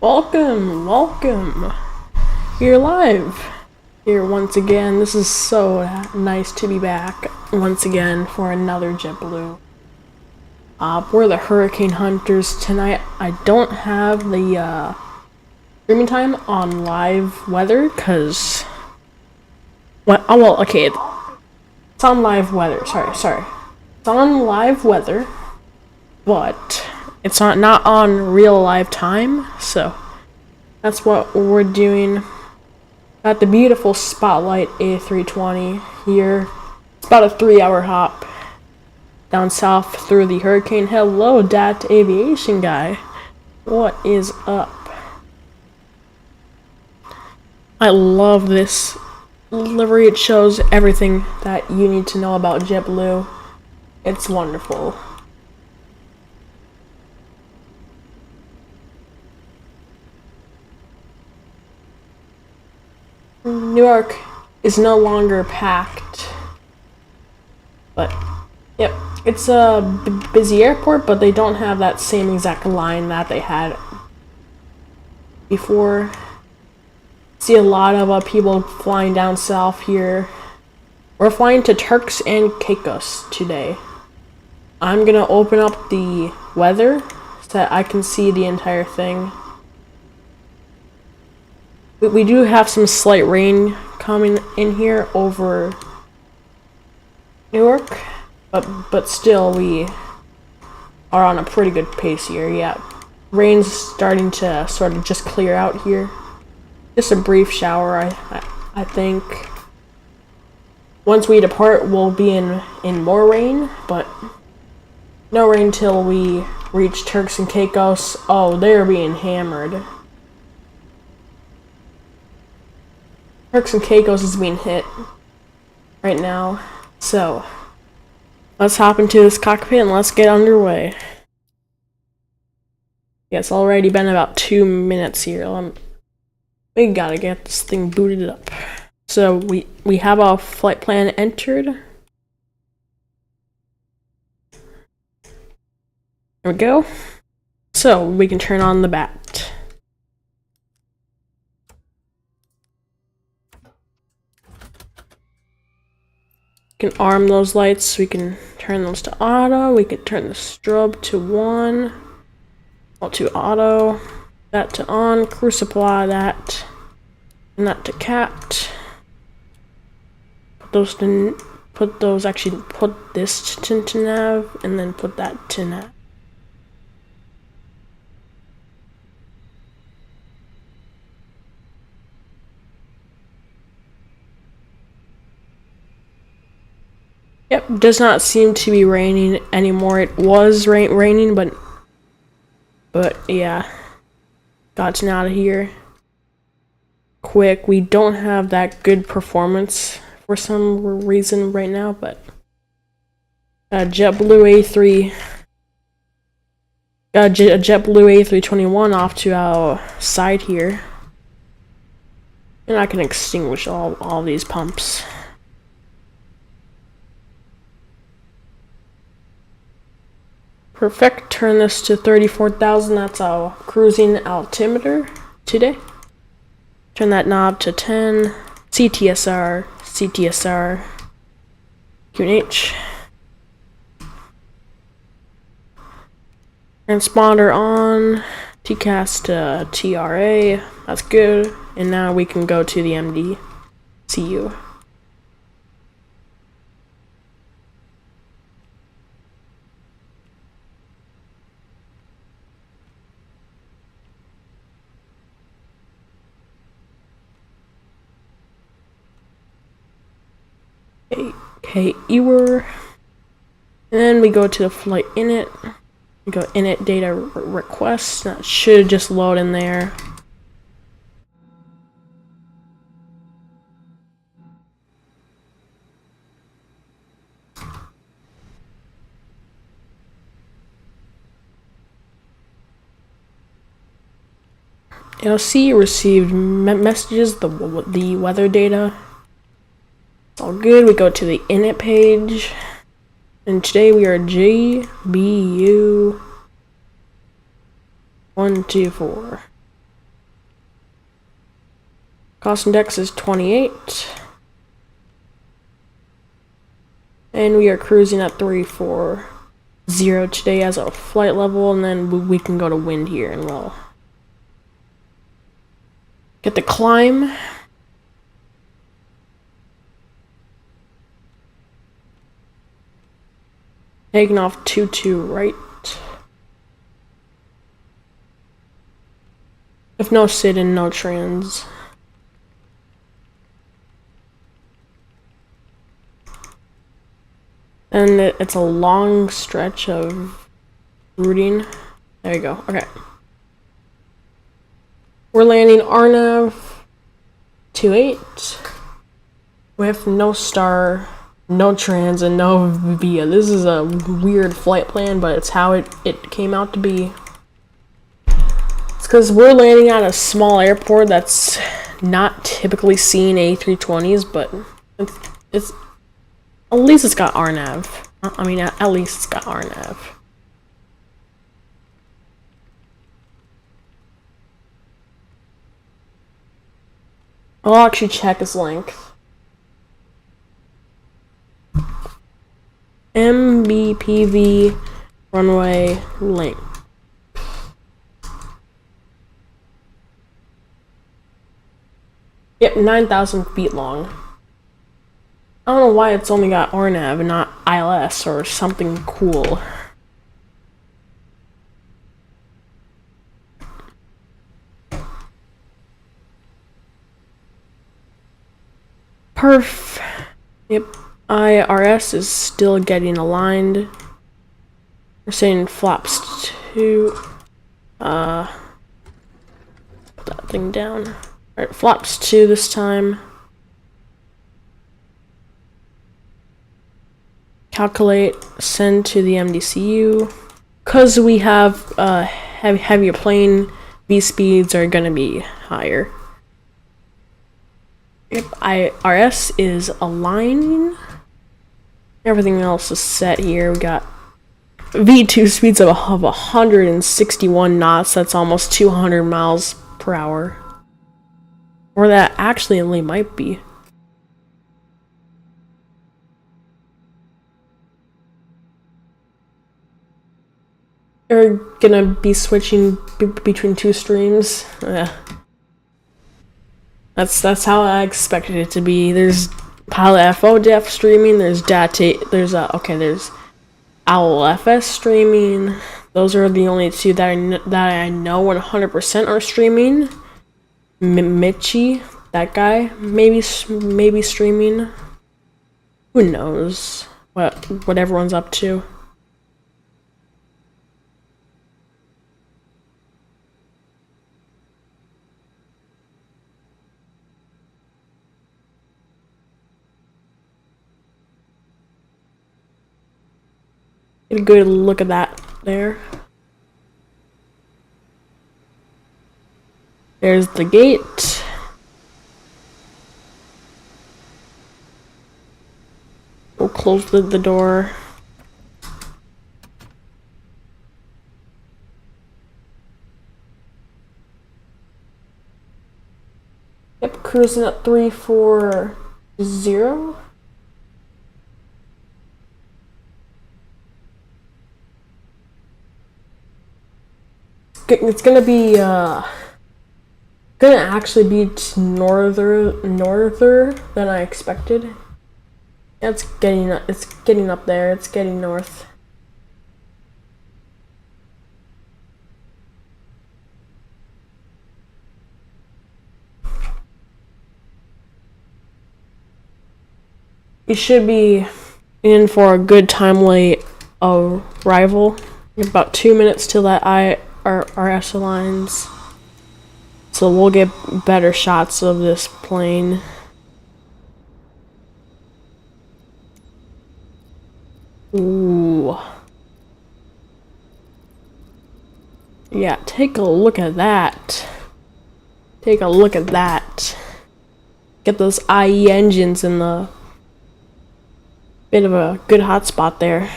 Welcome. You're live here once again. This is so nice to be back once again for another JetBlue. We're the Hurricane Hunters tonight. I don't have the streaming time on live weather because okay, it's on live weather. Sorry. It's on live weather, but it's not on real live time, so that's what we're doing. Got the beautiful Spotlight A320 here. It's about a 3-hour hop down south through the hurricane. Hello, Dat Aviation guy. What is up? I love this livery. It shows everything that you need to know about JetBlue. It's wonderful. Newark is no longer packed, but yep, it's a busy airport, but they don't have that same exact line that they had before. See a lot of people flying down south here. We're flying to Turks and Caicos today. I'm gonna open up the weather so that I can see the entire thing. We do have some slight rain coming in here over Newark, but still we are on a pretty good pace here. Yeah, rain's starting to sort of just clear out here. Just a brief shower, I think. Once we depart, we'll be in more rain, but no rain till we reach Turks and Caicos. Oh, they're being hammered. Turks and Caicos is being hit right now, so let's hop into this cockpit and let's get underway. Yeah, it's already been about 2 minutes here. We gotta get this thing booted up. So we have our flight plan entered. There we go. So we can turn on the bat. We can arm those lights. We can turn those to auto. We can turn the strobe to 1. Well, to auto. That to on. Crew supply that. And that to capped. Put this to nav, and then put that to nav. Yep, does not seem to be raining anymore. It was raining, but yeah, gotten out of here quick. We don't have that good performance for some reason right now, but JetBlue A3 got a JetBlue A321 off to our side here, and I can extinguish all these pumps. Perfect. Turn this to 34,000. That's our cruising altimeter today. Turn that knob to 10. CTSR, QNH. Transponder on. TCAS to TRA. That's good. And now we can go to the MDCU. KEWR, and then we go to the flight init. We go init data request. That should just load in there. You'll see you received messages, the weather data. All good. We go to the init page, and today we are JBU 124. Cost index is 28. And we are cruising at 340 today as a flight level, and then we can go to wind here and we'll get the climb. Taking off 22 right. If no sit and no trans. And it's a long stretch of routing. There you go. Okay. We're landing RNAV 28 with no star, no trans, and no VIA. This is a weird flight plan, but it's how it came out to be. It's because we're landing at a small airport that's not typically seen A320s, but it's at least it's got RNAV. I mean, at least it's got RNAV. I'll actually check its length. MBPV runway length. Yep, 9,000 feet long. I don't know why it's only got RNAV and not ILS or something cool. Perf. Yep. IRS is still getting aligned. We're saying flaps to put that thing down. Alright, flaps 2 this time. Calculate, send to the MDCU. Because we have heavier plane, V speeds are gonna be higher. Yep, IRS is aligning. Everything else is set here. We got V2 speeds of 161 knots. That's almost 200 miles per hour. Or that actually only might be. We're gonna be switching between 2 streams. That's how I expected it to be. There's Pilot FO Def streaming. There's data. There's OWLFS streaming. Those are the only 2 that I know 100% are streaming. Mitchie, that guy, maybe streaming. Who knows what everyone's up to. Get a good look at that there. There's the gate. We'll close the door. Yep, cruising at 340. It's gonna be gonna actually be norther than I expected. Yeah, it's getting up there. It's getting north. We should be in for a good timely arrival. About 2 minutes till that IRS aligns. So we'll get better shots of this plane. Ooh. Yeah, take a look at that. Take a look at that. Get those IE engines in the bit of a good hot spot there.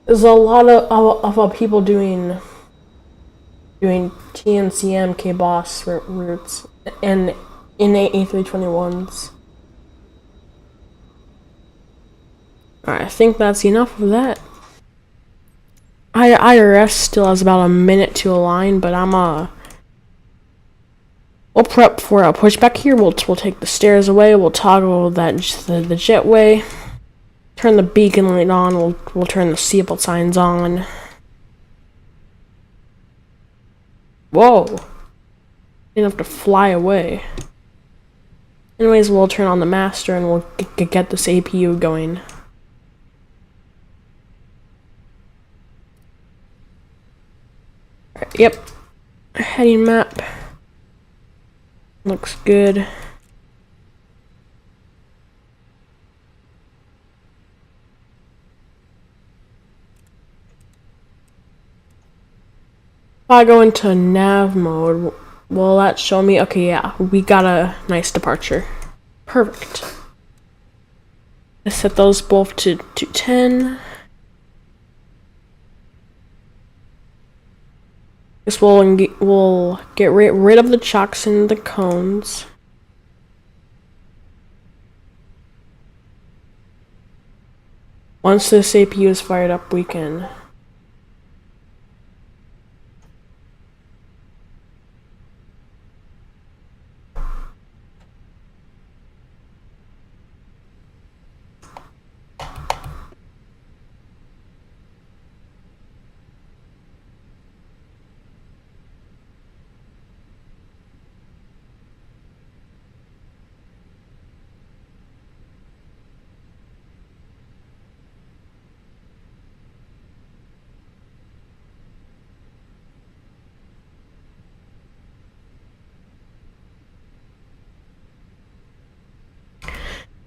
There's a lot of people doing TNCM KBOS routes and in A321s. Alright, I think that's enough of that. IRS still has about a minute to align, but we'll prep for a pushback here. We'll take the stairs away. We'll toggle the jetway. Turn the beacon light on. We'll turn the seatbelt signs on. Whoa! Didn't have to fly away. Anyways, we'll turn on the master and we'll get this APU going. Right, yep. Heading map. Looks good. If I go into nav mode, will that show me? Okay, yeah, we got a nice departure. Perfect. I set those both to 10. Guess we'll get rid of the chocks and the cones. Once this APU is fired up, we can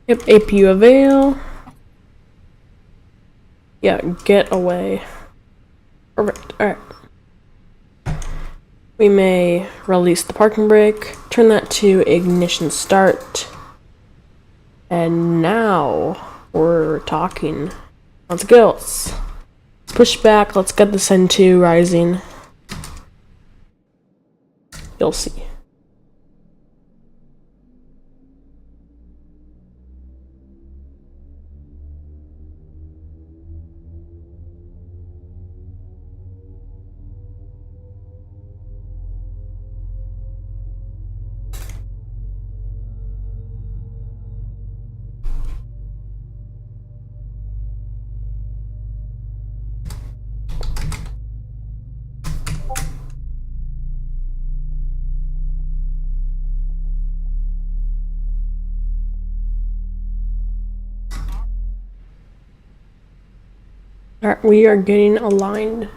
Yep, APU avail. Yeah, get away. Perfect. Alright. We may release the parking brake, turn that to ignition start. And now we're talking. Let's go. Let's push back. Let's get this N2 rising. You'll see. Alright, we are getting aligned.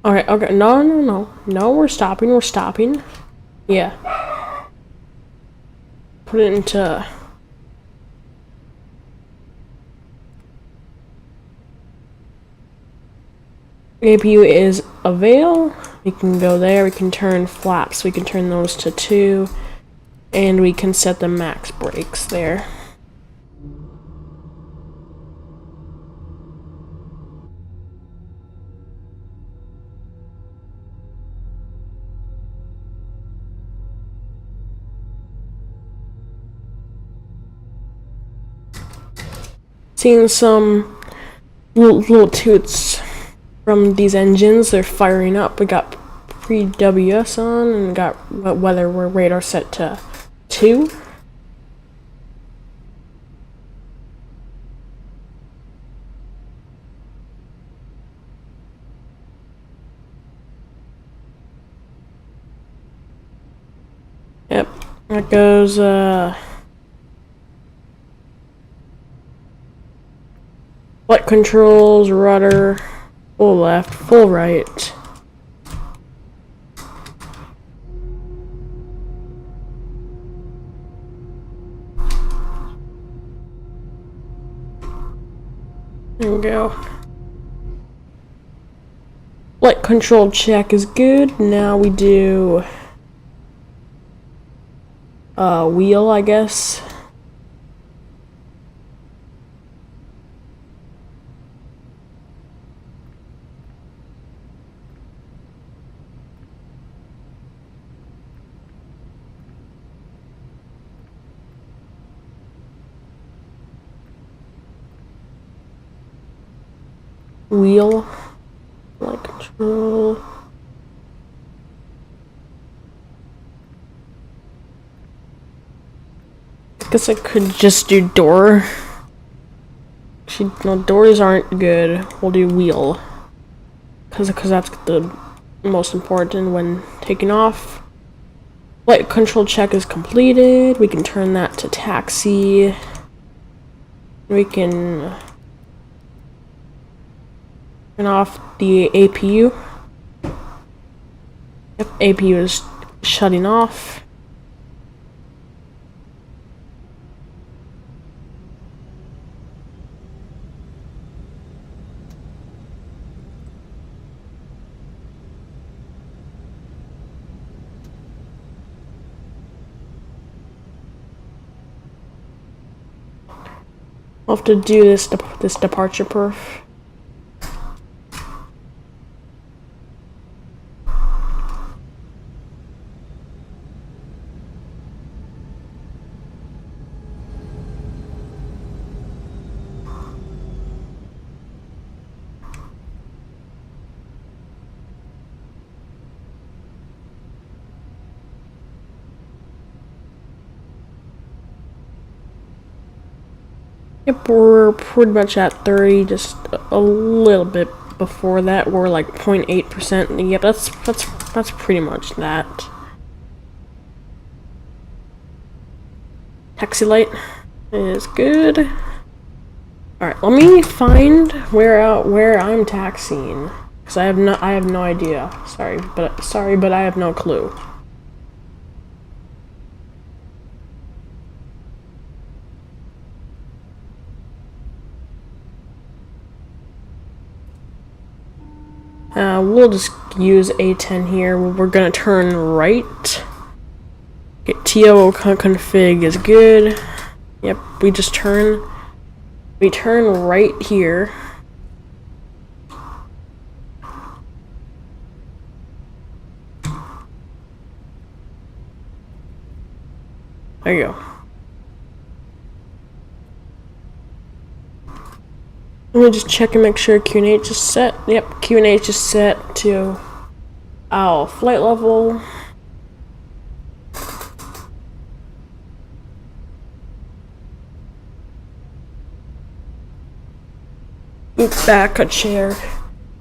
Alright, okay, no, we're stopping. Yeah. Put it into... APU is avail. We can go there, we can turn flaps, we can turn those to 2, and we can set the max brakes there. Seeing some little toots from these engines. They're firing up. We got pre-WS on and got weather radar set to 2. Yep, that goes flight controls, rudder, full left, full right. There we go. control check is good. Now we do wheel, I guess. Wheel, light control. I guess I could just do door. Actually, no, doors aren't good. We'll do wheel, because that's the most important when taking off. Light control check is completed. We can turn that to taxi. We can turn off the APU. Yep, APU is shutting off. I'll have to do this departure perf. Yep, we're pretty much at 30, just a little bit before that. We're like 0.8%. Yep, that's pretty much that. Taxi light is good. All right, let me find where I'm taxiing, because I have no idea. Sorry, but I have no clue. We'll just use A10 here. We're gonna turn right. Okay, TO config is good. Yep, we turn right here. There you go. Let me just check and make sure QNH is set. Yep, QNH is set to our flight level. Back a chair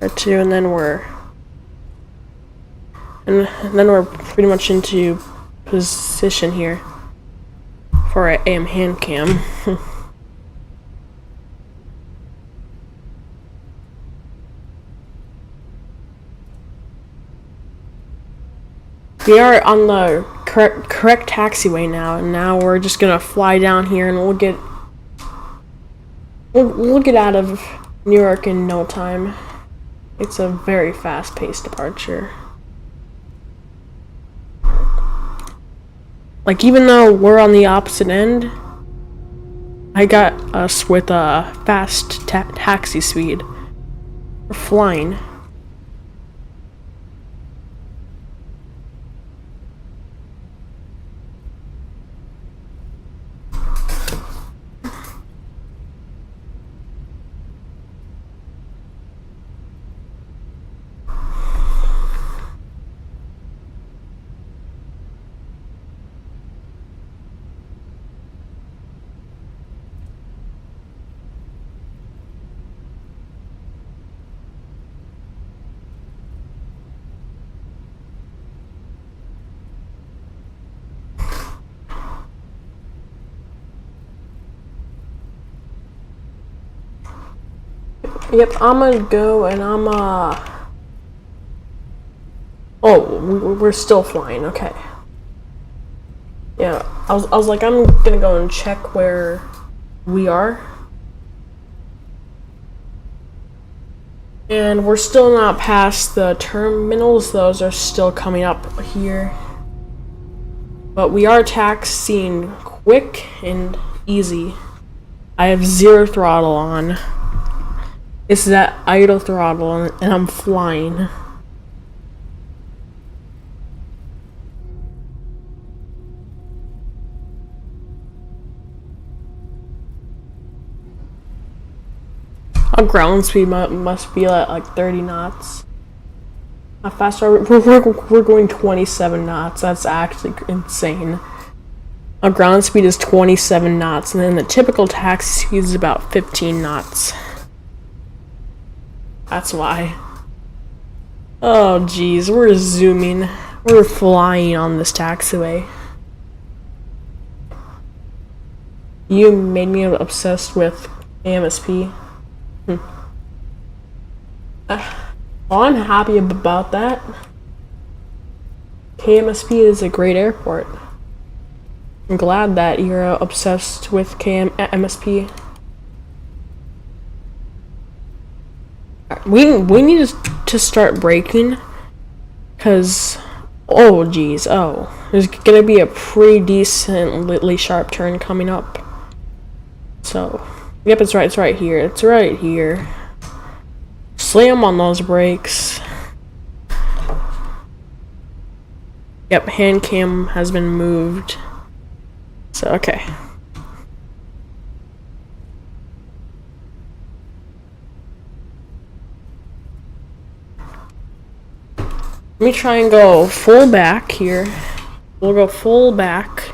or two, and then we're pretty much into position here for our AM hand cam. We are on the correct taxiway now, and now we're just gonna fly down here, and we'll get out of Newark in no time. It's a very fast-paced departure. Like, even though we're on the opposite end, I got us with a fast taxi speed. We're flying. Yep, I'm gonna go and oh, we're still flying, okay. Yeah, I was like, I'm gonna go and check where we are. And we're still not past the terminals, those are still coming up here. But we are taxiing quick and easy. I have 0 throttle on. This is at idle throttle and I'm flying. Our ground speed must be at like 30 knots. How fast are we? We're going 27 knots. That's actually insane. Our ground speed is 27 knots, and then the typical taxi speed is about 15 knots. That's why. Oh geez, we're zooming. We're flying on this taxiway. You made me obsessed with AMSP. Well, I'm happy about that. KMSP is a great airport. I'm glad that you're obsessed with KMSP. We need to start braking, cause oh geez, there's gonna be a pretty decently sharp turn coming up. So, yep, it's right here. It's right here. Slam on those brakes. Yep, hand cam has been moved. So, okay. Let me try and go full back here. We'll go full back.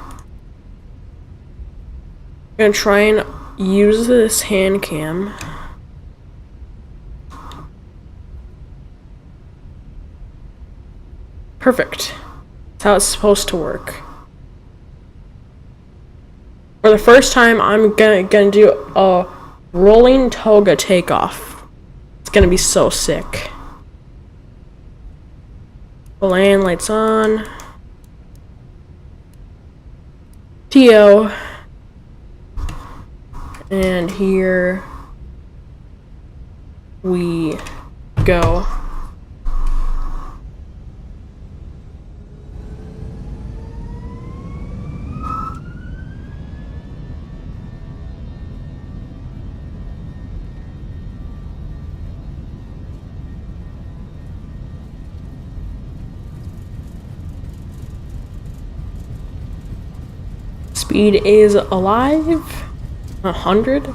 I'm gonna try and use this hand cam. Perfect. That's how it's supposed to work. For the first time, I'm gonna do a rolling toga takeoff. It's gonna be so sick. Land lights on. TO. And here we go. Speed is alive. 100.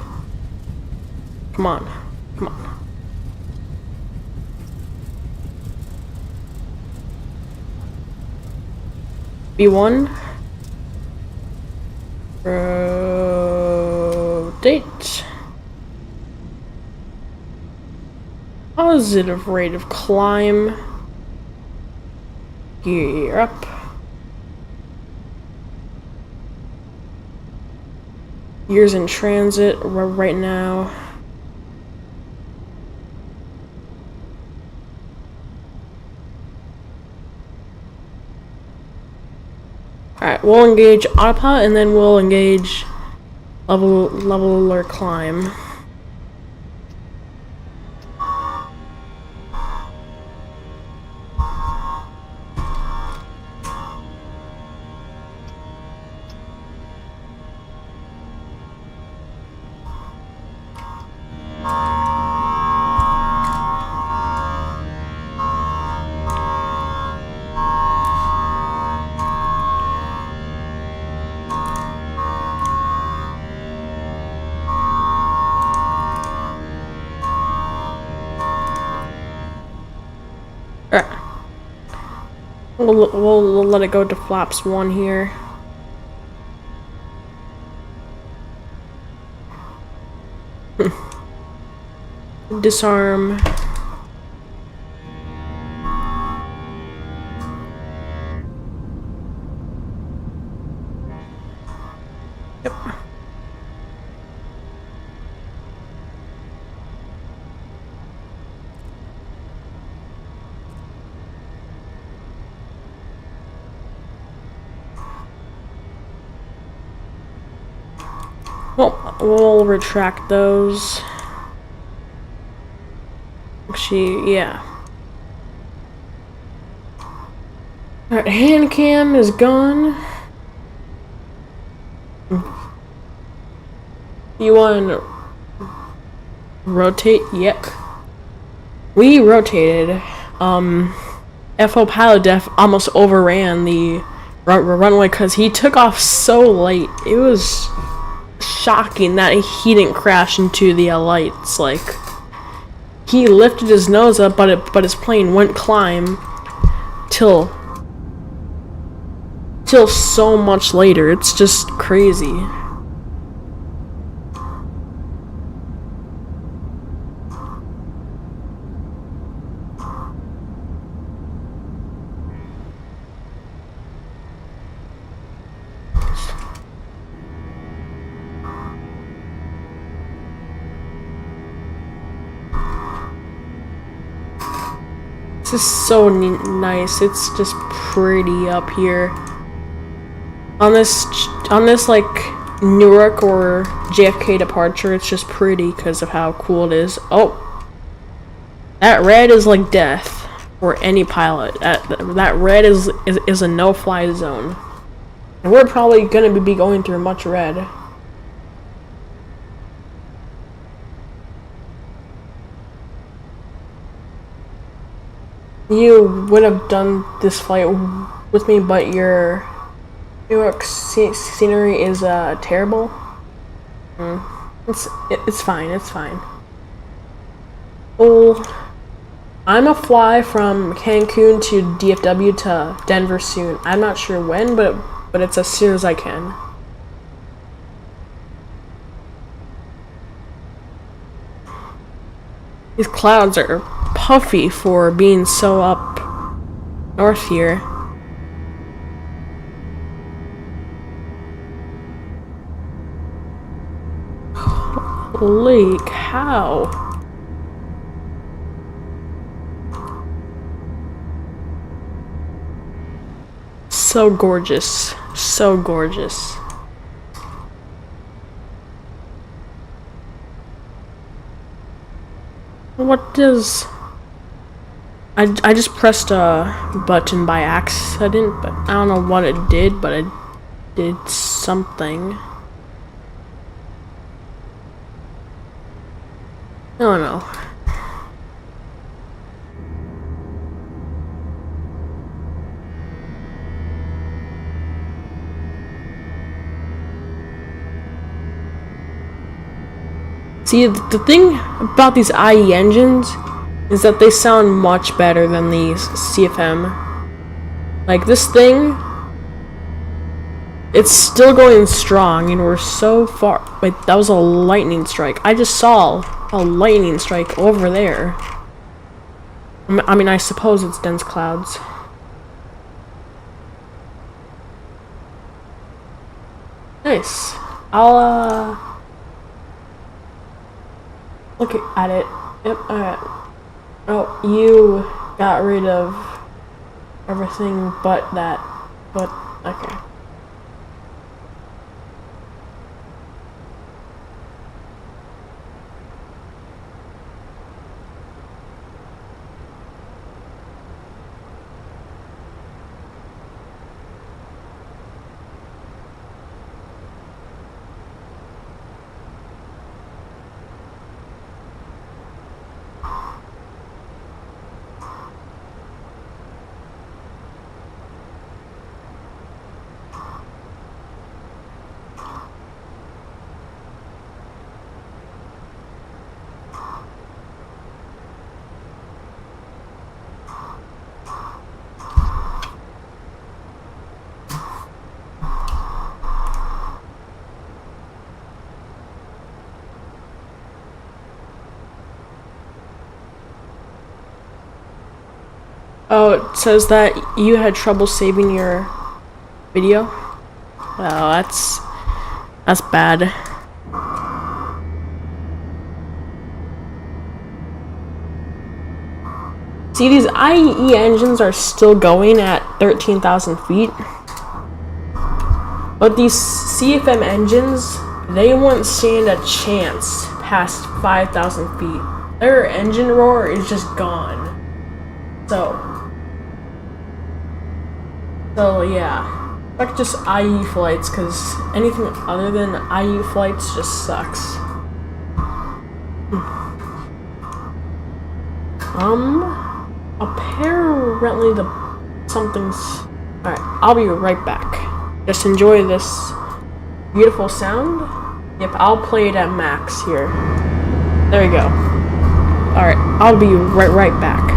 Come on. Come on. B1. Rotate. Positive rate of climb. Gear up. Gears in transit right now. Alright, we'll engage autopilot and then we'll engage leveler climb. Alright. We'll let it go to flaps 1 here. Disarm. Yep. Well, we'll retract those. Yeah. Alright, hand cam is gone. You want to rotate? Yep. We rotated. FO Pilot Def almost overran the runway because he took off so late. It was shocking that he didn't crash into the lights. Like, he lifted his nose up, but his plane wouldn't climb till so much later. It's just crazy. This is so nice. It's just pretty up here. On this like Newark or JFK departure, it's just pretty because of how cool it is. Oh, that red is like death for any pilot. That red is a no-fly zone, and we're probably gonna be going through much red. You would have done this flight with me, but your Newark scenery is terrible. It's fine. It's fine. Well, I'm a fly from Cancun to DFW to Denver soon. I'm not sure when, but it's as soon as I can. These clouds are puffy for being so up north here. Holy cow. So gorgeous. So gorgeous. What does... I just pressed a button by accident, but I don't know what it did, but it did something. I don't know. See, the thing about these IE engines is that they sound much better than these CFM. Like, this thing, it's still going strong, and we're so far. Wait, that was a lightning strike. I just saw a lightning strike over there. I mean, I suppose it's dense clouds. Nice. I'll, look at it. Yep, alright. Oh, you got rid of everything but that. But, okay. Oh, it says that you had trouble saving your video? Well, that's bad. See, these IAE engines are still going at 13,000 feet. But these CFM engines, they won't stand a chance past 5,000 feet. their engine roar is just gone. So yeah, like just IE flights, because anything other than IE flights just sucks. Apparently something's... Alright, I'll be right back. Just enjoy this beautiful sound. Yep, I'll play it at max here. There we go. Alright, I'll be right back.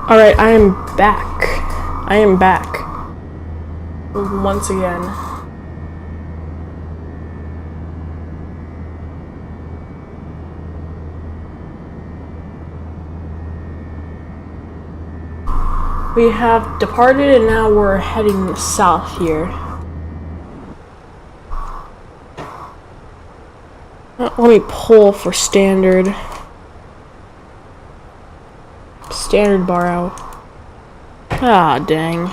Alright, I am back. I am back. Once again. We have departed and now we're heading south here. Let me pull for standard. Standard borrow. Ah, dang.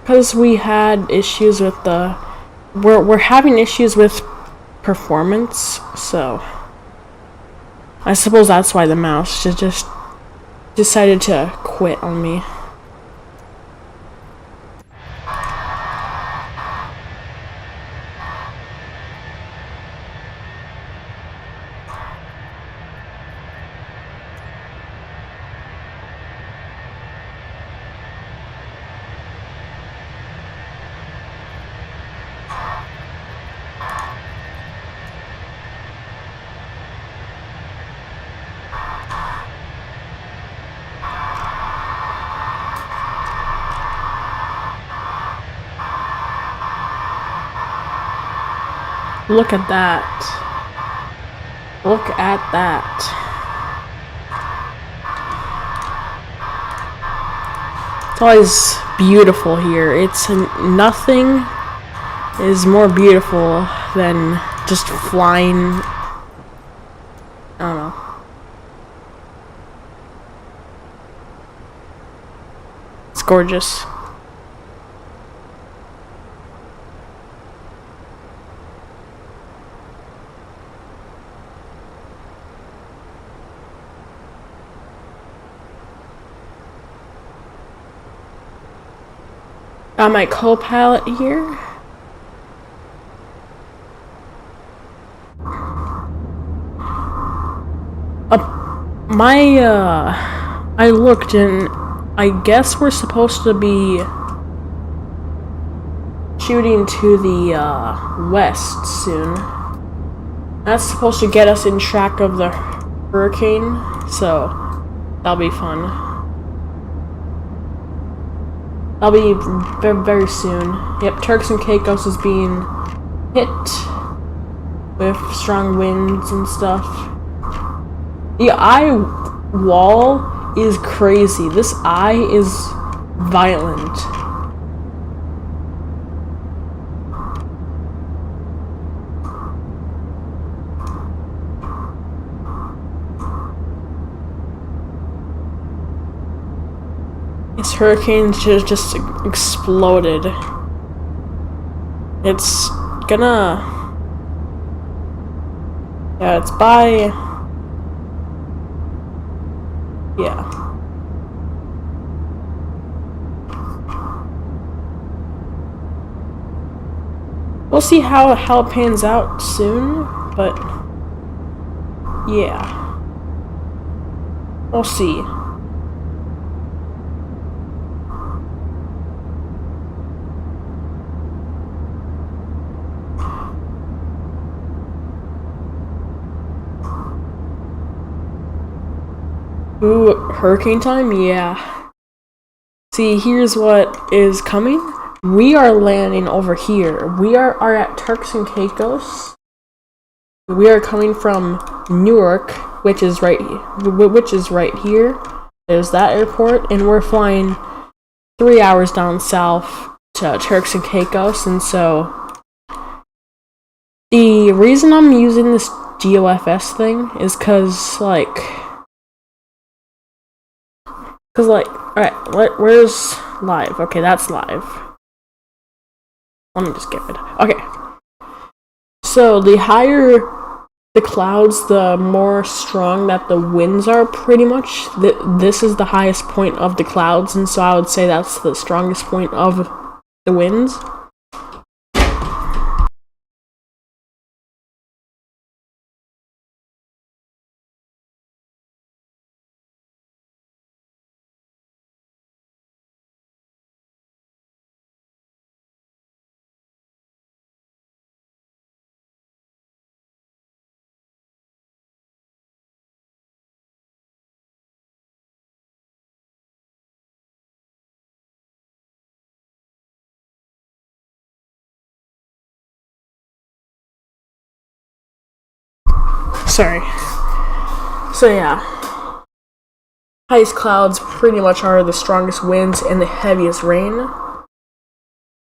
Because we had issues with the... We're having issues with performance, so... I suppose that's why the mouse just decided to quit on me. Look at that. Look at that. It's always beautiful here. It's nothing is more beautiful than just flying. I don't know. It's gorgeous. Got my co-pilot here. I looked and I guess we're supposed to be shooting to the west soon. That's supposed to get us in track of the hurricane, so that'll be fun. I'll be very soon. Yep, Turks and Caicos is being hit with strong winds and stuff. The eye wall is crazy. This eye is violent. This hurricane just exploded. It's gonna... Yeah, it's by... Yeah. We'll see how it pans out soon, but... Yeah. We'll see. Ooh, hurricane time? Yeah. See, here's what is coming. We are landing over here. We are at Turks and Caicos. We are coming from Newark, which is right here. There's that airport, and we're flying 3 hours down south to Turks and Caicos, and so the reason I'm using this GOFS thing is cause alright, where's live? Okay, that's live. Let me just get it. Okay. So the higher the clouds, the more strong that the winds are, pretty much. This is the highest point of the clouds, and so I would say that's the strongest point of the winds. Sorry. So yeah, highest clouds pretty much are the strongest winds and the heaviest rain.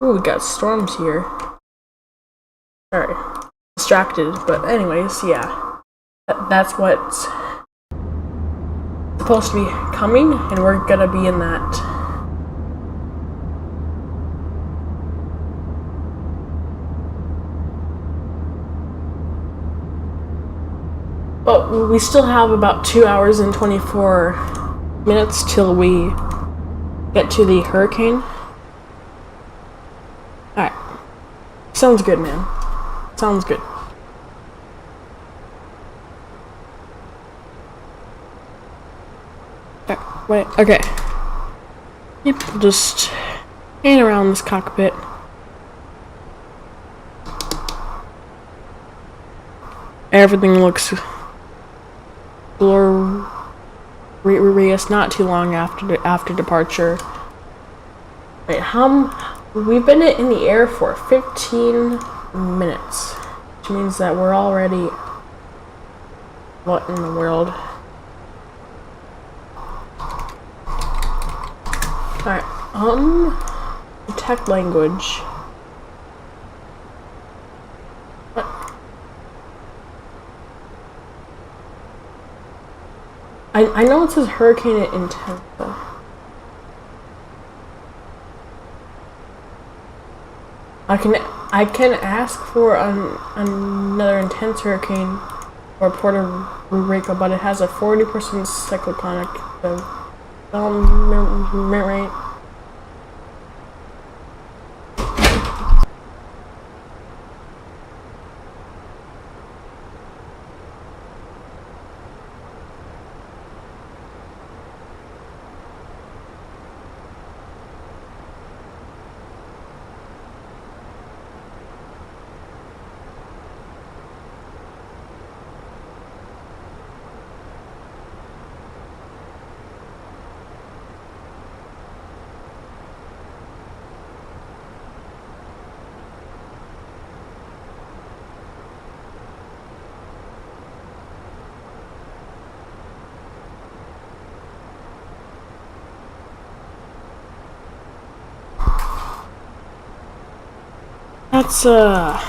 Ooh, we got storms here. Sorry, distracted, but anyways, yeah, that's what's supposed to be coming, and we're gonna be in that. But we still have about 2 hours and 24 minutes till we get to the hurricane. Alright. Sounds good, man. Sounds good. Wait, okay. Yep, just hang around this cockpit. Everything looks glorious. Not too long after departure. Wait, we've been in the air for 15 minutes, which means that we're already... What in the world? Alright, tech language. What? I know it says hurricane intense. I can ask for another intense hurricane or Puerto Rico, but it has a 40% cyclonic development rate. That's, there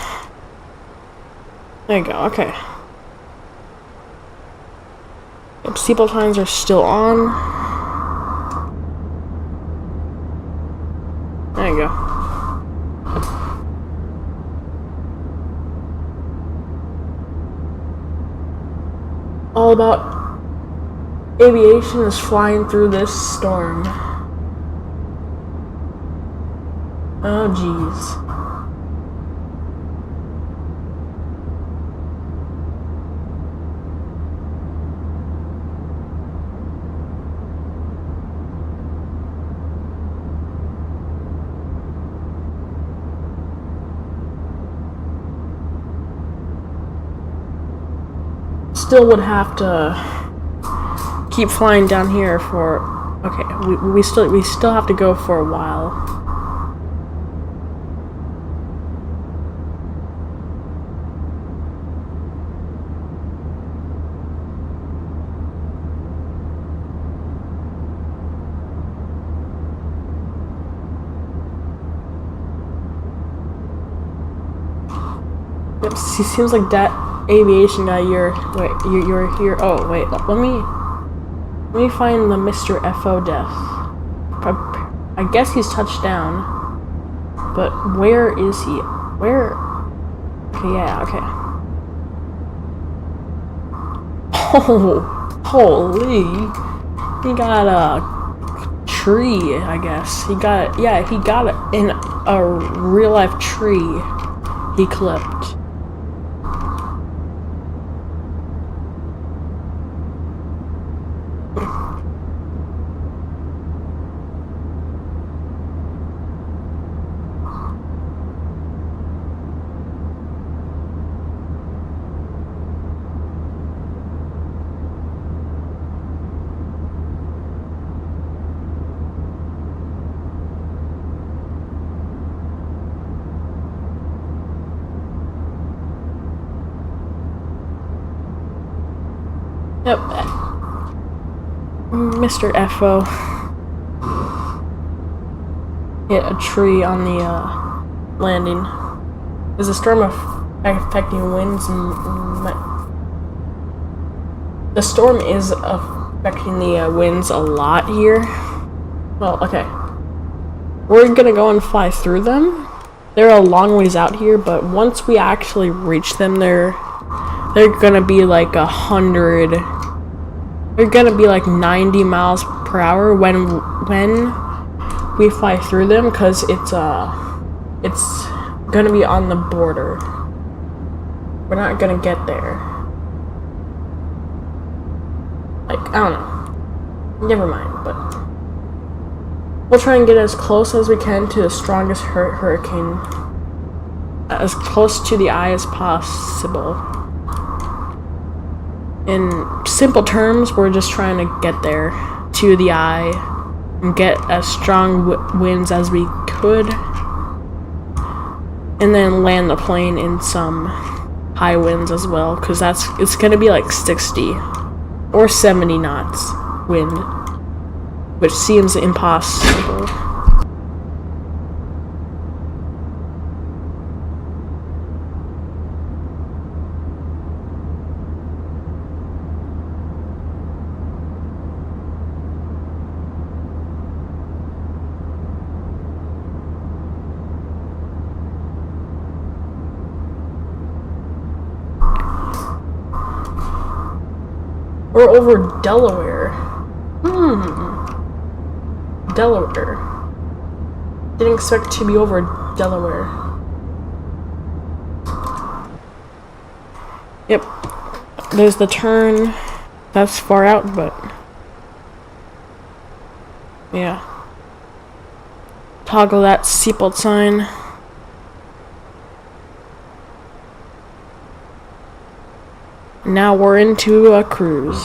you go, okay. Yep, seatbelt signs are still on. There you go. All about aviation is flying through this storm. Oh geez. Still would have to keep flying down here for. Okay, we still have to go for a while. Yep, seems like that aviation guy, you're here. Oh wait, let me find the Mr. FO death. I guess he's touched down, but where is he? Where? Okay, yeah, okay. Oh, holy! He got a tree, I guess. He got it. Yeah, he got it in a real life tree. He clipped. Yep. Mr. FO hit a tree on the landing. Is the storm affecting winds? The storm is affecting the winds a lot here. Well, okay. We're gonna go and fly through them. They're a long ways out here, but once we actually reach them, they're gonna be like 100. They're gonna be like 90 miles per hour when we fly through them, because it's gonna be on the border. We're not gonna get there. Like, I don't know. Never mind, but we'll try and get as close as we can to the strongest hurricane, as close to the eye as possible. In simple terms, we're just trying to get there to the eye and get as strong winds as we could, and then land the plane in some high winds as well, because it's gonna be like 60 or 70 knots wind, which seems impossible. We're over Delaware. Delaware. Didn't expect to be over Delaware. Yep. There's the turn. That's far out, but yeah. Toggle that seatbelt sign. Now we're into a cruise.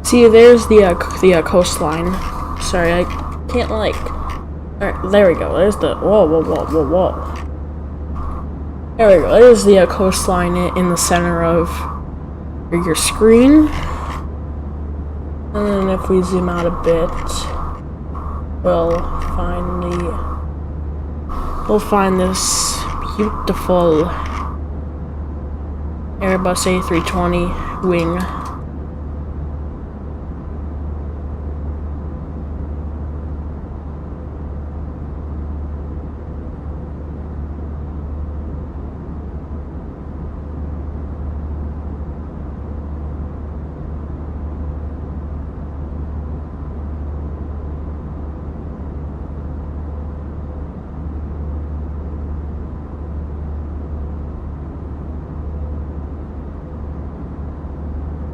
See, there's the coastline. Sorry, I can't like. Alright, there we go. There's the whoa. There we go. There's the coastline in the center of your screen. And then if we zoom out a bit, we'll find this beautiful Airbus A320 wing.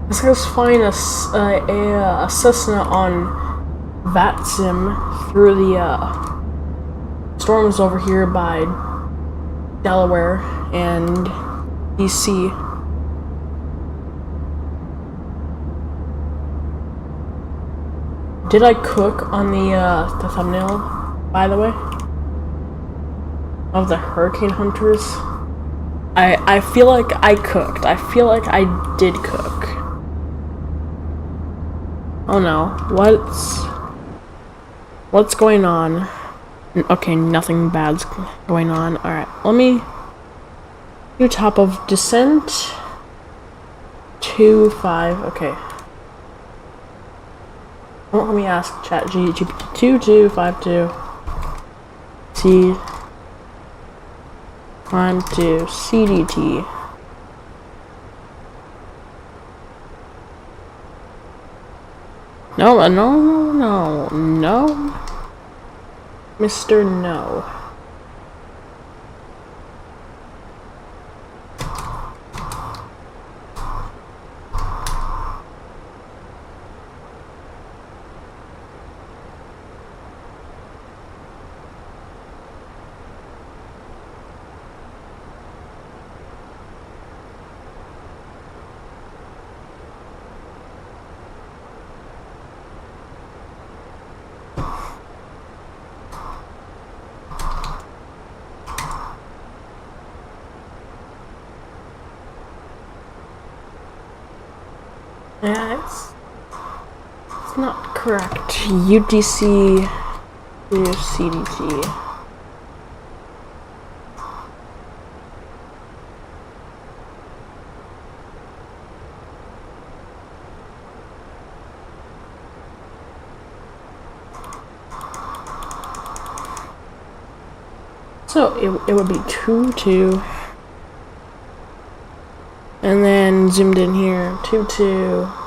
Let's just find a Cessna on VATSIM through the storms over here by Delaware and DC. Did I cook on the thumbnail, by the way, of the Hurricane Hunters? I feel like I cooked. I feel like I did cook. Oh no, what's going on? Okay, nothing bad's going on. Alright, let me do top of descent. 2-5, okay. Well, let me ask chat GPT 2252 T climb to CDT. No, Mr. No. Yeah, it's not correct. UTC to CDT. So it would be 2-2. And then zoomed in here, 2-2.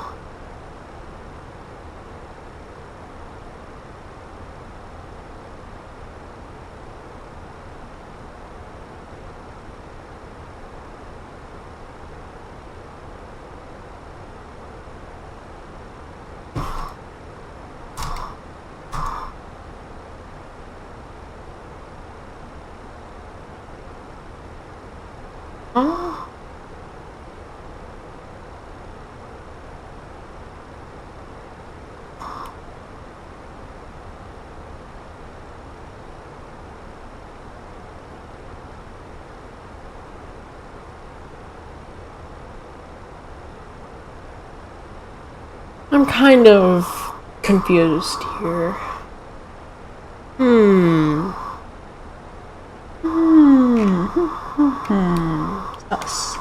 I'm kind of confused here. Us.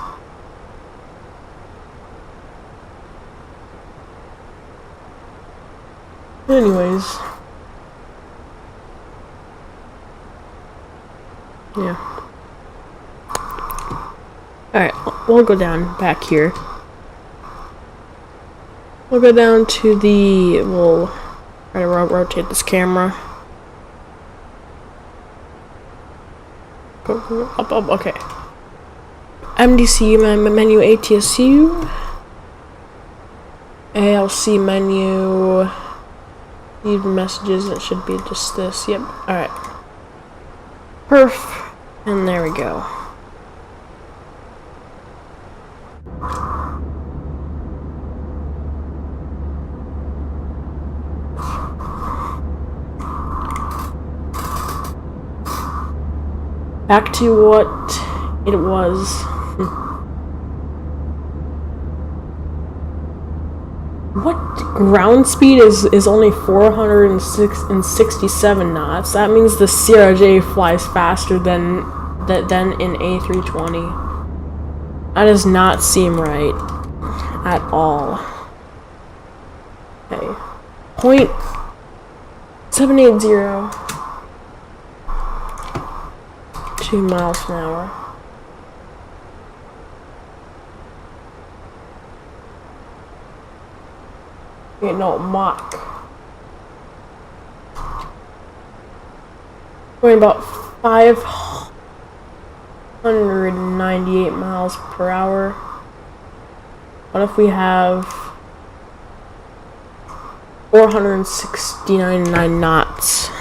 Anyways. Yeah. Alright, we'll go down back here. We'll go down to the, we'll try to rotate this camera. Go up, okay. MDC menu ATSU. ALC menu. Leave messages, it should be just this, yep, alright. Perf, and there we go. Back to what it was. What ground speed is only 467 knots? That means the CRJ flies faster than an A320. That does not seem right at all. Okay, 0.780, 2 miles an hour. Okay, no, Mach. Going about 598 miles per hour. What if we have 469 knots?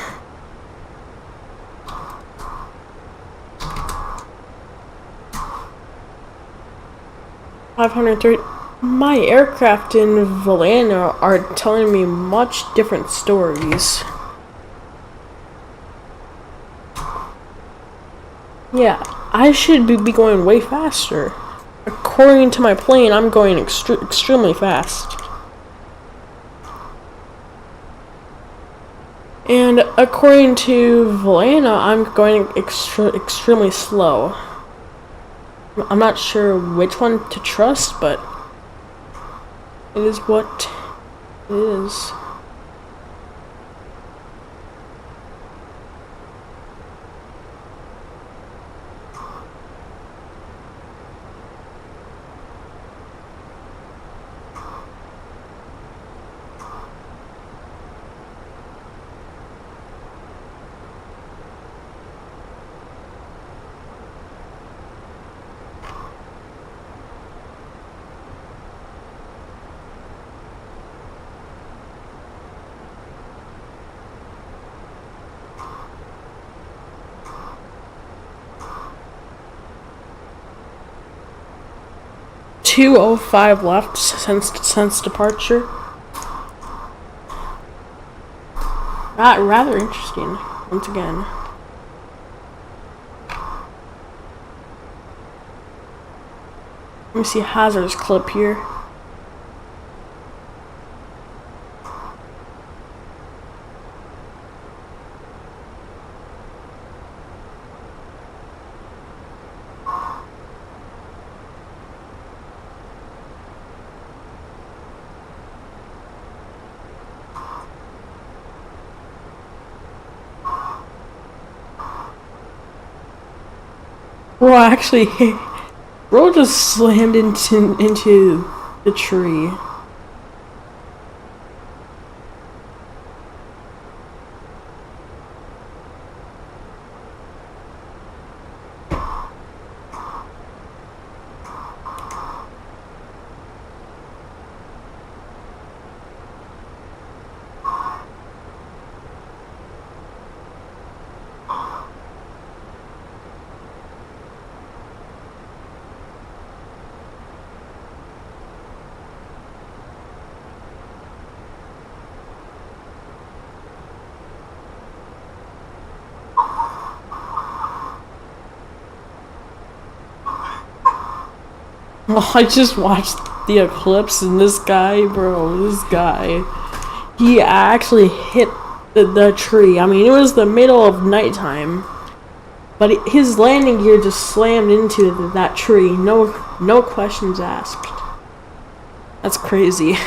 My aircraft in Valena are telling me much different stories. Yeah, I should be going way faster. According to my plane, I'm going extremely fast. And according to Valena, I'm going extremely slow. I'm not sure which one to trust, but it is what it is. .205 left since departure. Rather interesting, once again. Let me see Hazard's clip here. Well, actually, Bro just slammed into the tree. Oh, I just watched the eclipse and this guy, he actually hit the tree. I mean, it was the middle of nighttime, but his landing gear just slammed into that tree. No questions asked. That's crazy.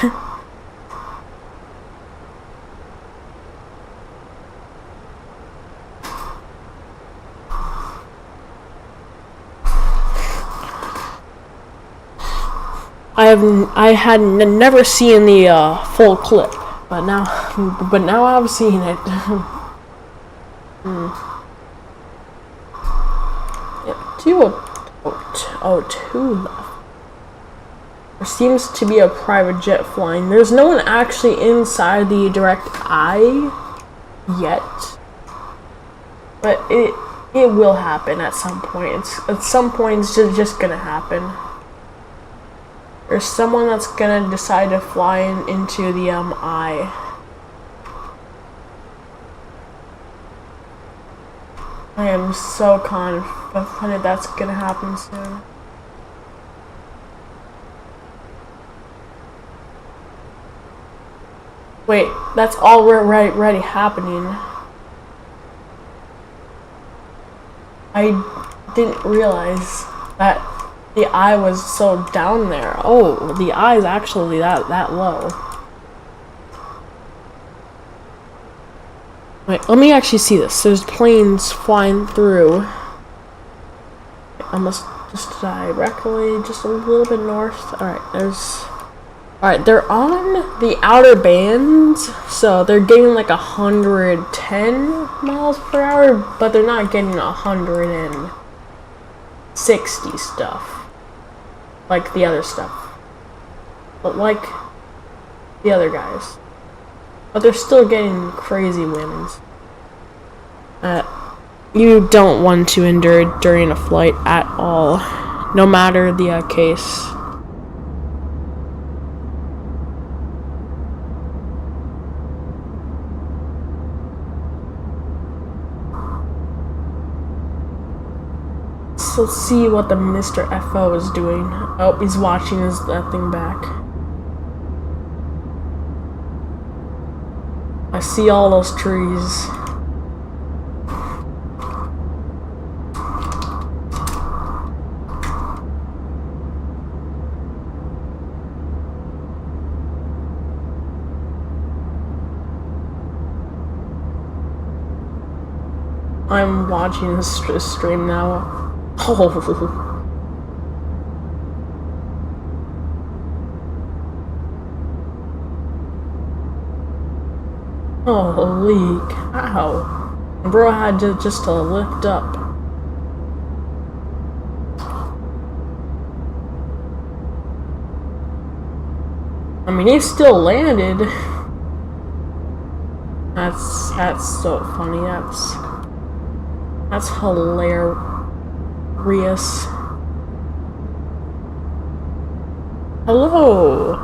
I had never seen the full clip, but now I've seen it. Yep, 202 left. There seems to be a private jet flying. There's no one actually inside the direct eye yet, but it will happen at some point. At some point, it's just gonna happen. There's someone that's gonna decide to fly into the eye. I am so confident that's gonna happen soon. Wait, that's already happening. I didn't realize that the eye was so down there. Oh, the eye is actually that low. Wait, let me actually see this. There's planes flying through. I must just directly, just a little bit north. Alright, they're on the outer bands, so they're getting like 110 miles per hour, but they're not getting 160 stuff. Like the other stuff. But like the other guys. But they're still getting crazy winds. You don't want to endure it during a flight at all, no matter the case. So let's see what the Mr. FO is doing. Oh, he's watching that thing back. I see all those trees. I'm watching his stream now. Oh. Holy cow. Bro had just to lift up. I mean, he still landed. That's so funny. That's hilarious. Hello,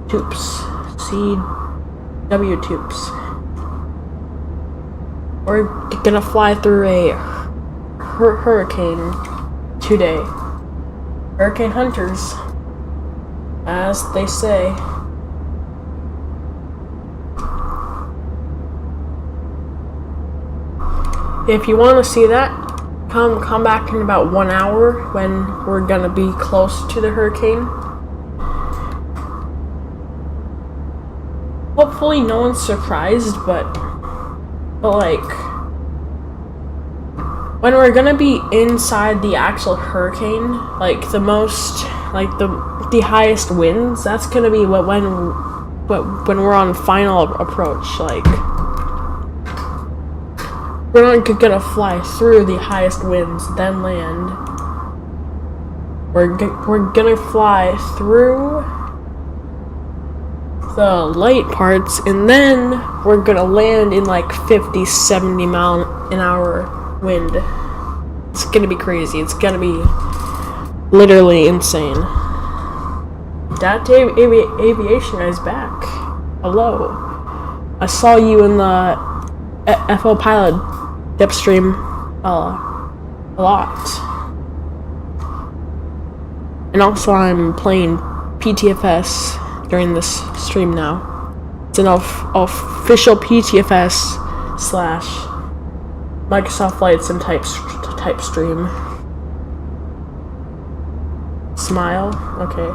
Toops. CW Toops. We're gonna fly through a hurricane today. Hurricane hunters, as they say. If you want to see that, come back in about 1 hour when we're gonna be close to the hurricane. Hopefully no one's surprised, but like when we're gonna be inside the actual hurricane, like the highest winds, that's gonna be when we're on final approach. Like, we're not gonna fly through the highest winds, then land. We're gonna fly through the light parts, and then we're gonna land in like 50-70 mile an hour wind. It's gonna be crazy. It's gonna be literally insane. That aviation guy's back. Hello. I saw you in the FO Pilot depth stream a lot. And also I'm playing PTFS during this stream now. It's an official PTFS / Microsoft Flight Sim type stream. Smile? Okay.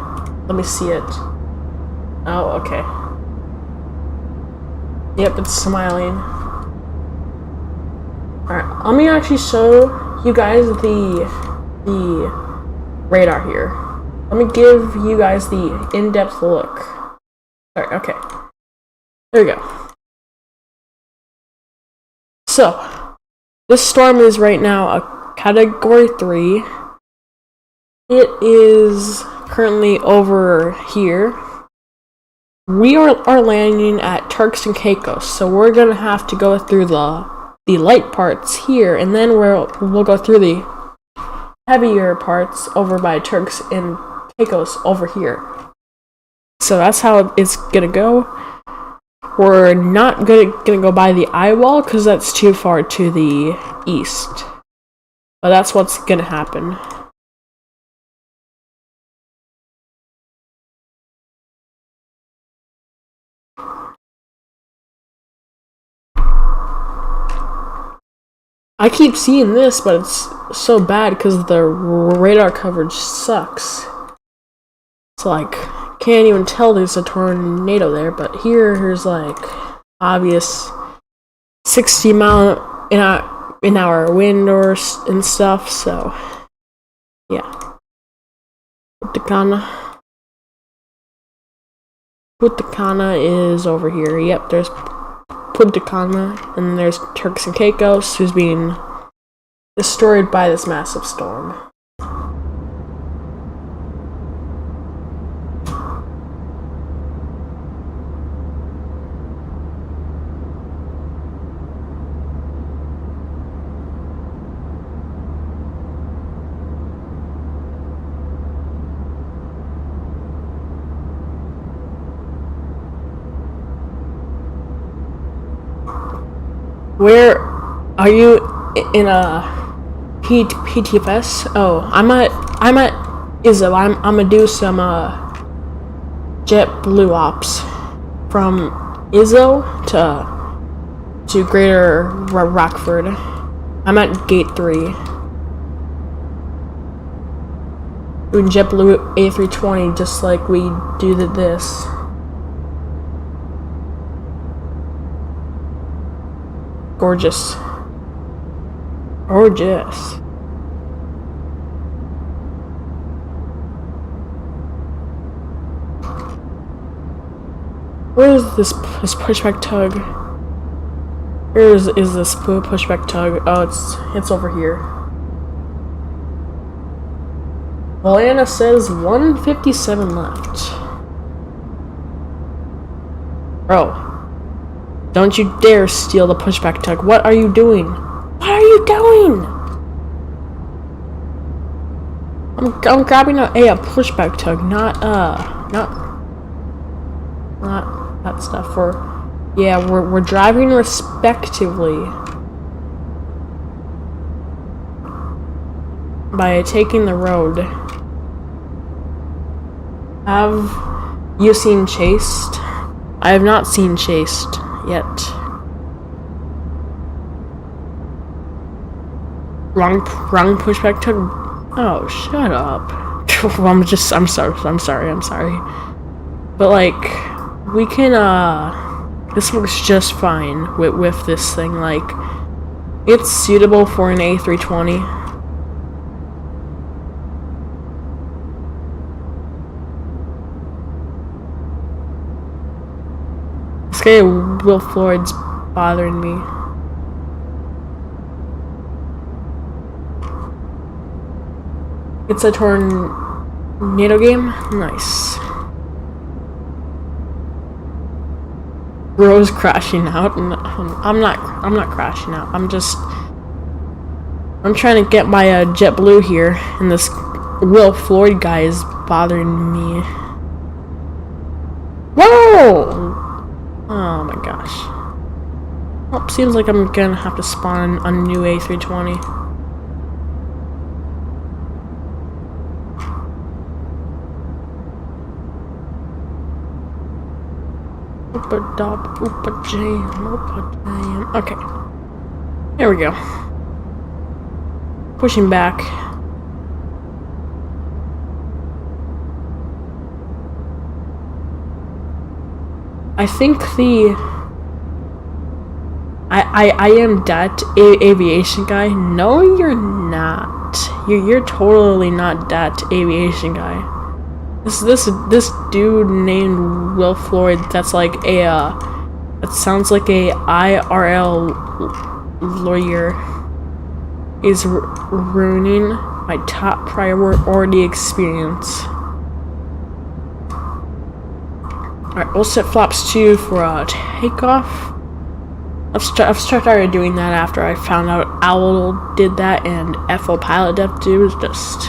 Let me see it. Oh, okay. Yep, it's smiling. Alright, let me actually show you guys the radar here. Let me give you guys the in-depth look. Alright, okay. There we go. So, this storm is right now a Category 3. It is currently over here. We are landing at Turks and Caicos, so we're gonna have to go through the light parts here, and then we'll go through the heavier parts over by Turks and Caicos over here. So that's how it's gonna go. We're not gonna go by the eye wall because that's too far to the east. But that's what's gonna happen. I keep seeing this, but it's so bad because the radar coverage sucks. It's like, can't even tell there's a tornado there, but here's like obvious 60-mile-an-hour wind and stuff, so yeah. Punta Cana is over here. Yep, there's Punta Cana, and then there's Turks and Caicos, who's being destroyed by this massive storm. Where are you in a PTFS? Oh, I'm at Izzo. I'm gonna do some JetBlue ops from Izzo to Greater Rockford. I'm at Gate 3. Doing JetBlue A320 just like we do this. Gorgeous. Gorgeous. Where is this pushback tug? Where is this pushback tug? Oh, it's over here. Well, Anna says 157 left. Bro. Don't you dare steal the pushback tug. What are you doing? What are you doing? I'm grabbing a pushback tug, not that stuff. We're driving respectively by taking the road. Have you seen Chased? I have not seen Chased yet. Wrong pushback tug. Oh, shut up. I'm sorry. But like, we can this works just fine with this thing. Like, it's suitable for an A320. This guy Will Floyd's bothering me. It's a tornado game? Nice. Bro's crashing out, and I'm not crashing out. I'm trying to get my JetBlue here, and this Will Floyd guy is bothering me. Whoa! Oh my gosh. Well, seems like I'm gonna have to spawn a new A320. Jam. Okay. There we go. Pushing back. I think I am that aviation guy. No, you're not. You're totally not that aviation guy. This dude named Will Floyd, that's like that sounds like a IRL lawyer, is ruining my top priority experience. Alright, we'll set flaps 2 for takeoff. I've started doing that after I found out Owl did that and FOLLE Pilot Dev do is just...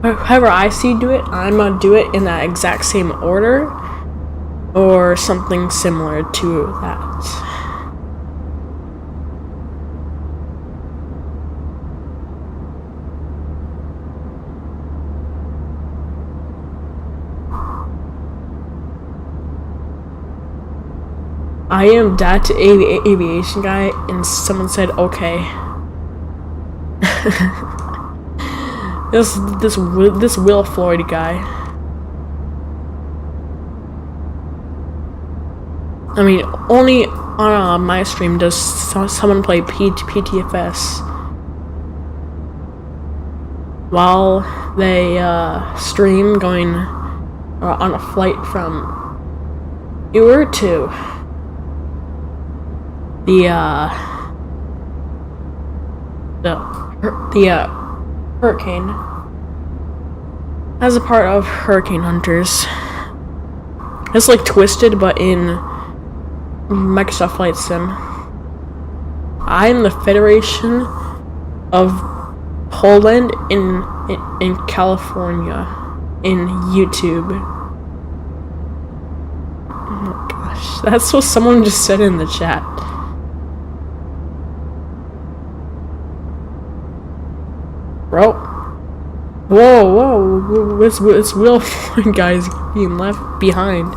However I see do it, I'm gonna do it in that exact same order, or something similar to that. I am that aviation guy, and someone said okay. this Will Floyd guy. I mean, only on my stream does someone play PTFS while they stream going on a flight from KEWR to the hurricane as a part of Hurricane Hunters. It's like Twisted, but in Microsoft Flight Sim. I'm the Federation of Poland in California in YouTube. Oh my gosh, that's what someone just said in the chat. Bro. Whoa, it's Will Floyd guys being left behind.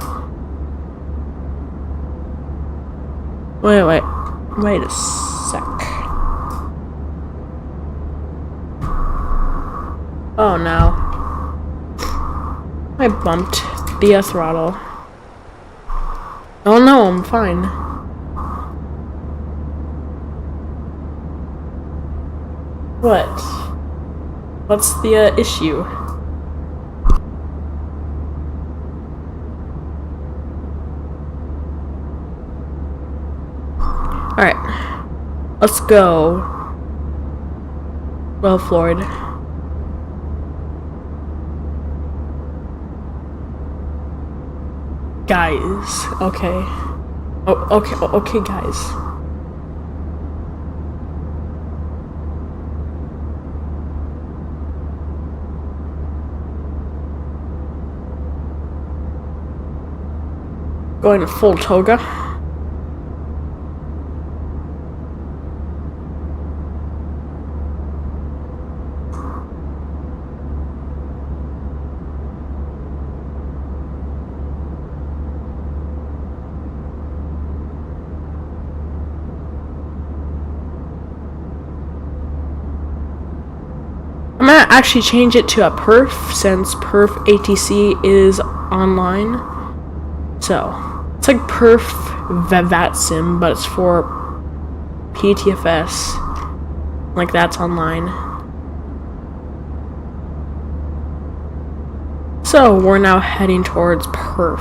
Wait a sec. Oh no. I bumped the throttle. Oh no, I'm fine. What? What's the issue? Alright. Let's go. Well, Floyd. Guys. Okay. Oh, okay, guys. Going full toga. I'm gonna actually change it to a perf since perf ATC is online. So it's like perf VATSIM, but it's for PTFS. Like that's online. So we're now heading towards perf.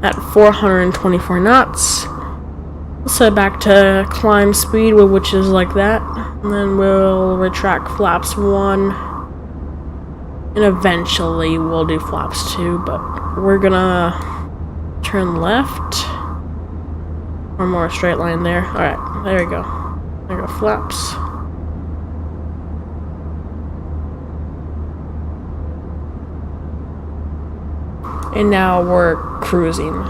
At 424 knots. Let's head back to climb speed, which is like that. And then we'll retract flaps 1. And eventually we'll do flaps 2, but we're gonna turn left. One more straight line there. Alright, there we go. There go flaps. And now we're cruising.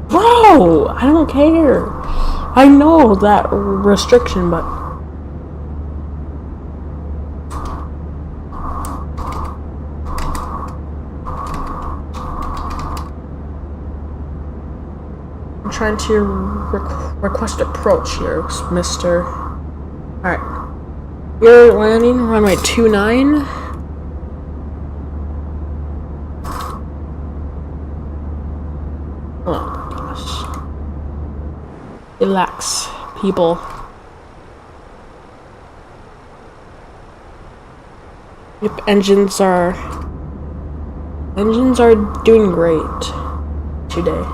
Bro, I don't care. I know that restriction, but I'm trying to request approach here, mister. Alright. You're landing runway 29. Oh my gosh. Relax, people. Yep, engines are doing great today.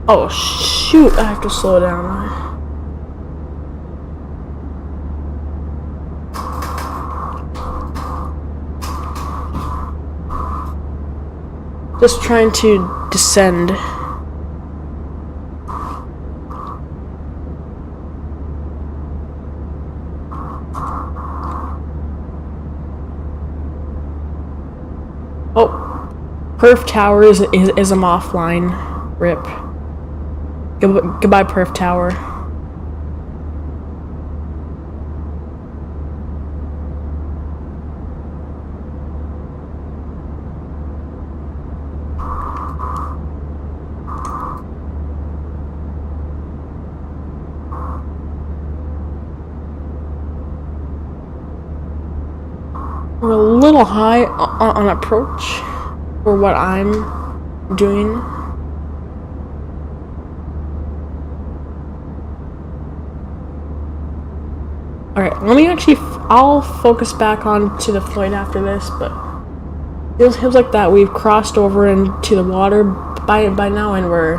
Oh shoot, I have to slow down. Just trying to descend. Oh, perf tower is I'm offline. Rip. Goodbye, perf tower. We're a little high on approach for what I'm doing. Alright, let me actually, I'll focus back on to the flight after this, but it feels like that we've crossed over into the water by now, and we're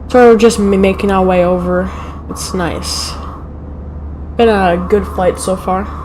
sort of just making our way over. It's nice. Been a good flight so far.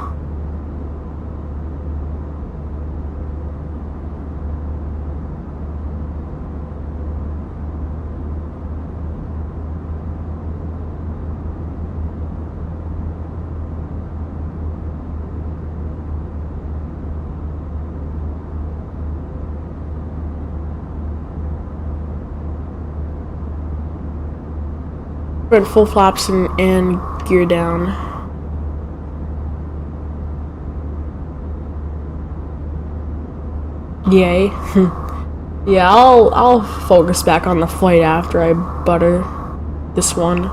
We're in full flaps and gear down. Yay. Yeah, I'll focus back on the flight after I butter this one.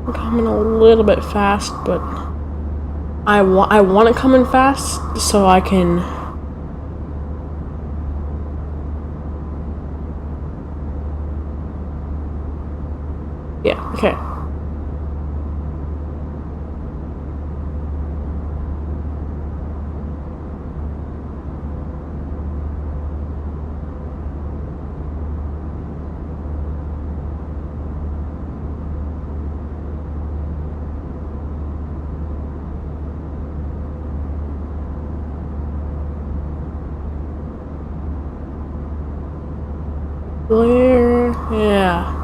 I'm coming a little bit fast, but I want to come in fast so I can. Yeah, okay. Clear, yeah.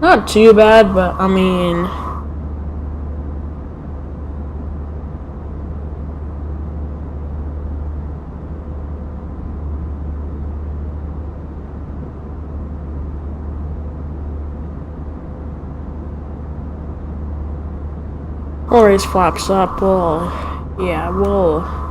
Not too bad, but I mean, we'll raise flaps up. Yeah, we'll.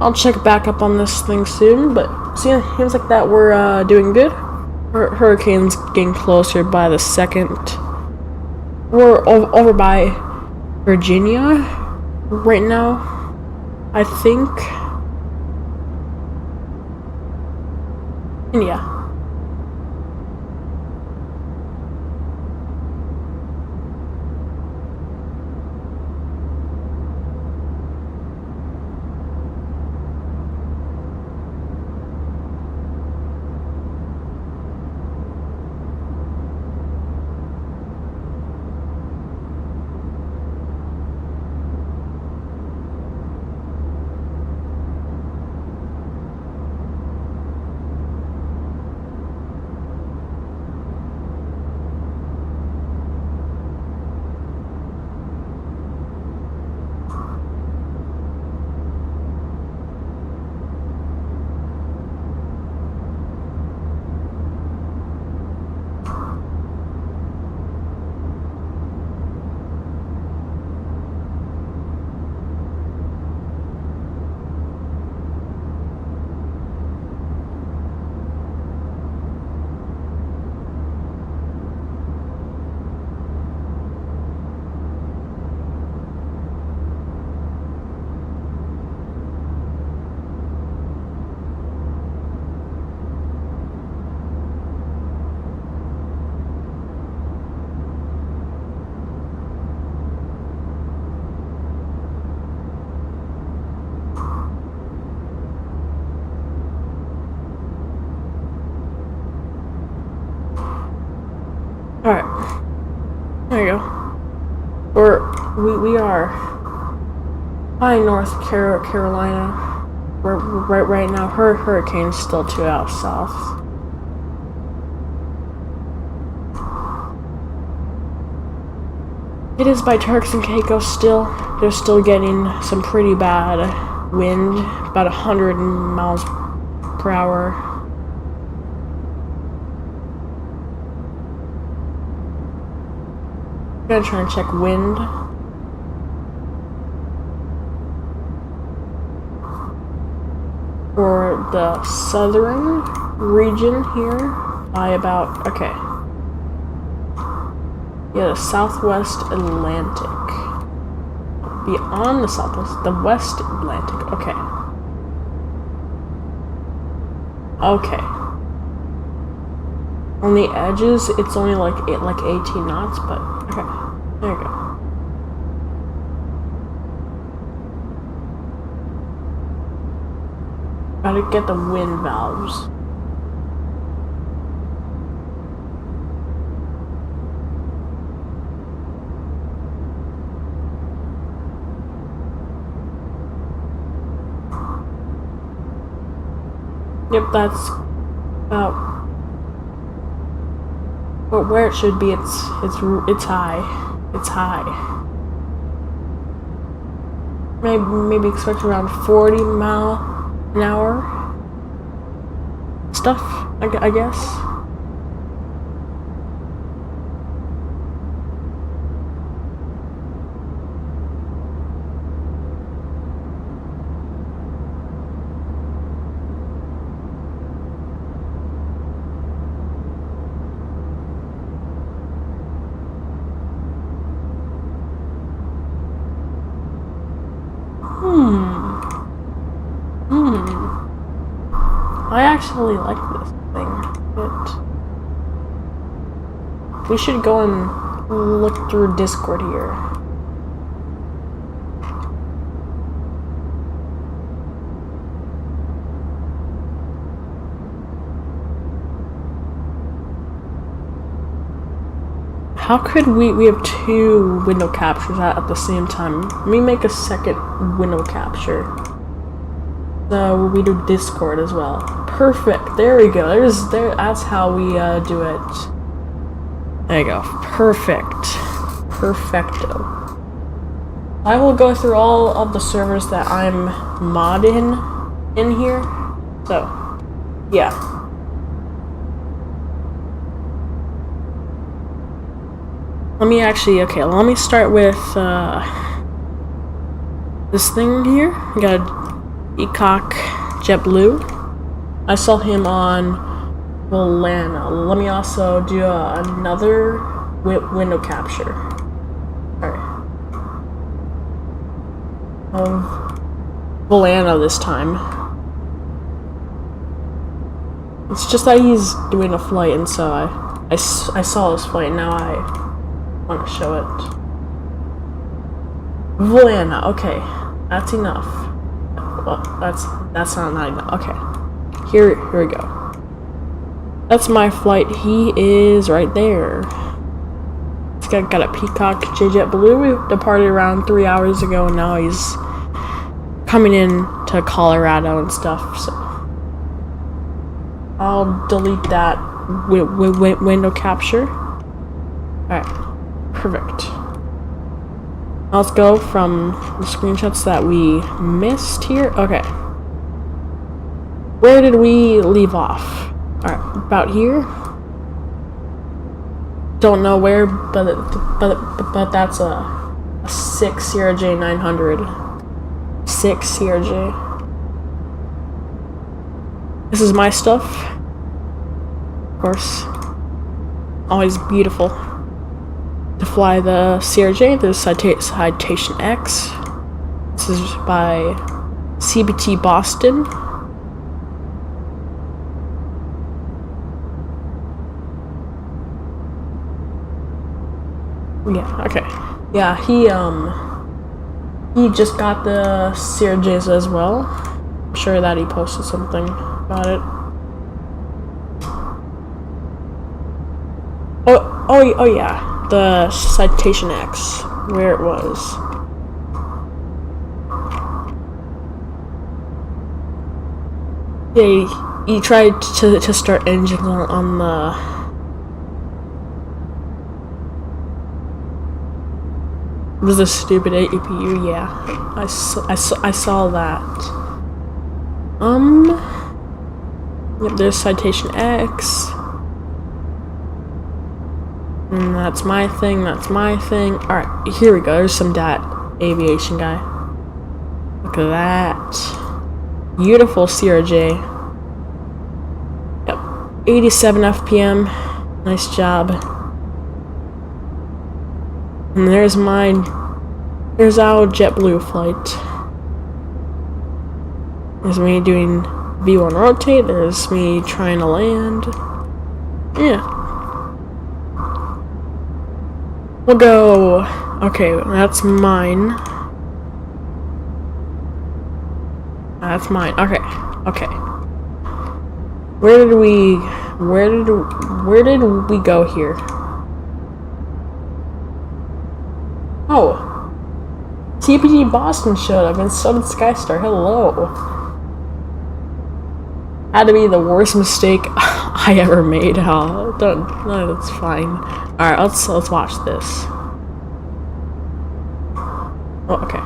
I'll check back up on this thing soon, but seems like that we're doing good. Hurricane's getting closer by the second. We're over by Virginia right now, I think. And yeah. There you go. We are high North Carolina. Right now, hurricane's still 2 hours south. It is by Turks and Caicos still. They're still getting some pretty bad wind, about 100 miles per hour. I'm gonna try and check wind. For the southern region here, by about, okay. Yeah, the southwest Atlantic. Beyond the southwest, the west Atlantic, okay. Okay. On the edges, it's only like 18 knots, but okay. There you go. Gotta get the wind valves. Yep, that's about where it should be. It's high. It's high. Maybe expect around 40 mile an hour stuff, I guess. I actually like this thing. We should go and look through Discord here. How could we have 2 window captures at the same time? Let me make a second window capture. So we do Discord as well. Perfect. There we go. That's how we do it. There you go. Perfect. Perfecto. I will go through all of the servers that I'm modding in here. So, yeah. Let me start with this thing here. I got ECOC JetBlue. I saw him on Volana. Let me also do another window capture. Alright. Of Volana this time. It's just that he's doing a flight, and so I saw his flight, and now I want to show it. Volana, okay. That's enough. Well, that's not enough. Okay. Here we go. That's my flight. He is right there. He's got a Peacock JetBlue. We departed around 3 hours ago, and now he's coming in to Colorado and stuff. So I'll delete that window capture. Alright. Perfect. Let's go from the screenshots that we missed here. Okay. Where did we leave off? Alright, about here. Don't know where, but that's a 6 CRJ 900. 6 CRJ. This is my stuff. Of course. Always beautiful. To fly the CRJ, the Citation X. This is by CBT Boston. Yeah, okay. Yeah, he just got the CRJs as well. I'm sure that he posted something about it. Oh yeah. the citation X, where it was. Yeah, he tried to start engines on the... It was a stupid APU, yeah. I saw that. Yep, there's citation X. And that's my thing, that's my thing. Alright, here we go. There's some DAT aviation guy. Look at that. Beautiful CRJ. Yep, 87 FPM. Nice job. And there's mine. There's our JetBlue flight. There's me doing V1 rotate. There's me trying to land. Yeah. We'll go. Okay, that's mine. That's mine. Okay. Okay. Where did we go here? Oh. TPG Boston showed up and so did Skystar. Hello. Had to be the worst mistake I ever made. Oh, no, that's fine. All right, let's watch this. Oh, okay.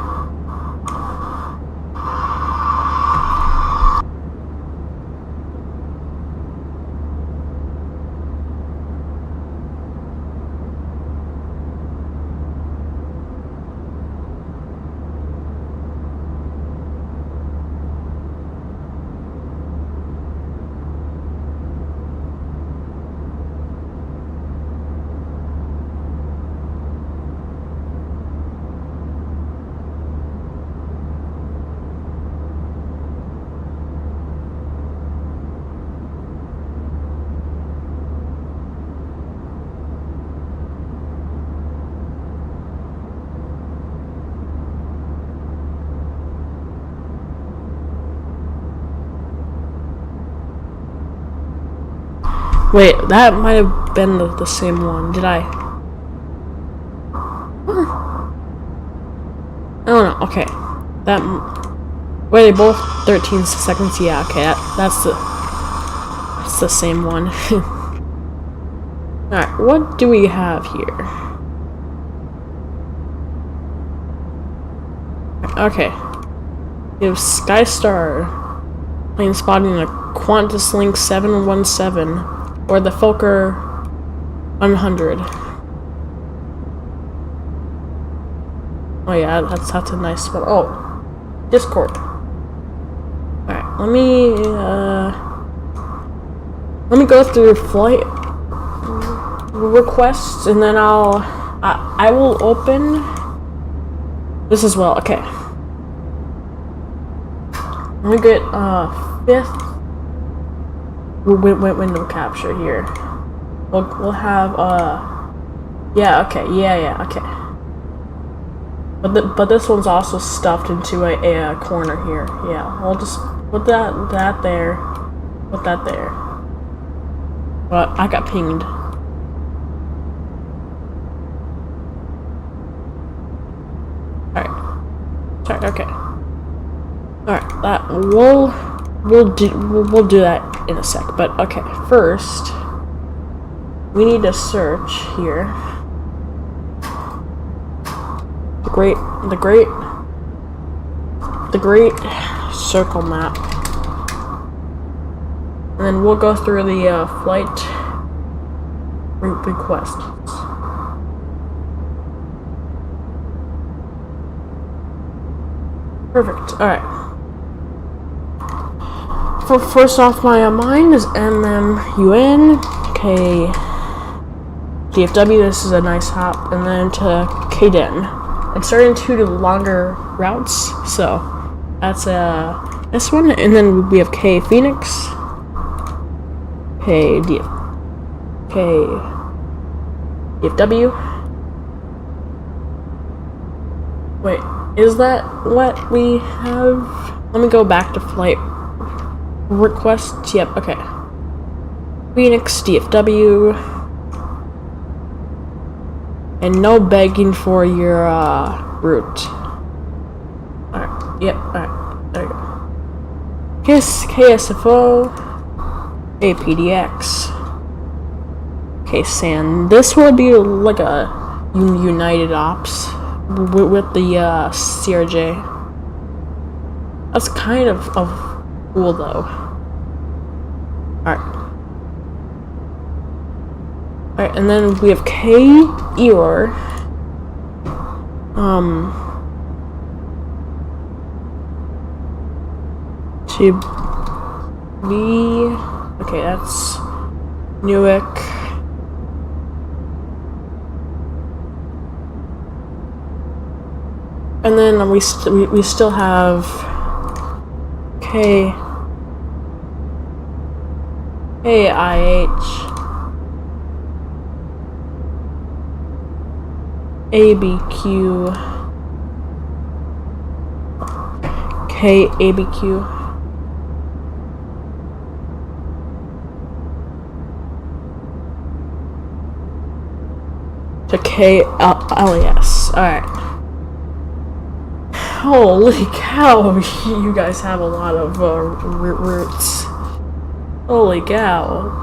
Wait, that might have been the same one. Did I? I don't know. Okay. That. Wait, they both 13 seconds. Yeah. Okay. That's the same one. All right. What do we have here? Okay. We have Skystar plane spotting a Qantas Link 717. Or the Fokker 100. Oh yeah, that's a nice one. Oh, Discord. Alright, let me go through flight requests and then I will open this as well. Okay. Let me get 5th window capture here. We'll have yeah, okay, yeah, okay. But this one's also stuffed into a corner here. Yeah, we'll just put that there. Put that there. But I got pinged. Alright. Sorry, okay. Alright, that we'll do that in a sec, but okay, first we need to search here the great circle map, and then we'll go through the flight requests. Perfect. All right. First off, my mine is MMUN, K DFW. This is a nice hop, and then to KDEN. I'm starting to do longer routes, so that's this one, and then we have KEWR, DFW. Wait, is that what we have? Let me go back to flight requests. Yep, okay. Phoenix, DFW. And no begging for your route. Alright, yep, alright, there you go. KSFO, APDX, KSAN. This will be like a united ops with the CRJ. That's kind of cool though. Alright. Alright, and then we have KEWR. To be... Okay, that's Newark. And then we still have KIH. ABQ, KABQ, to KLES. Alright. Holy cow, you guys have a lot of routes. Holy cow.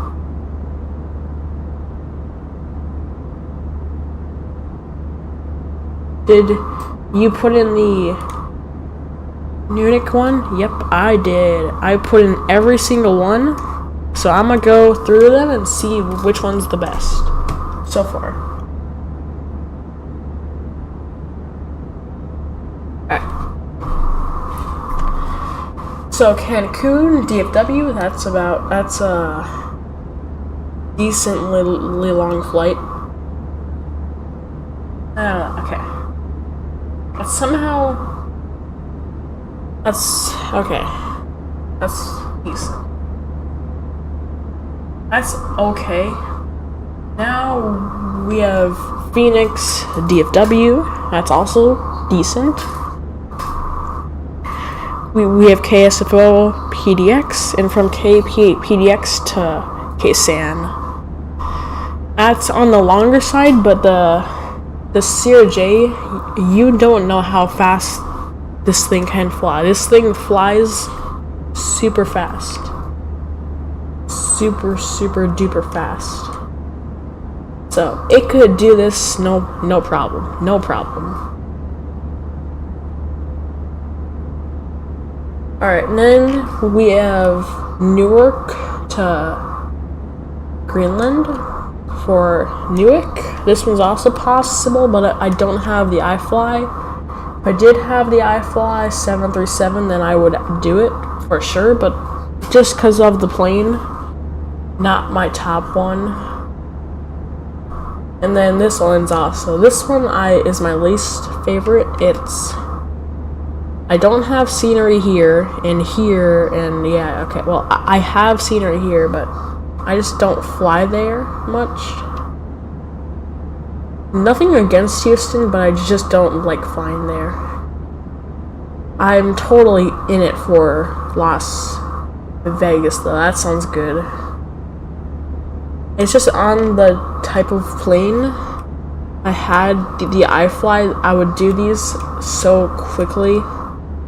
Did you put in the NECCK one? Yep, I did. I put in every single one. So I'm gonna go through them and see which one's the best so far. Alright. So Cancun, DFW, that's a decently long flight. Okay. Somehow, that's okay. That's decent. That's okay. Now we have Phoenix DFW. That's also decent. We have KSFO PDX, and from KPDX to KSAN. That's on the longer side, but the CRJ, you don't know how fast this thing can fly. This thing flies super fast. Super duper fast. So it could do this no problem. No problem. Alright, and then we have Newark to Greenland for Newark. This one's also possible, but I don't have the iFly. If I did have the iFly 737, then I would do it for sure, but just because of the plane, not my top one. And then this one's also, this one is my least favorite. I don't have scenery here, and yeah, okay, well, I have scenery here, but I just don't fly there much. Nothing against Houston, but I just don't like flying there. I'm totally in it for Las Vegas, though. That sounds good. It's just on the type of plane I had the iFly. I would do these so quickly,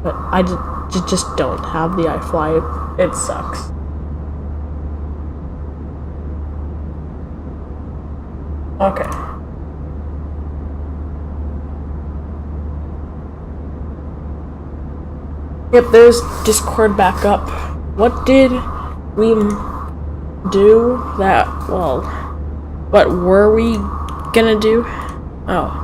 but I just don't have the iFly. It sucks. Okay. Yep, there's Discord back up. What did we do that, well, what were we gonna do? Oh.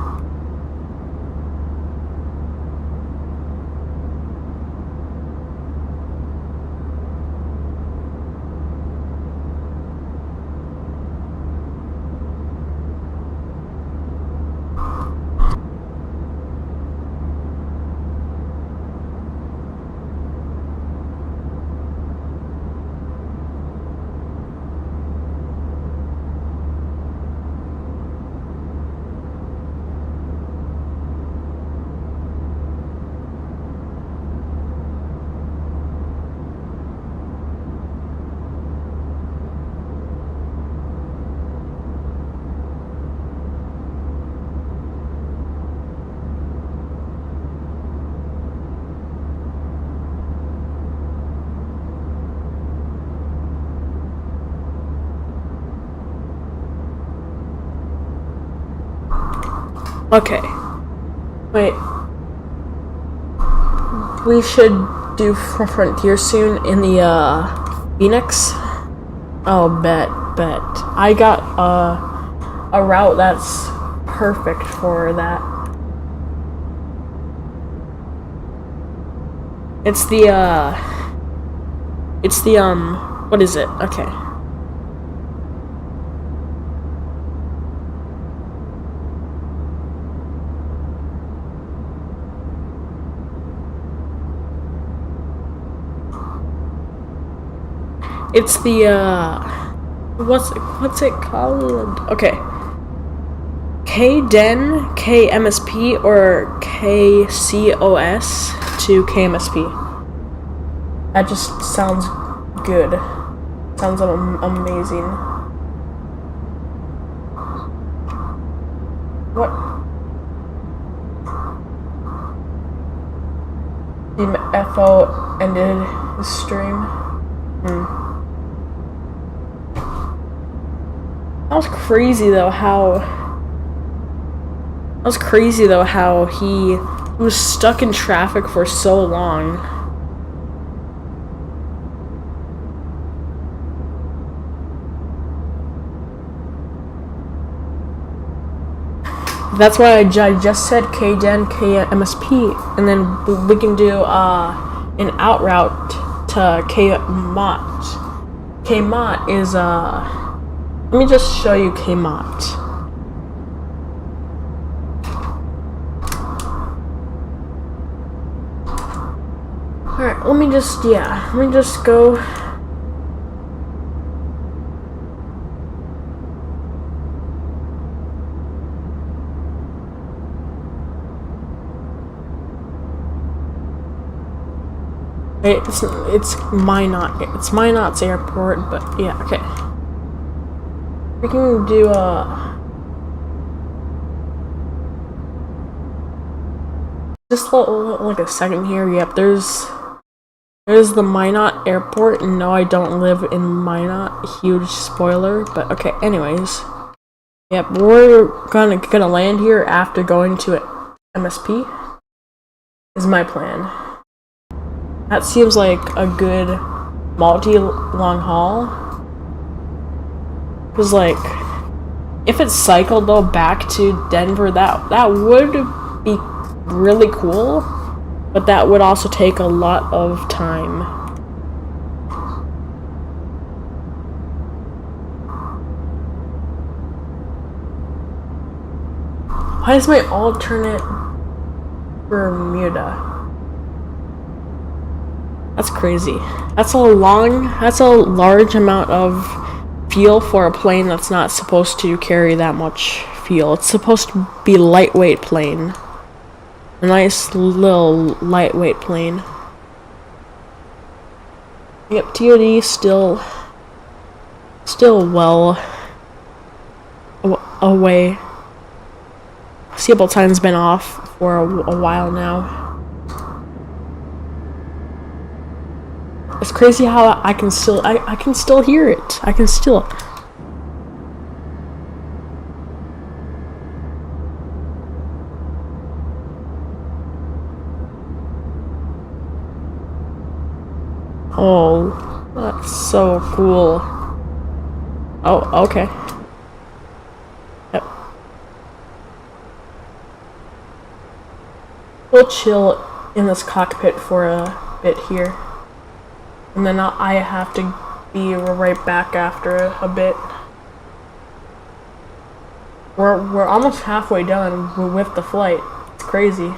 Okay. Wait. We should do Frontier soon in the, Phoenix. Oh, bet. I got, a route that's perfect for that. It's the, what is it? Okay. It's the, what's it called? Okay. KDEN, KMSP, or KCOS to KMSP. That just sounds good. Sounds amazing. What? The FO ended his stream. That was crazy though how he was stuck in traffic for so long. That's why I just said KDEN, KMSP, and then we can do an out route to KMOT. KMOT is let me just show you KMOT. Alright, let me just go. It's Minot's airport, but yeah, okay. We can do just like a second here. Yep, there's the Minot airport, and no, I don't live in Minot. Huge spoiler, but okay. Anyways, yep, we're gonna land here after going to MSP. Is my plan. That seems like a good multi-long haul. Cause like, if it's cycled though back to Denver, that would be really cool, but that would also take a lot of time. Why is my alternate Bermuda? That's crazy. That's a large amount of fuel for a plane that's not supposed to carry that much fuel. It's supposed to be lightweight plane. A nice little lightweight plane. Yep, TOD still well away. Seatbelt sign's been off for a while now. It's crazy how I can still hear it. I can still. Oh, that's so cool. Oh, okay. Yep. We'll chill in this cockpit for a bit here. And then I have to be right back after a bit. We're almost halfway done with the flight. It's crazy.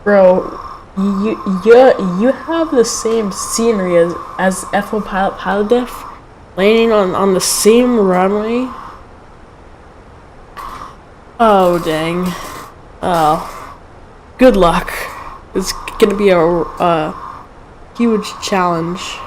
Bro, you have the same scenery as FO Pilot Diff, landing on the same runway. Oh dang. Oh, good luck. It's gonna be a huge challenge.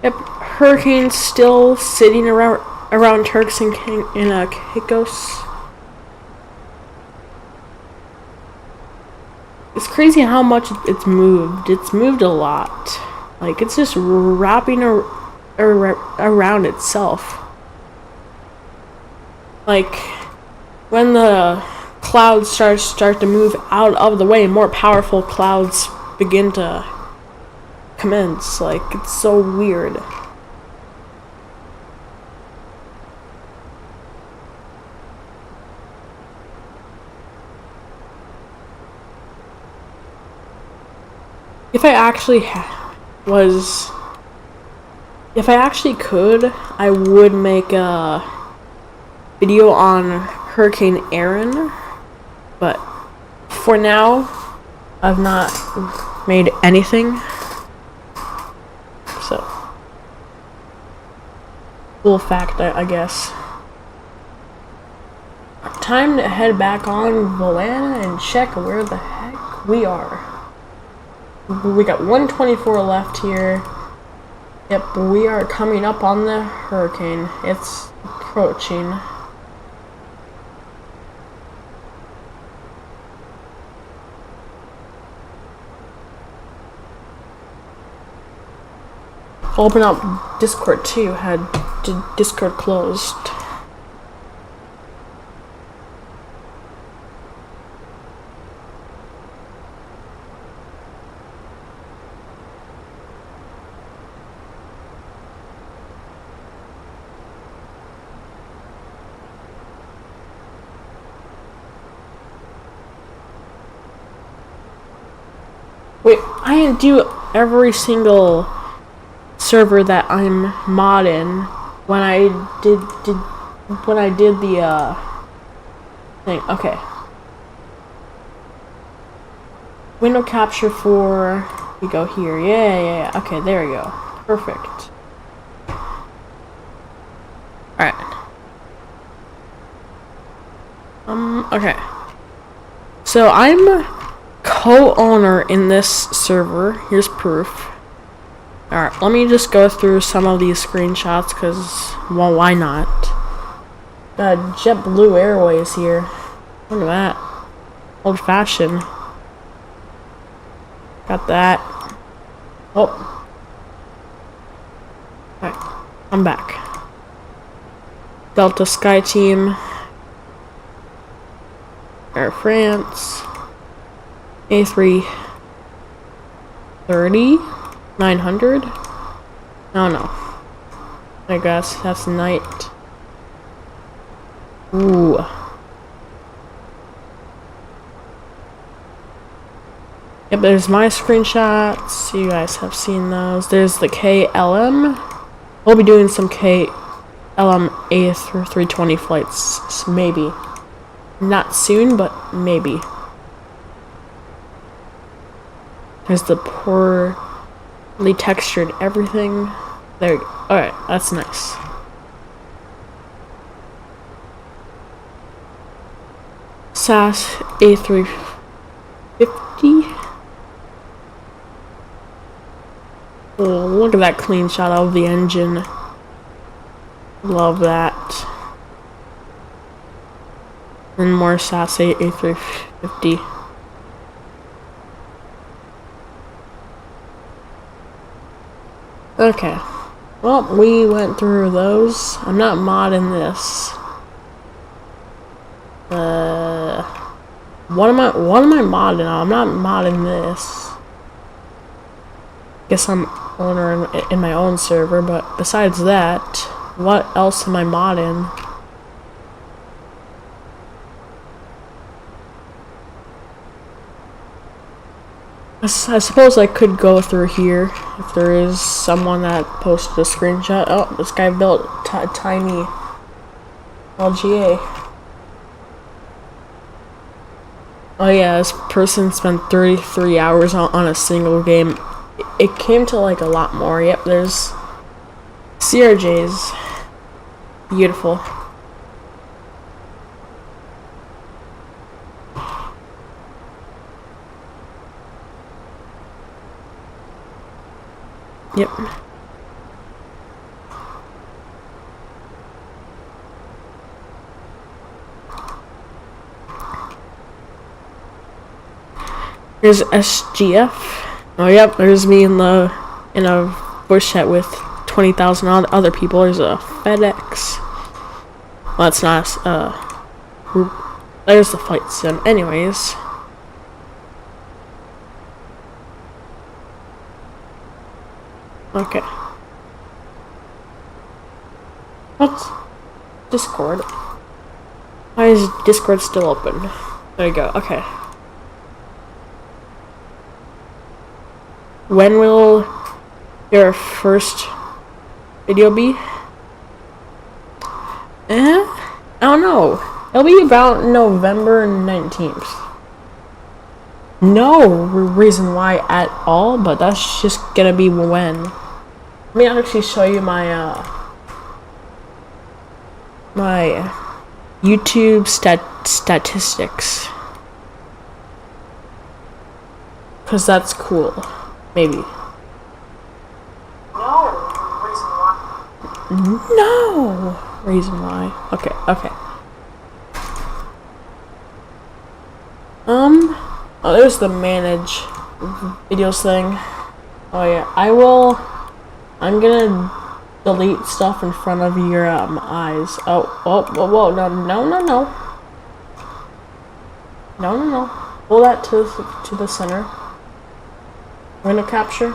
Yep, hurricane's still sitting around Turks and Caicos. It's crazy how much it's moved. It's moved a lot. Like, it's just wrapping around itself. Like, when the clouds start to move out of the way, more powerful clouds begin to commence. Like, it's so weird. If I actually could, I would make a video on Hurricane Aaron, but for now, I've not made anything. So, cool fact, I guess. Time to head back on Valana and check where the heck we are. We got 124 left here. Yep, we are coming up on the hurricane. It's approaching. Open up Discord too. Had Discord closed. Wait, I didn't do every single server that I'm modding when I did the thing. Okay. Window capture for, we go here. Yeah. Okay, there we go. Perfect. Alright. Okay. So I'm co-owner in this server. Here's proof. Alright, let me just go through some of these screenshots, because, well, why not? JetBlue Airways here. Look at that. Old fashioned. Got that. Oh. Alright, I'm back. Delta Sky Team. Air France. A320-200. No. I guess that's night. Ooh. Yep, there's my screenshots. You guys have seen those. There's the KLM. We'll be doing some KLM A320 flights, maybe. Not soon, but maybe. There's the poorly textured everything. There we go. Alright, that's nice. SAS A350. Oh, look at that clean shot of the engine. Love that. And more SAS A350. Okay. Well, we went through those. I'm not modding this. What am I modding on? I'm not modding this. Guess I'm owner in my own server, but besides that, what else am I modding? I suppose I could go through here if there is someone that posted a screenshot. Oh, this guy built tiny LGA. Oh yeah, this person spent 33 hours on a single game. It came to like a lot more. Yep, there's CRJs. Beautiful. Yep. Here's SGF. Oh yep, there's me in a bush set with 20,000 other people. There's a FedEx. Well, that's not there's the flight sim. Anyways. Okay. What's Discord? Why is Discord still open? There you go. Okay. When will your first video be? I don't know. It'll be about November 19th. No reason why at all, but that's just gonna be when. Let me actually show you my my YouTube statistics, cause that's cool. Maybe. No reason why. Okay. Okay. Oh, there's the manage videos thing. Oh yeah, I'm gonna delete stuff in front of your eyes. Oh, whoa, no. Pull that to the center. Window capture.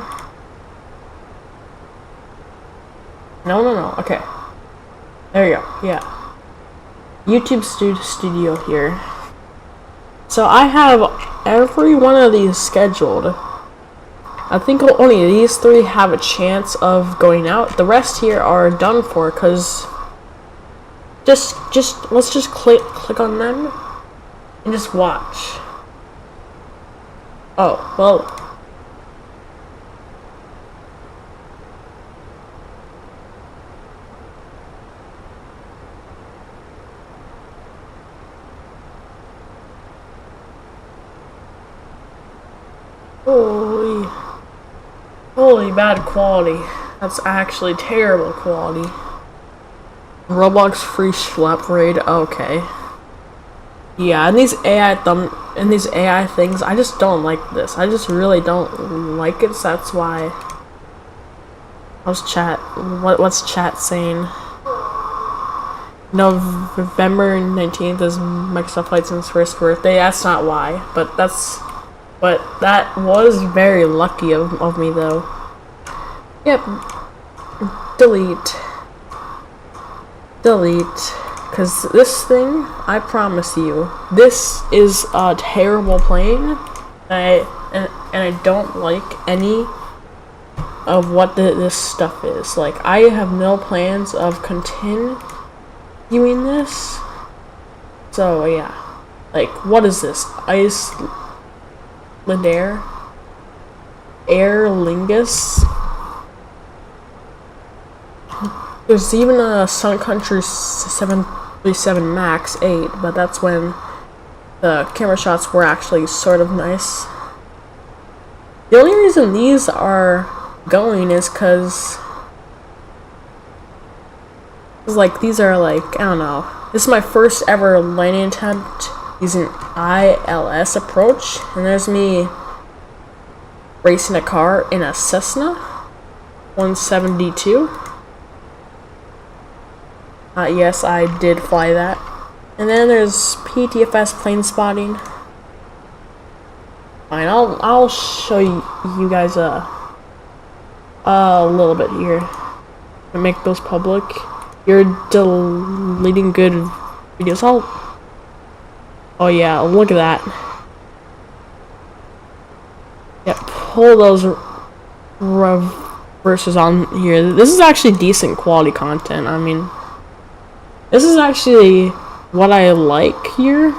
No. Okay. There you go. Yeah. YouTube studio here. So I have every one of these scheduled. I think only these 3 have a chance of going out. The rest here are done for, cause let's just click on them and just watch. Oh, well. Holy bad quality. That's actually terrible quality. Roblox free schlep raid. Okay. Yeah, and these AI things, I just don't like this. I just really don't like it. So that's why. How's chat? What's chat saying? November 19th is Microsoft Lightson's first birthday. That's not why, but that was very lucky of me though. Yep. Delete. Cause this thing, I promise you, this is a terrible plane. And I don't like any of what this stuff is. Like, I have no plans of continuing this. So yeah. Like, what is this? Air Lingus. There's even a Sun Country 737 MAX 8, but that's when the camera shots were actually sort of nice. The only reason these are going is because like these are like, I don't know. This is my first ever landing attempt using ILS approach, and there's me racing a car in a Cessna 172. Yes, I did fly that. And then there's PTFS plane spotting. Fine, I'll show you guys a little bit here. And make those public. You're deleting good videos. Oh yeah, look at that. Yep. pull those reverses on here. This is actually decent quality content. I mean, this is actually what I like here.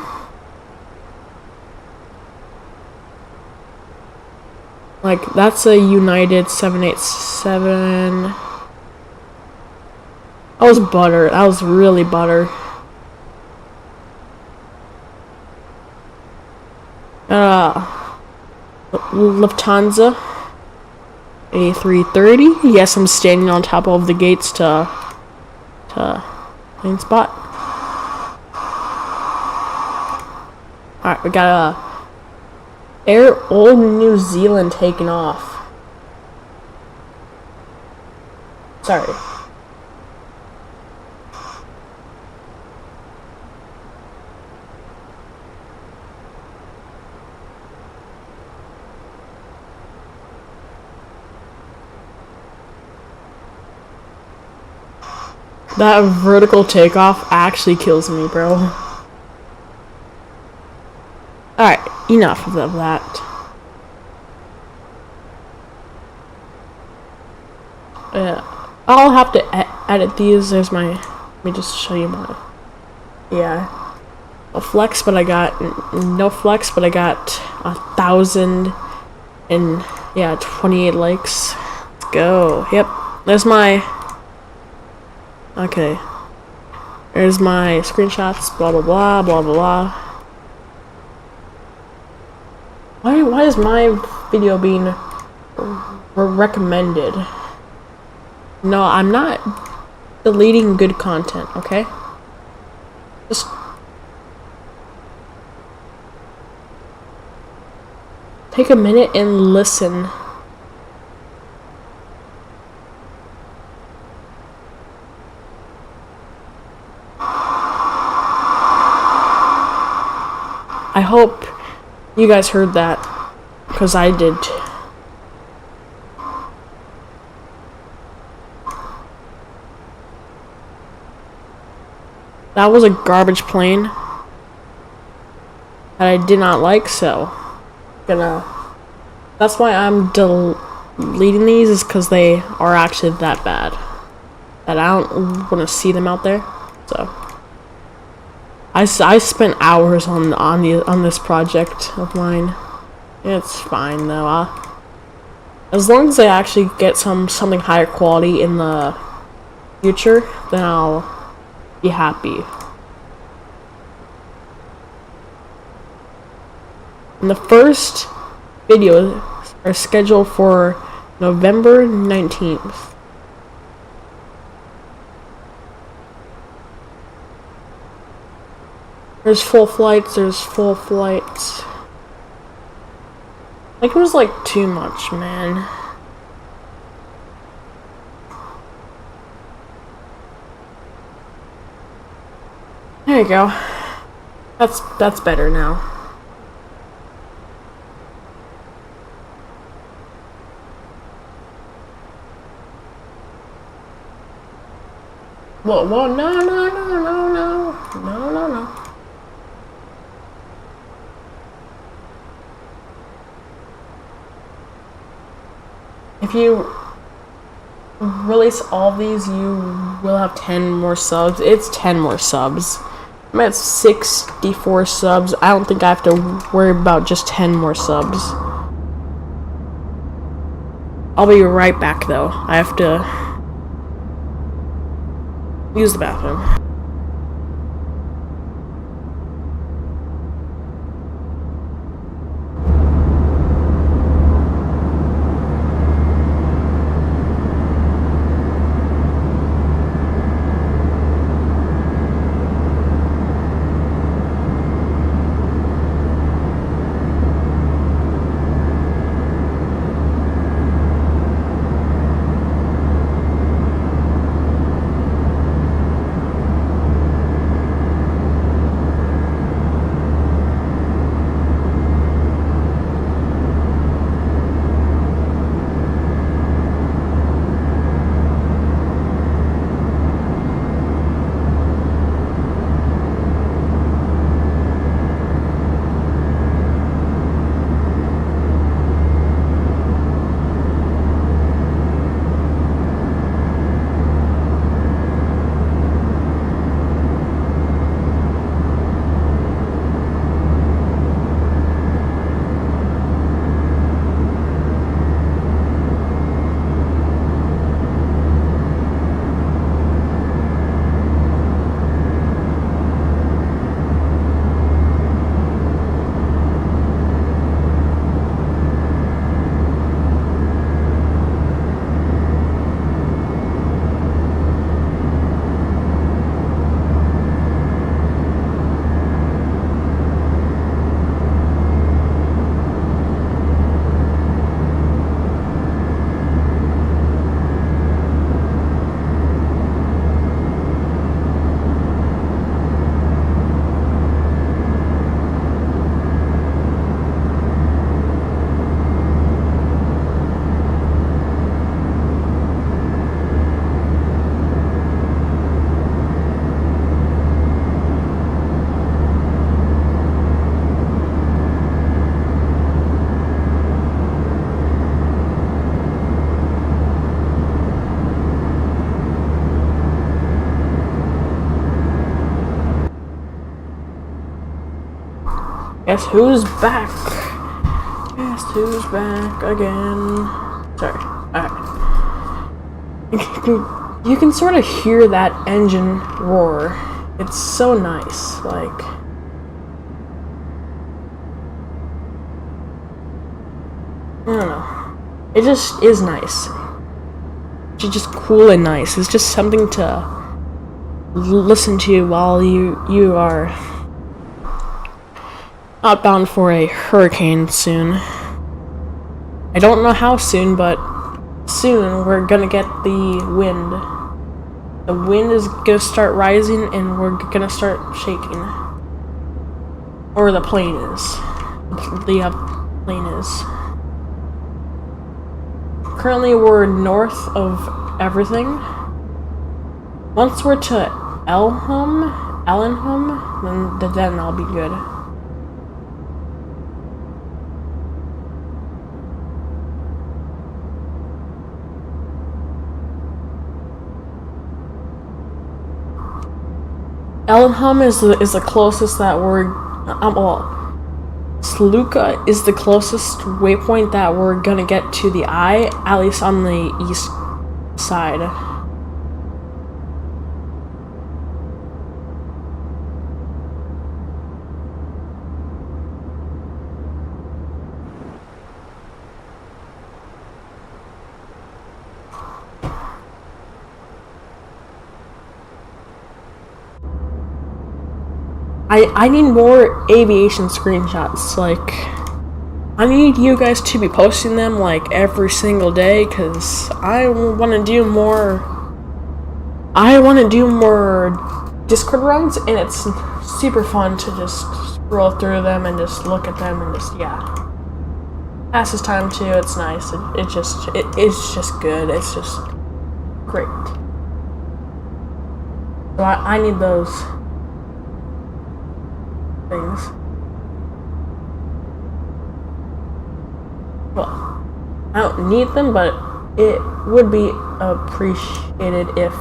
Like, that's a United 787. That was butter. That was really butter. Lufthansa A330. Yes, I'm standing on top of the gates to plane spot. Alright, we got Old New Zealand taking off. Sorry. That vertical takeoff actually kills me, bro. Alright, enough of that. I'll have to edit these. There's my... Let me just show you my... Yeah. No flex, but I got 1,000 and... Yeah, 28 likes. Let's go. Yep. There's my... Okay. There's my screenshots, blah blah blah, blah blah blah. Why is my video being recommended? No, I'm not deleting good content, okay? Just take a minute and listen. I hope you guys heard that, because I did. That was a garbage plane that I did not like, so that's why I'm deleting these, is because they are actually that bad that I don't want to see them out there. So I spent hours on this project of mine. It's fine though. As long as I actually get something higher quality in the future, then I'll be happy. And the first videos are scheduled for November 19th. There's full flights, I think it was like too much, man. There you go. That's better now. Whoa, no. If you release all these, you will have 10 more subs. It's 10 more subs. I'm at 64 subs. I don't think I have to worry about just 10 more subs. I'll be right back though. I have to use the bathroom. Guess who's back? Guess who's back again? Sorry. Alright. You can sort of hear that engine roar. It's so nice. Like, I don't know. It just is nice. It's just cool and nice. It's just something to listen to while you are outbound for a hurricane soon. I don't know how soon, but soon we're gonna get the wind. The wind is gonna start rising and we're gonna start shaking. Or the plane is. The plane is. Currently we're north of everything. Once we're to LNHOM, then I'll be good. LNHOM is the closest that we're well, SLUKA is the closest waypoint that we're gonna get to the eye, at least on the east side. I need more aviation screenshots. Like, I need you guys to be posting them like every single day, because I want to do more. I want to do more Discord runs, and it's super fun to just scroll through them and just look at them and just, yeah, passes time too. It's nice. It's just good. It's just great. So I need those things. Well, I don't need them, but it would be appreciated if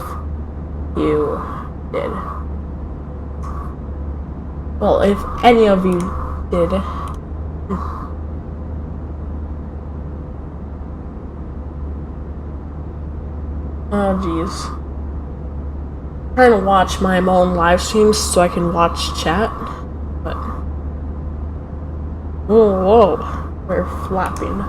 you did. Well, if any of you did. Oh jeez. I'm trying to watch my own live streams so I can watch chat. But whoa, we're flapping.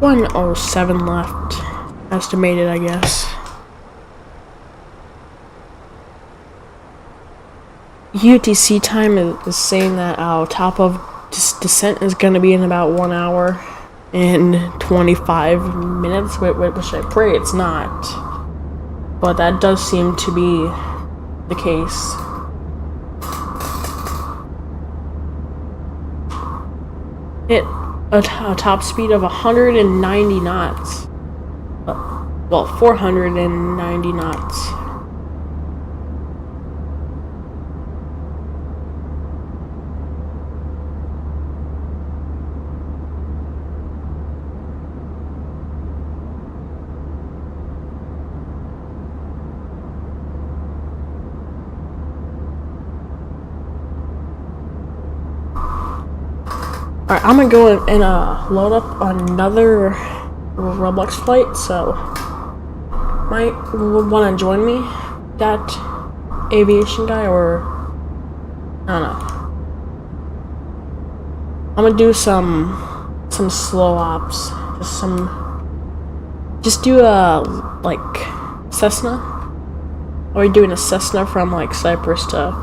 .07 left, estimated, I guess. UTC time is saying that our top of descent is going to be in about 1 hour and 25 minutes, which I pray it's not. But that does seem to be the case. Hit a top speed of 190 knots. Well, 490 knots. Alright, I'm gonna go and load up another Roblox flight, so might wanna join me, that aviation guy, or I don't know. I'm gonna do some some slow ops. Just do a, like, Cessna. Are we doing a Cessna from, like, Cyprus to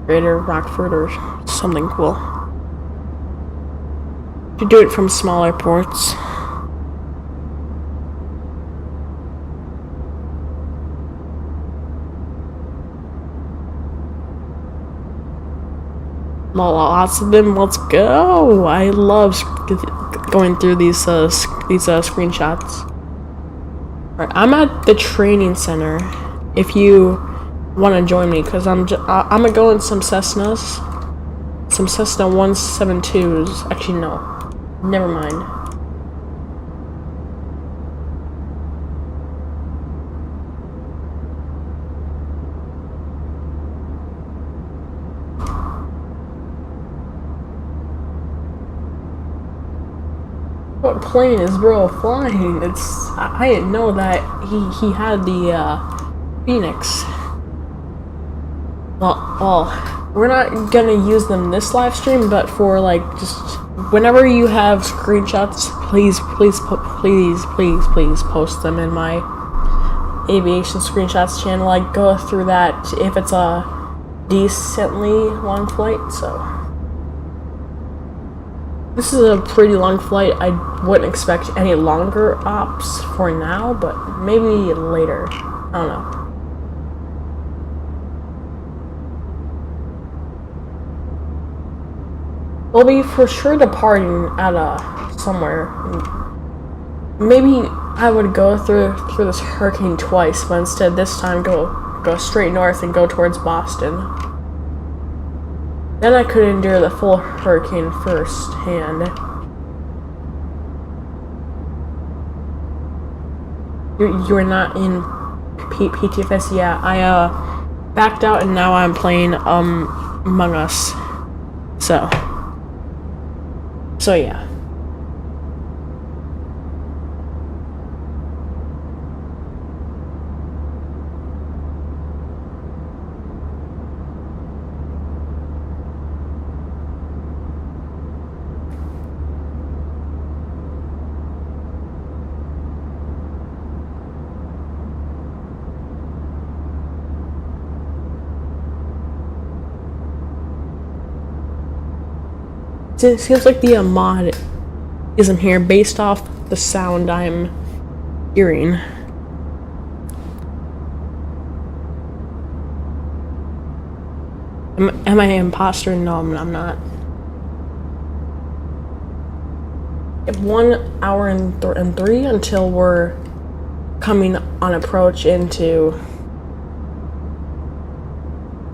Greater Rockford or something cool? To do it from smaller ports. Lots of them. Let's go. I love going through these screenshots. Alright, I'm at the training center. If you want to join me, because I'm gonna go in some Cessnas, some Cessna 172s. Actually, no, never mind. What plane is bro flying? I didn't know that he had the Phoenix. Well, we're not gonna use them this live stream, but for like just whenever you have screenshots, please post them in my aviation screenshots channel. Like go through that if it's a decently long flight. So. This is a pretty long flight. I wouldn't expect any longer ops for now, but maybe later. I don't know. We'll be for sure departing at somewhere. Maybe I would go through this hurricane twice, but instead this time go straight north and go towards Boston. Then I could endure the full hurricane firsthand. You're not in PTFS? Yeah, I backed out and now I'm playing Among Us. So yeah. It seems like the mod isn't here based off the sound I'm hearing. Am I an imposter? No, I'm not. 1 hour and 3 until we're coming on approach into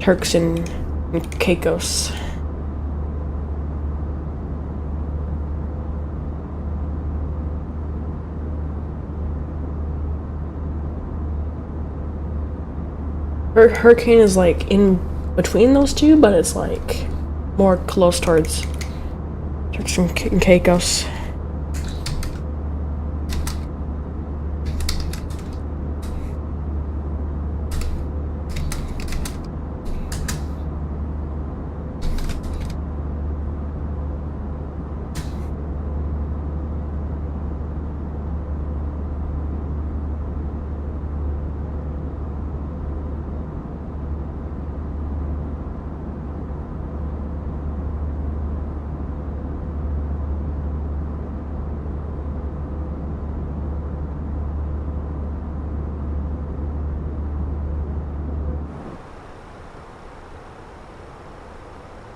Turks and Caicos. Hurricane is like in between those two, but it's like more close towards Turks and Caicos.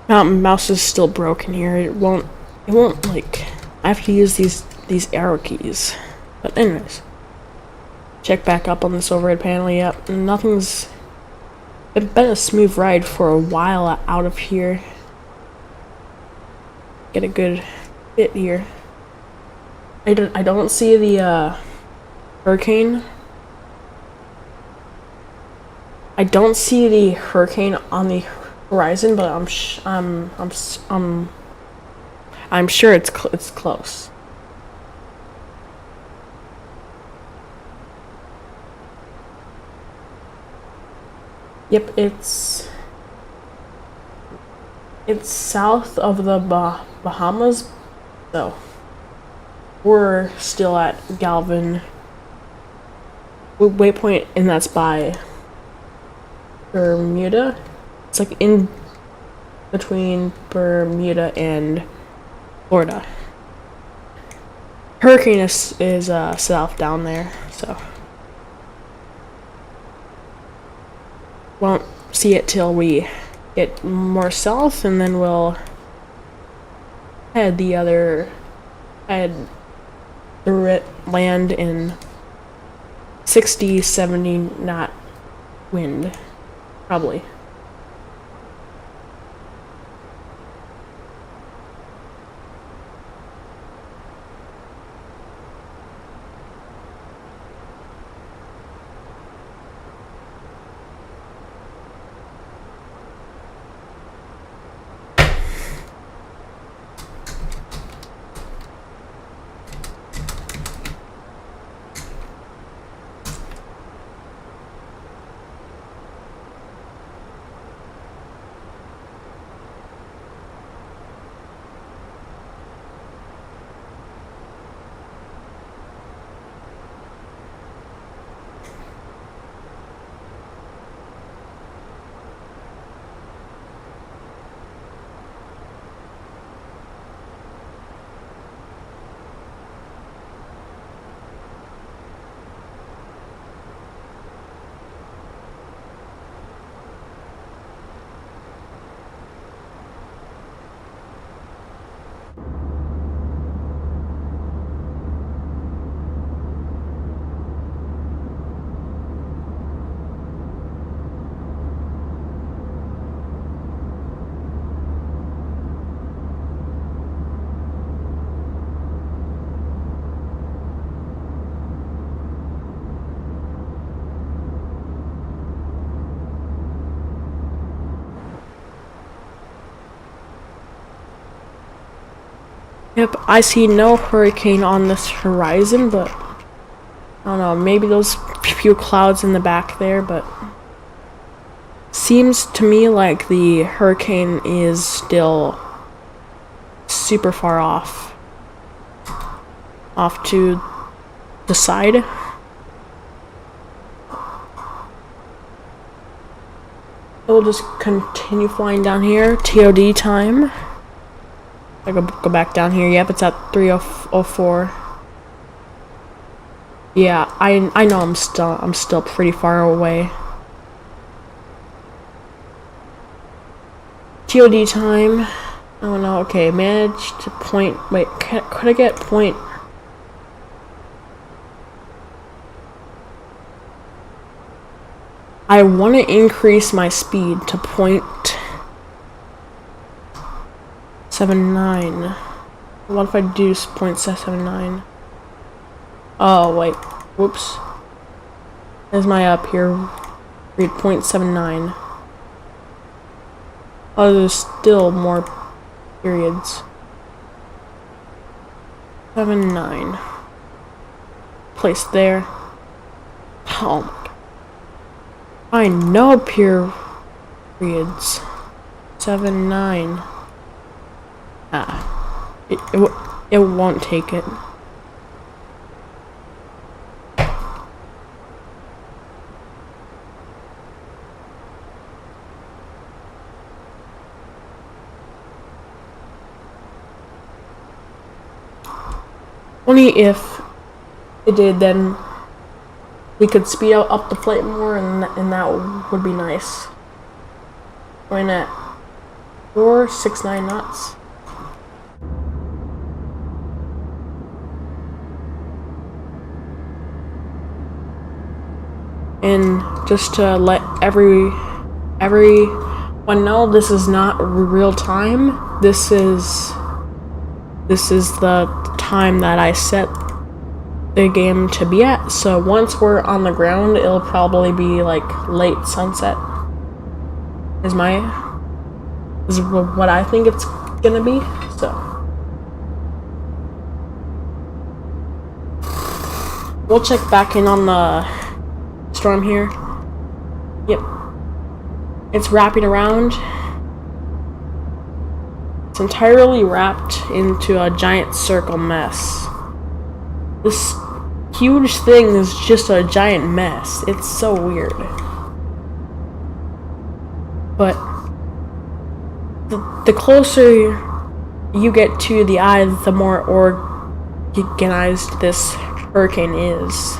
Mouse is still broken here. It won't like, I have to use these arrow keys. But anyways, check back up on this overhead panel. Yep, nothing's been a smooth ride for a while out of here. Get a good bit here. I don't see the hurricane. I don't see the hurricane on the horizon, but I'm sure it's close. Yep, it's south of the Bahamas, so we're still at Galvin waypoint, and that's by Bermuda. It's like in between Bermuda and Florida. Hurricane is south down there, so won't see it till we get more south, and then we'll head through it, land in 60-70 knot wind, probably. Yep, I see no hurricane on this horizon, but I don't know, maybe those few clouds in the back there, but seems to me like the hurricane is still super far off to the side. We'll just continue flying down here. TOD time. I go back down here. Yep, it's at 3:04. Yeah, I know I'm still pretty far away. TOD time. Oh no. Okay, managed to point. Wait, could I get point? I want to increase my speed to 0.79. What if I do 0.79? Oh wait, whoops. There's my up here. Read 0.79. Oh, there's still more periods. 79. Place there. Oh my god. I know periods. 79. Ah, it won't take it. Only if it did, then we could speed up the flight more, and that would be nice. Going at 469 knots. And just to let everyone know, this is not real time. This is the time that I set the game to be at. So once we're on the ground, it'll probably be like late sunset. Is what I think it's gonna be. So we'll check back in on the storm here. Yep, it's wrapping around. It's entirely wrapped into a giant circle mess. This huge thing is just a giant mess. It's so weird. But the closer you get to the eye, the more organized this hurricane is.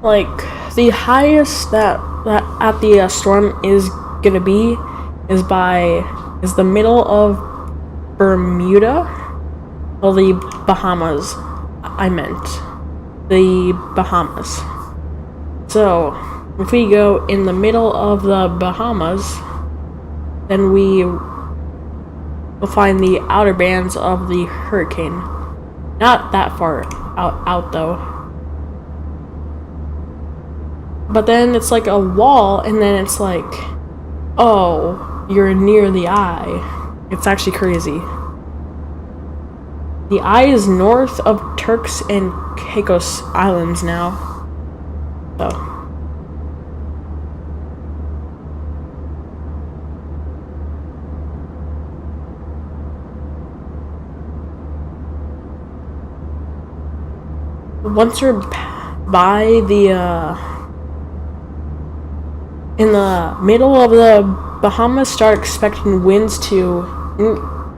Like, the highest that at the storm is gonna be is the middle of Bermuda, well, the Bahamas. I meant the Bahamas. So if we go in the middle of the Bahamas, then we will find the outer bands of the hurricane. Not that far out though. But then it's like a wall, and then it's like, oh, you're near the eye. It's actually crazy. The eye is north of Turks and Caicos Islands now. So. Once you're by in the middle of the Bahamas, start expecting winds to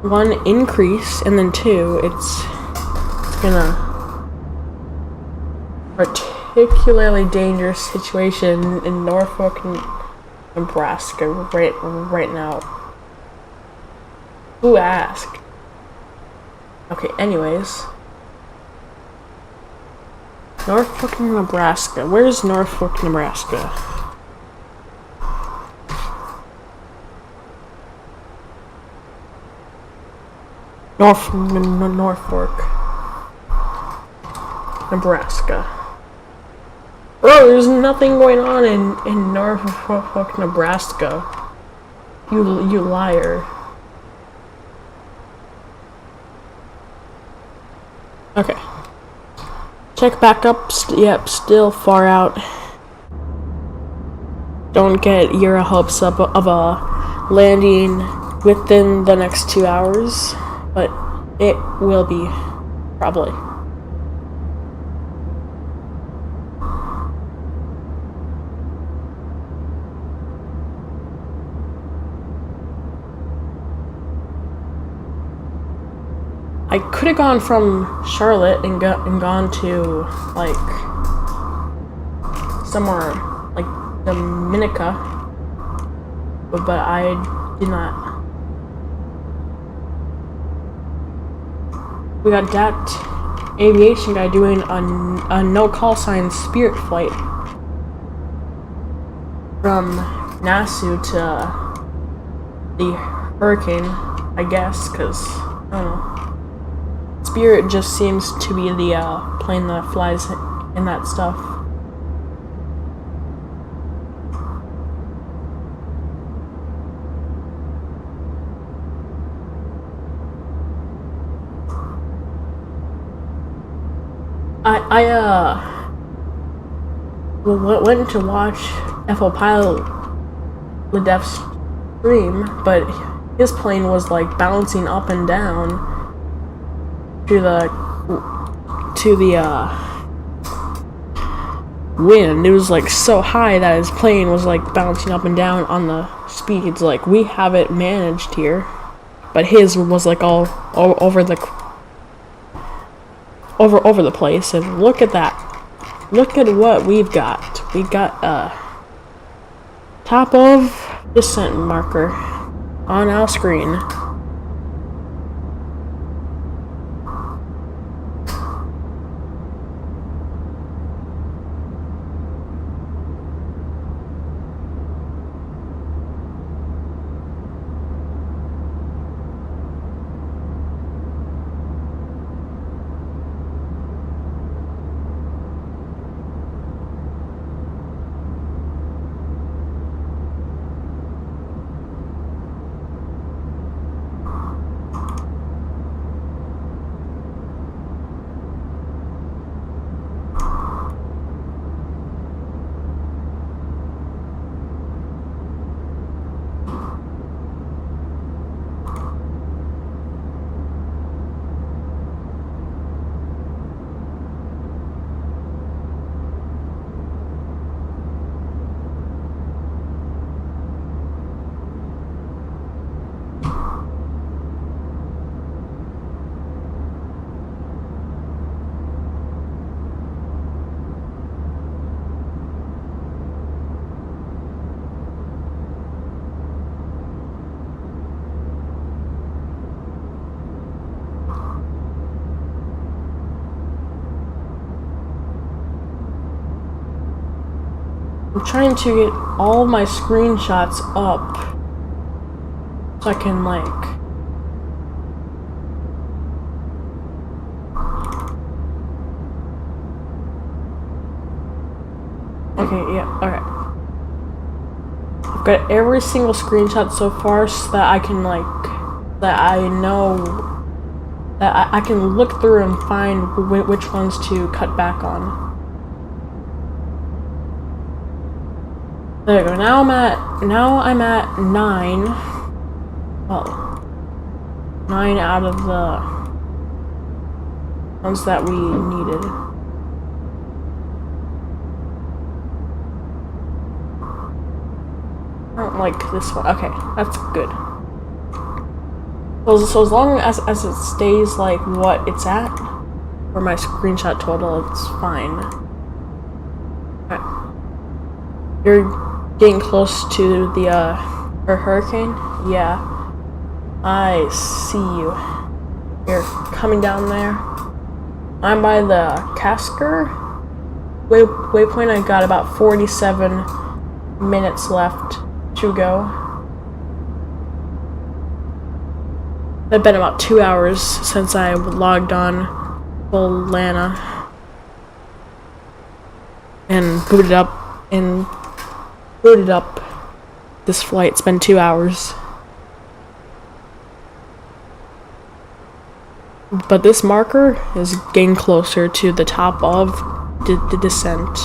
one, increase, and then two, it's gonna particularly dangerous situation in Norfolk, Nebraska right now. Who asked? Okay, anyways. Norfolk, Nebraska. Where's Norfolk, Nebraska? Norfolk, Nebraska. Bro, there's nothing going on in Norfolk, Nebraska. You liar. Okay. Check back up. Yep, still far out. Don't get your hopes up of a landing within the next 2 hours. But it will be, probably. I could have gone from Charlotte and gone to, like, somewhere, like, Dominica, but I did not. We got that aviation guy doing a no call sign Spirit flight from Nassau to the hurricane, I guess, because, I don't know. Spirit just seems to be the plane that flies in that stuff. I went to watch FOLLE Pilot stream, but his plane was like bouncing up and down to the wind. It was like so high that his plane was like bouncing up and down on the speeds. Like, we have it managed here, but his was like all over the place. And look at that. Look at what we've got. We got top of descent marker on our screen. I'm trying to get all my screenshots up so I can like okay, yeah, alright. I've got every single screenshot so far so that I can like that I know that I can look through and find which ones to cut back on. There we go. Now I'm at 9. Well, 9 out of the ones that we needed. I don't like this one. Okay, that's good. So as long as it stays like what it's at, for my screenshot total, it's fine. Alright. You're getting close to the hurricane? Yeah. I see you. You're coming down there. I'm by the Casker waypoint. I got about 47 minutes left to go. It's been about 2 hours since I logged on OXANA and booted up this flight. It's been 2 hours. But this marker is getting closer to the top of the descent.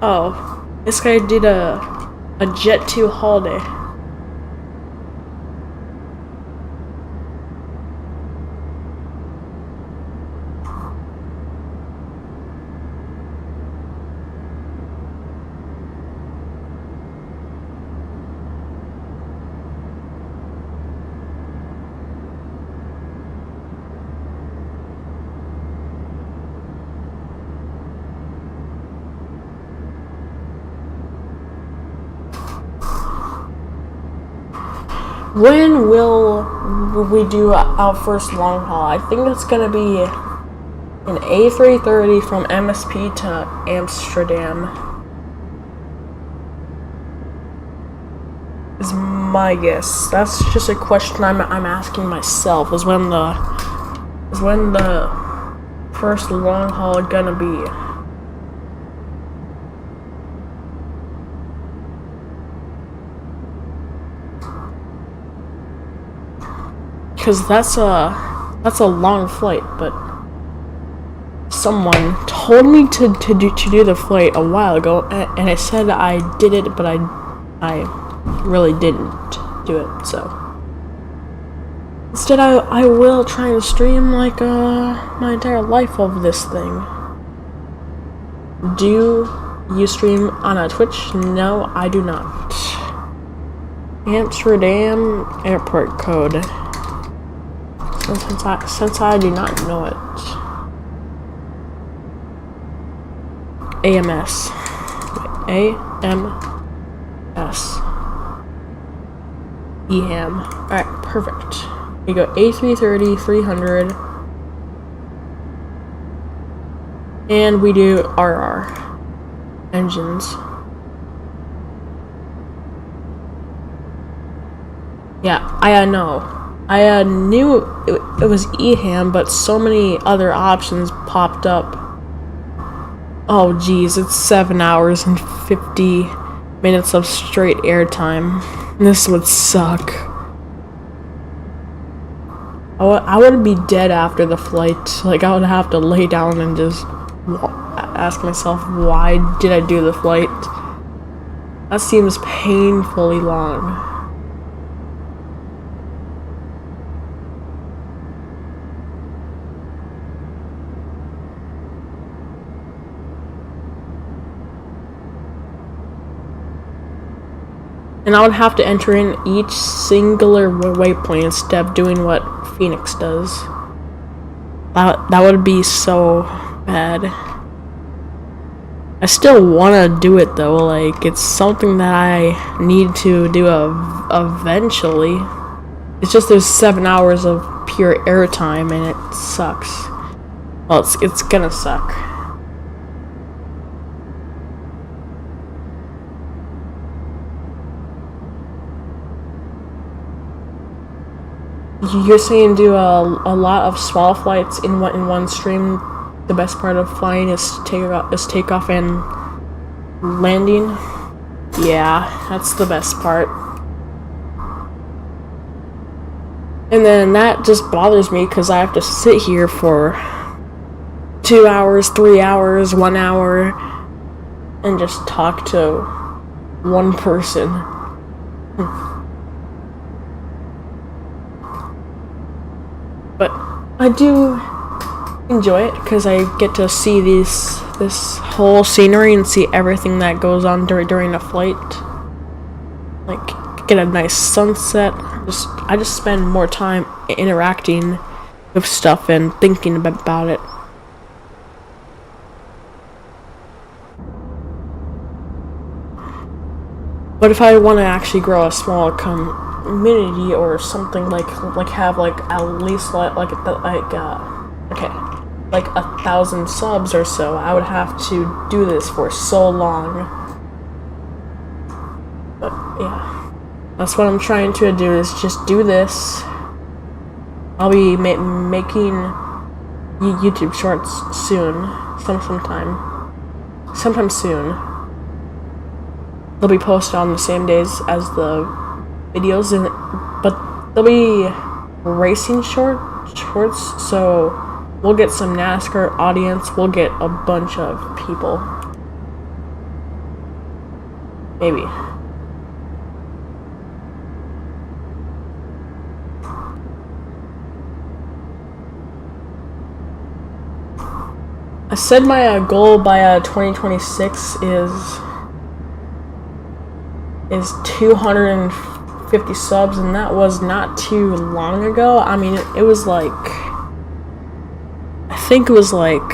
Oh, this guy did a Jet2 holiday. When will we do our first long haul? I think it's gonna be an A330 from MSP to Amsterdam. Is my guess. That's just a question I'm asking myself. Is when the first long haul gonna be? Because that's a long flight, but someone told me to do the flight a while ago, and I said I did it, but I really didn't do it. So instead, I will try and stream like my entire life of this thing. Do you stream on a Twitch? No, I do not. Amsterdam airport code. Since I do not know it. AMS. AMS. EHAM. Alright, perfect. You go A330-300. And we do RR. Engines. Yeah, I know. I knew it was EHAM, but so many other options popped up. Oh geez, it's 7 hours and 50 minutes of straight airtime. This would suck. I would be dead after the flight. Like, I would have to lay down and just ask myself, why did I do the flight? That seems painfully long. And I would have to enter in each singular waypoint instead of doing what Phoenix does. That would be so bad. I still want to do it though, like, it's something that I need to do eventually. It's just there's 7 hours of pure airtime and it sucks. Well, it's gonna suck. You're saying do a lot of small flights in one stream. The best part of flying is takeoff and landing. Yeah, that's the best part. And then that just bothers me because I have to sit here for 2 hours, 3 hours, 1 hour, and just talk to one person. But I do enjoy it because I get to see this whole scenery and see everything that goes on during a flight. Like, get a nice sunset. I just spend more time interacting with stuff and thinking about it. But if I want to actually grow a small community or something, like have like at least like 1,000 subs or so, I would have to do this for so long. But yeah, that's what I'm trying to do, is just do this. I'll be making YouTube shorts soon, sometime soon. They'll be posted on the same days as the videos, but they'll be racing shorts, so we'll get some NASCAR audience, we'll get a bunch of people. Maybe. I said my goal by 2026 is 250 subs, and that was not too long ago. I mean, it was like, I think it was like,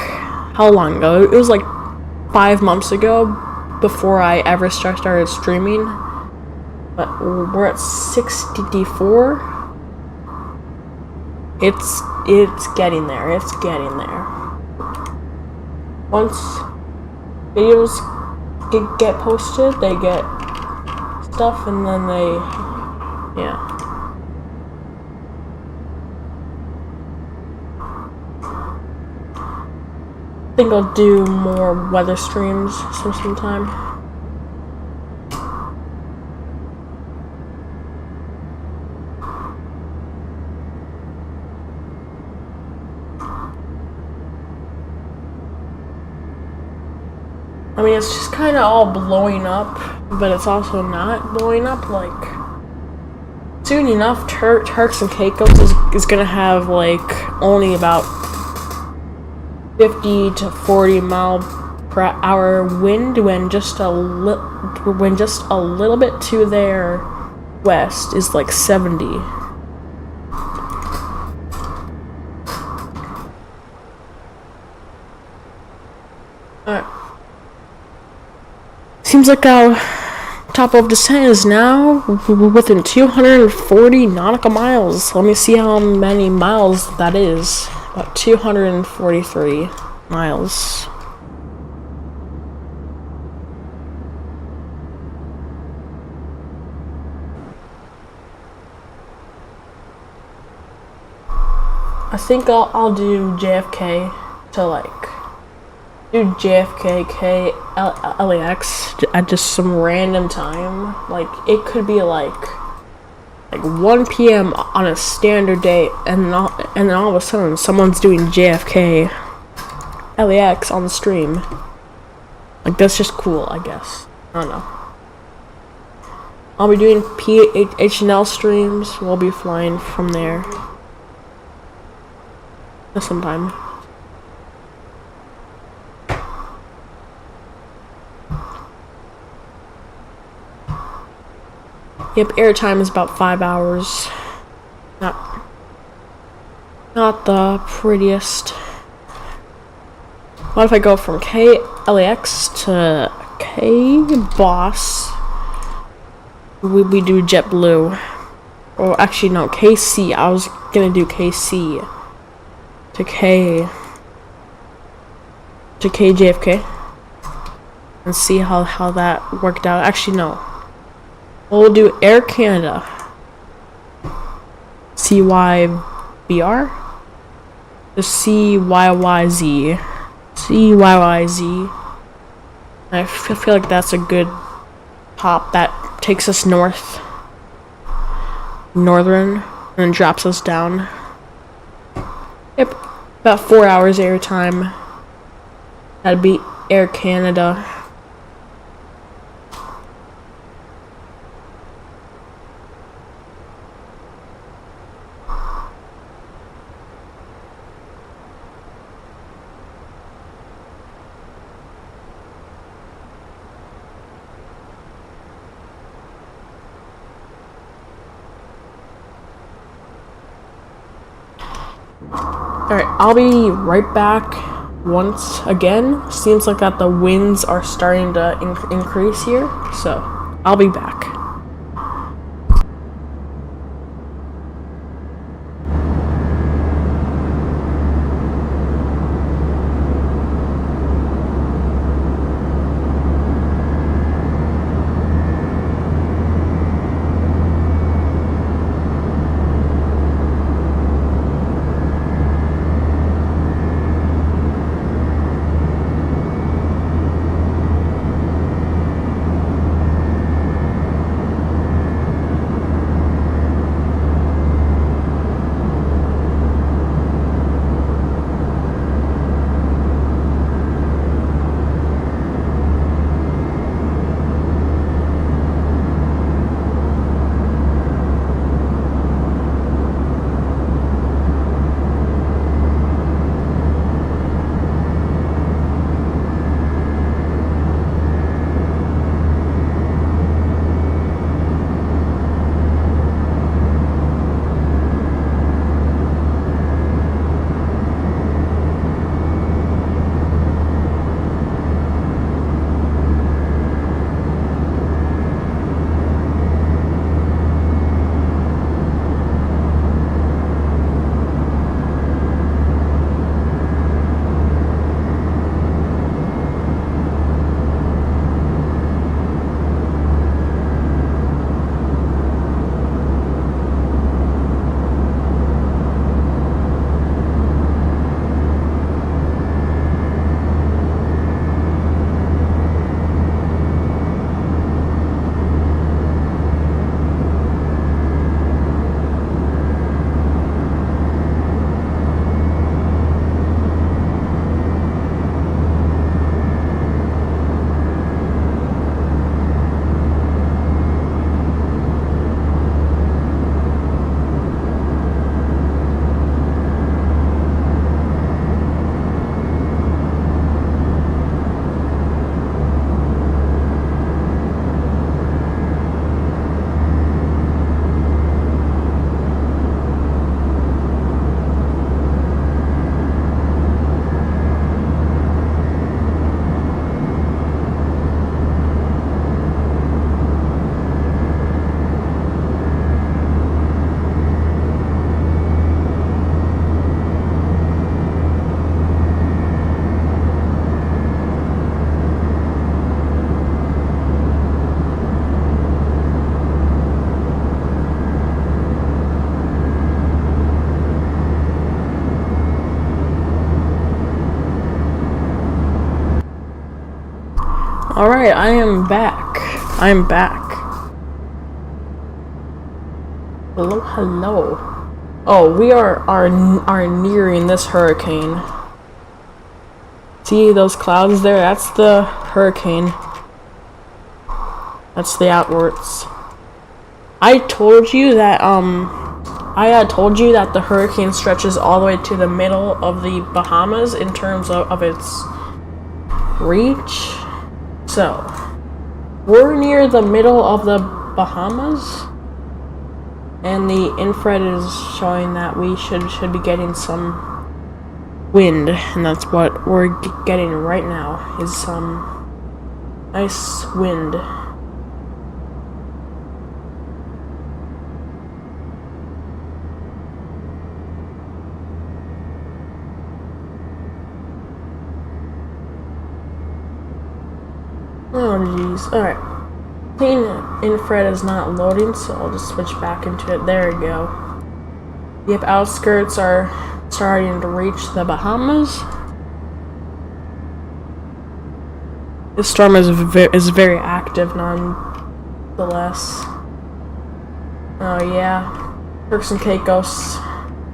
how long ago? It was like 5 months ago, before I ever started streaming. But we're at 64. It's getting there. It's getting there. Once videos get posted, they get stuff, and then yeah. I think I'll do more weather streams sometime. I mean, it's just kind of all blowing up, but it's also not blowing up. Like, soon enough, Turks and Caicos is gonna have like only about 50 to 40 mile per hour wind, when just a little bit to their west is like 70. Alright. Seems like our top of descent is now within 240 nautical miles. Let me see how many miles that is. About 243 miles. I think I'll do JFK to like do JFK LAX at just some random time. Like, it could be like 1 p.m. on a standard day, and then all of a sudden someone's doing JFK LAX on the stream. Like, that's just cool, I guess. I don't know. I'll be doing PHNL streams. We'll be flying from there sometime. Yep, airtime is about 5 hours. Not the prettiest. What if I go from LAX to K-Boss? We do JetBlue. Or actually no, KC. I was gonna do KC to KJFK and see how that worked out. Actually no. We'll do Air Canada. CYBR? The CYYZ. CYYZ. I feel like that's a good hop that takes us northern and drops us down. Yep, about 4 hours airtime. That'd be Air Canada. Alright, I'll be right back once again. Seems like that the winds are starting to increase here, so I'll be back. Alright, I am back. I'm back. Hello, hello. Oh, we are nearing this hurricane. See those clouds there? That's the hurricane. That's the outwards. I told you that I had told you that the hurricane stretches all the way to the middle of the Bahamas in terms of its reach. So, we're near the middle of the Bahamas, and the infrared is showing that we should be getting some wind, and that's what we're getting right now, is some nice wind. Oh jeez, alright. Clean infrared is not loading, so I'll just switch back into it. There we go. Yep, outskirts are starting to reach the Bahamas. This storm is very active nonetheless. Oh yeah, Turks and Caicos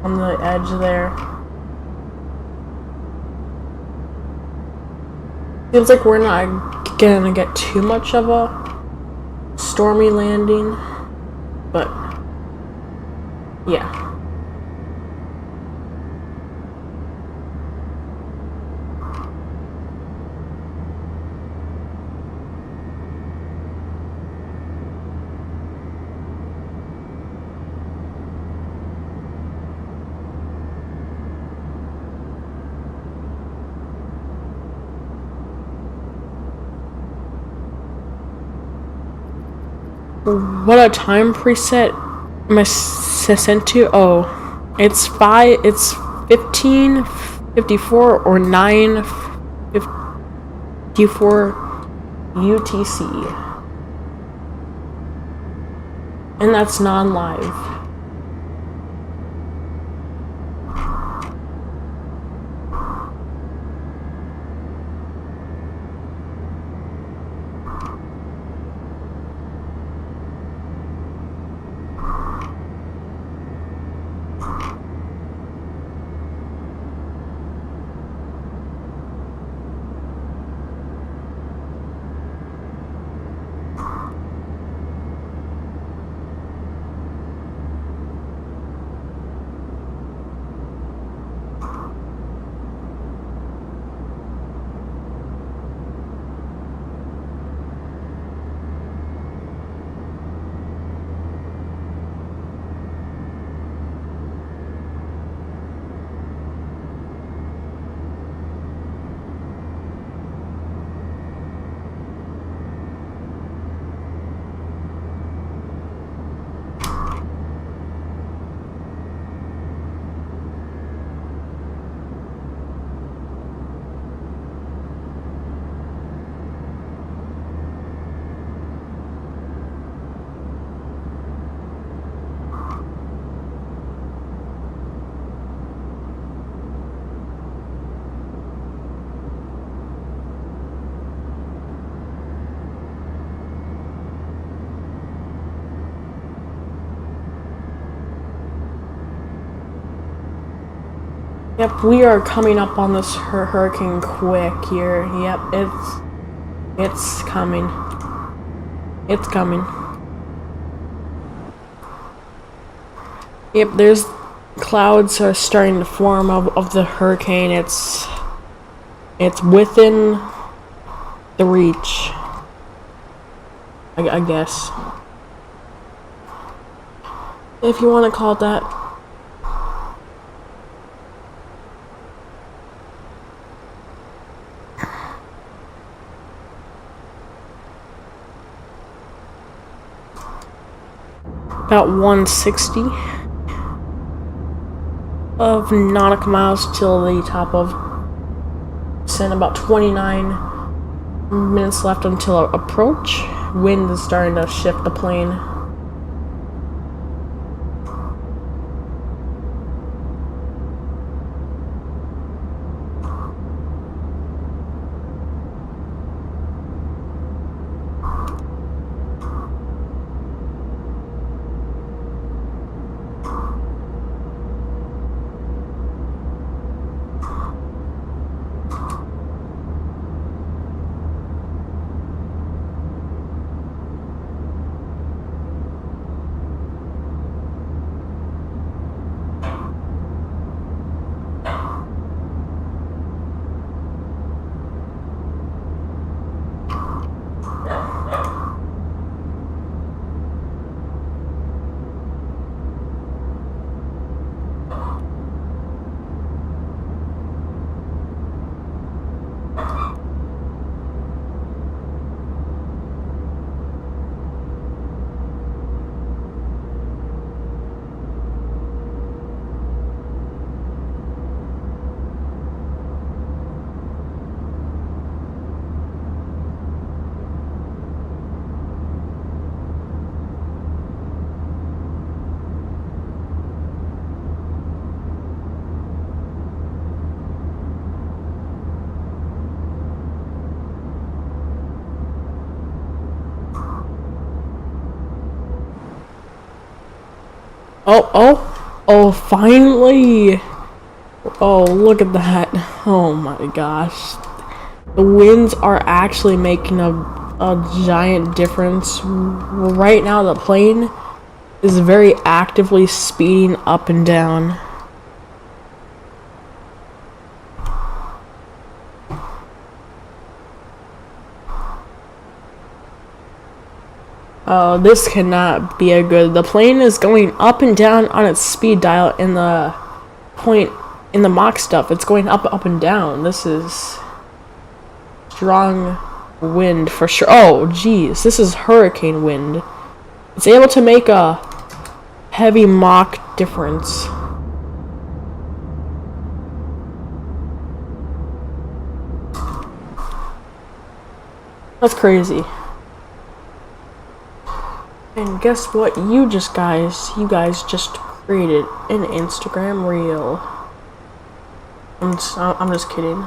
on the edge there. Seems like we're not gonna get too much of a stormy landing, but yeah. What a time preset am I sent to? Oh, it's 15:54 or 9:54 UTC, and that's non-live. Yep, we are coming up on this hurricane quick here. Yep, it's coming. It's coming. Yep, there's clouds are starting to form of the hurricane. It's within the reach, I guess, if you want to call it that. About 160 of nautical miles till the top of Sin. About 29 minutes left until approach. Wind is starting to shift the plane. Oh, finally! Oh, look at that. Oh my gosh. The winds are actually making a giant difference. Right now, the plane is very actively speeding up and down. Oh, this cannot be a good. The plane is going up and down on its speed dial in the point in the mock stuff. It's going up and down. This is strong wind for sure. Oh, geez, this is hurricane wind. It's able to make a heavy mock difference. That's crazy. And guess what? You guys just created an Instagram reel. I'm just kidding.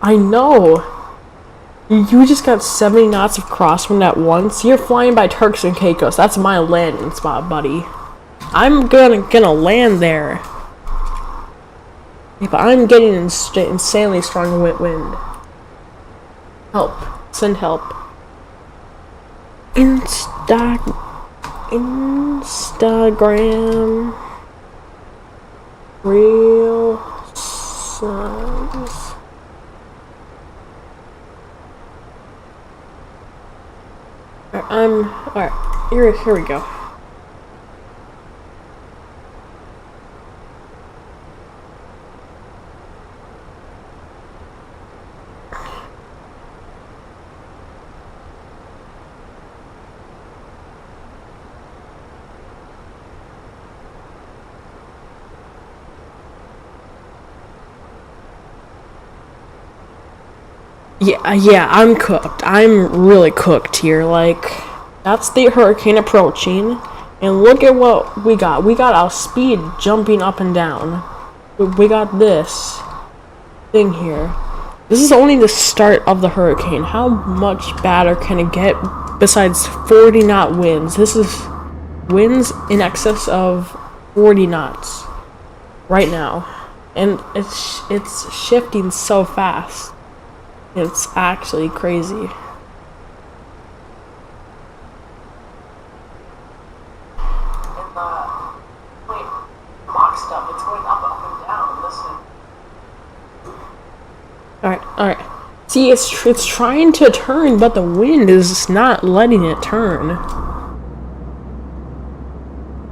I know. You just got 70 knots of crosswind at once. You're flying by Turks and Caicos. That's my landing spot, buddy. I'm gonna land there. But I'm getting insanely strong wind. Help. Send help. Instagram. Real size. Alright, here we go. Yeah, I'm cooked. I'm really cooked here. Like, that's the hurricane approaching. And look at what we got. We got our speed jumping up and down. We got this thing here. This is only the start of the hurricane. How much badder can it get besides 40 knot winds? This is winds in excess of 40 knots right now. And it's shifting so fast. It's actually crazy. And the mock stuff, it's going up and down. Listen. Alright. See, it's trying to turn, but the wind is not letting it turn.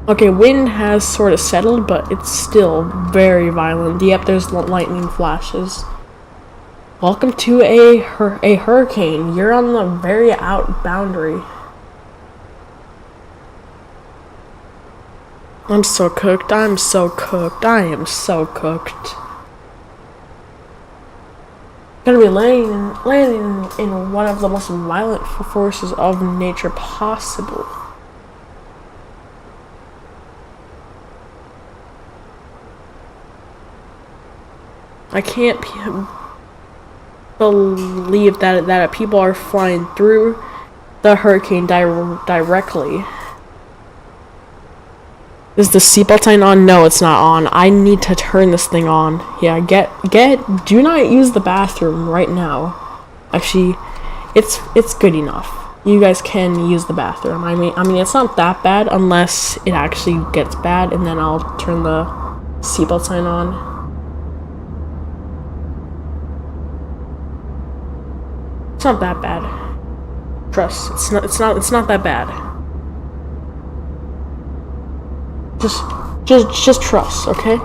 Okay, wind has sort of settled, but it's still very violent. Yep, there's lightning flashes. Welcome to a hurricane. You're on the very out boundary. I'm so cooked. I am so cooked. Gonna be landing in one of the most violent forces of nature possible. I can't believe that people are flying through the hurricane directly. Is the seatbelt sign on? No, it's not on. I need to turn this thing on. Yeah, do not use the bathroom right now. Actually, it's good enough. You guys can use the bathroom. I mean it's not that bad unless it actually gets bad, and then I'll turn the seatbelt sign on. It's not that bad. Trust. It's not that bad. Just trust, okay?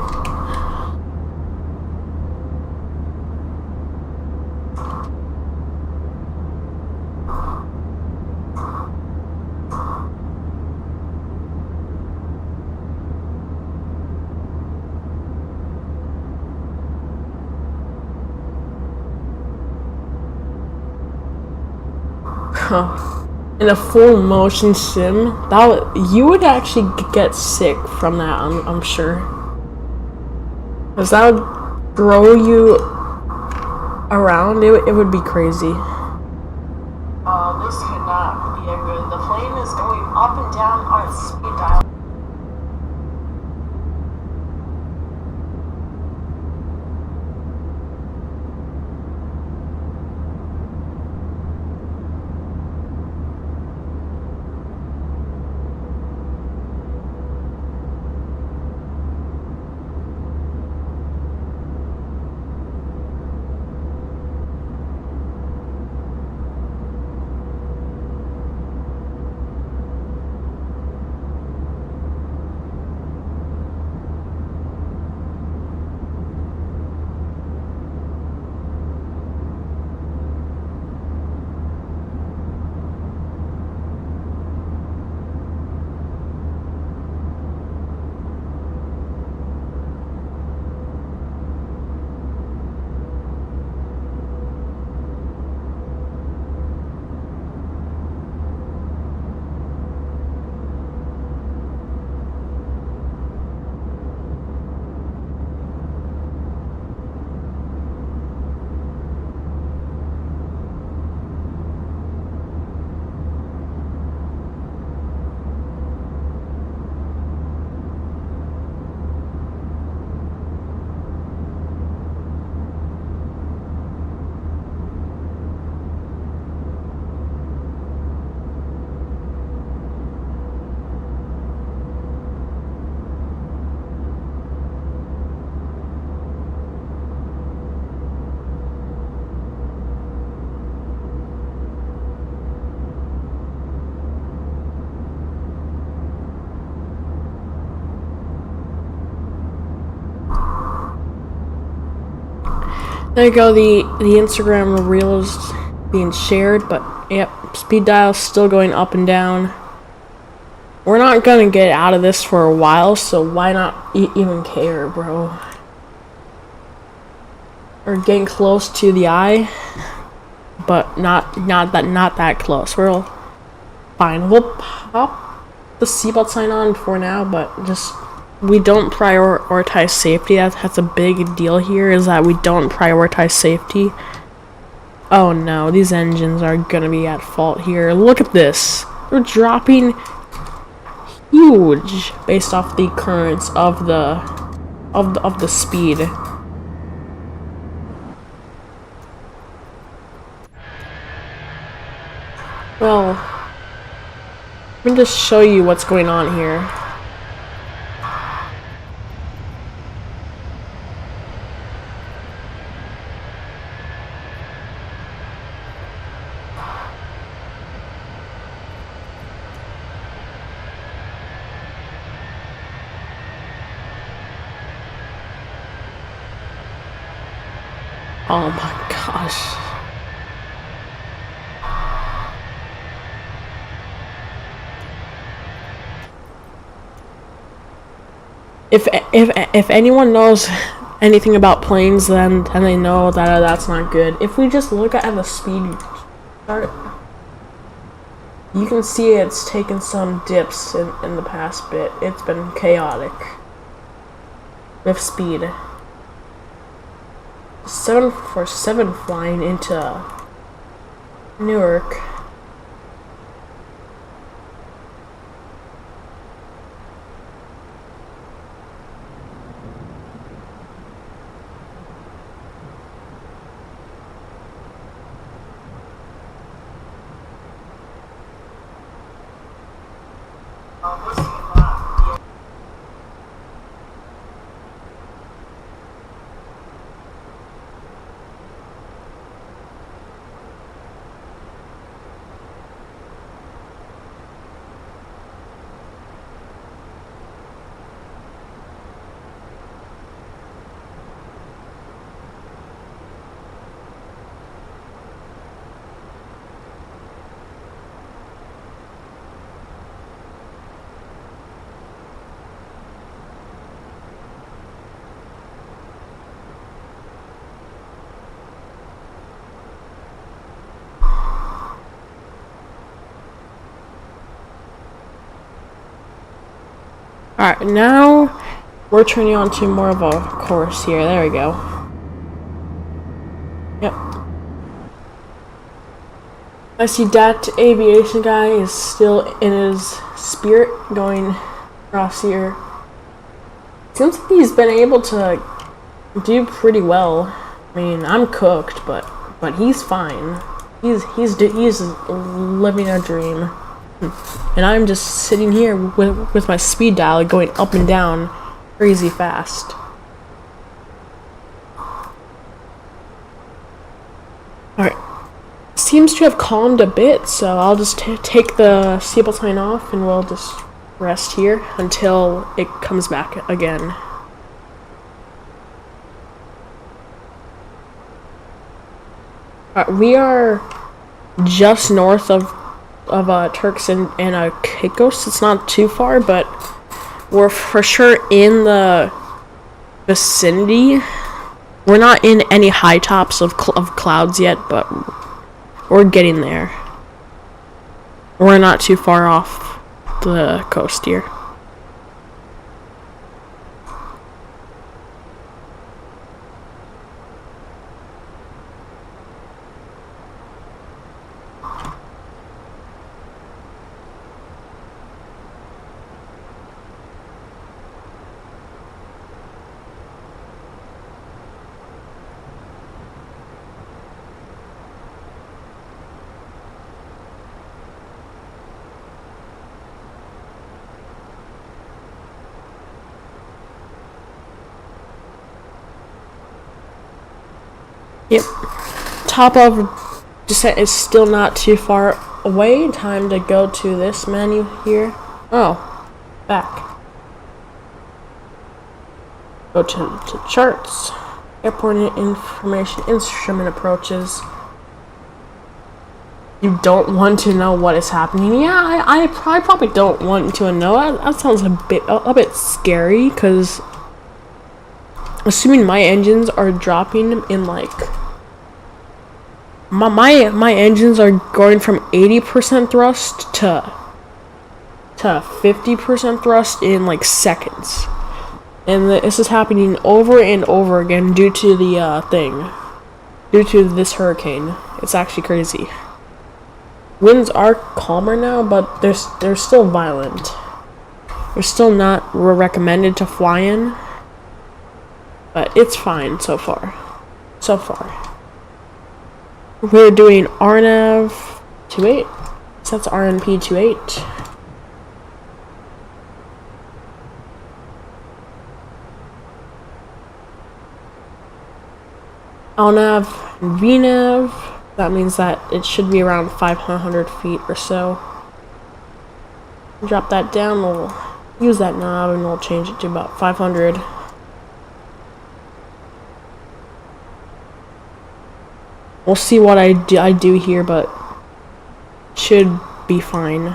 In a full motion sim, you would actually get sick from that. I'm sure, because that would throw you around, it would be crazy. This cannot be a good. The plane is going up and down on its speed dial. There you go, the Instagram reel is being shared, but yep, speed dial's still going up and down. We're not gonna get out of this for a while, so why not even care, bro? We're getting close to the eye, but not that close. We're all fine. We'll pop the seatbelt sign on for now, but just we don't prioritize safety. That's a big deal here, is that we don't prioritize safety. Oh no, these engines are gonna be at fault here. Look at this. They're dropping huge based off the currents of the speed. Well, let me just show you what's going on here. Oh my gosh. If anyone knows anything about planes, then they know that that's not good. If we just look at the speed chart, you can see it's taken some dips in the past bit. It's been chaotic with speed. 747 flying into Newark. Alright, now we're turning on to more of a course here. There we go. Yep. I see that aviation guy is still in his spirit going across here. Seems like he's been able to do pretty well. I mean, I'm cooked, but he's fine. He's living a dream. And I'm just sitting here with my speed dial going up and down crazy fast. Alright. Seems to have calmed a bit, so I'll just take the seatbelt sign off and we'll just rest here until it comes back again. We are just north of Turks and Caicos. It's not too far, but we're for sure in the vicinity. We're not in any high tops of clouds yet, but we're getting there. We're not too far off the coast here. Yep. Top of descent is still not too far away. Time to go to this menu here. Oh, back. Go to charts. Airport information, instrument approaches. You don't want to know what is happening. Yeah, I probably don't want to know. That sounds a bit scary, because assuming my engines are dropping in like my engines are going from 80% thrust to 50% thrust in like seconds, and this is happening over and over again due to the due to this hurricane. It's actually crazy. Winds are calmer now, but they're still violent. They're still not recommended to fly in, but it's fine so far. So far. We're doing RNAV 28. So that's RNP 28. LNAV and VNAV. That means that it should be around 500 feet or so. Drop that down, we'll use that knob and we'll change it to about 500. We'll see what I do here, but should be fine.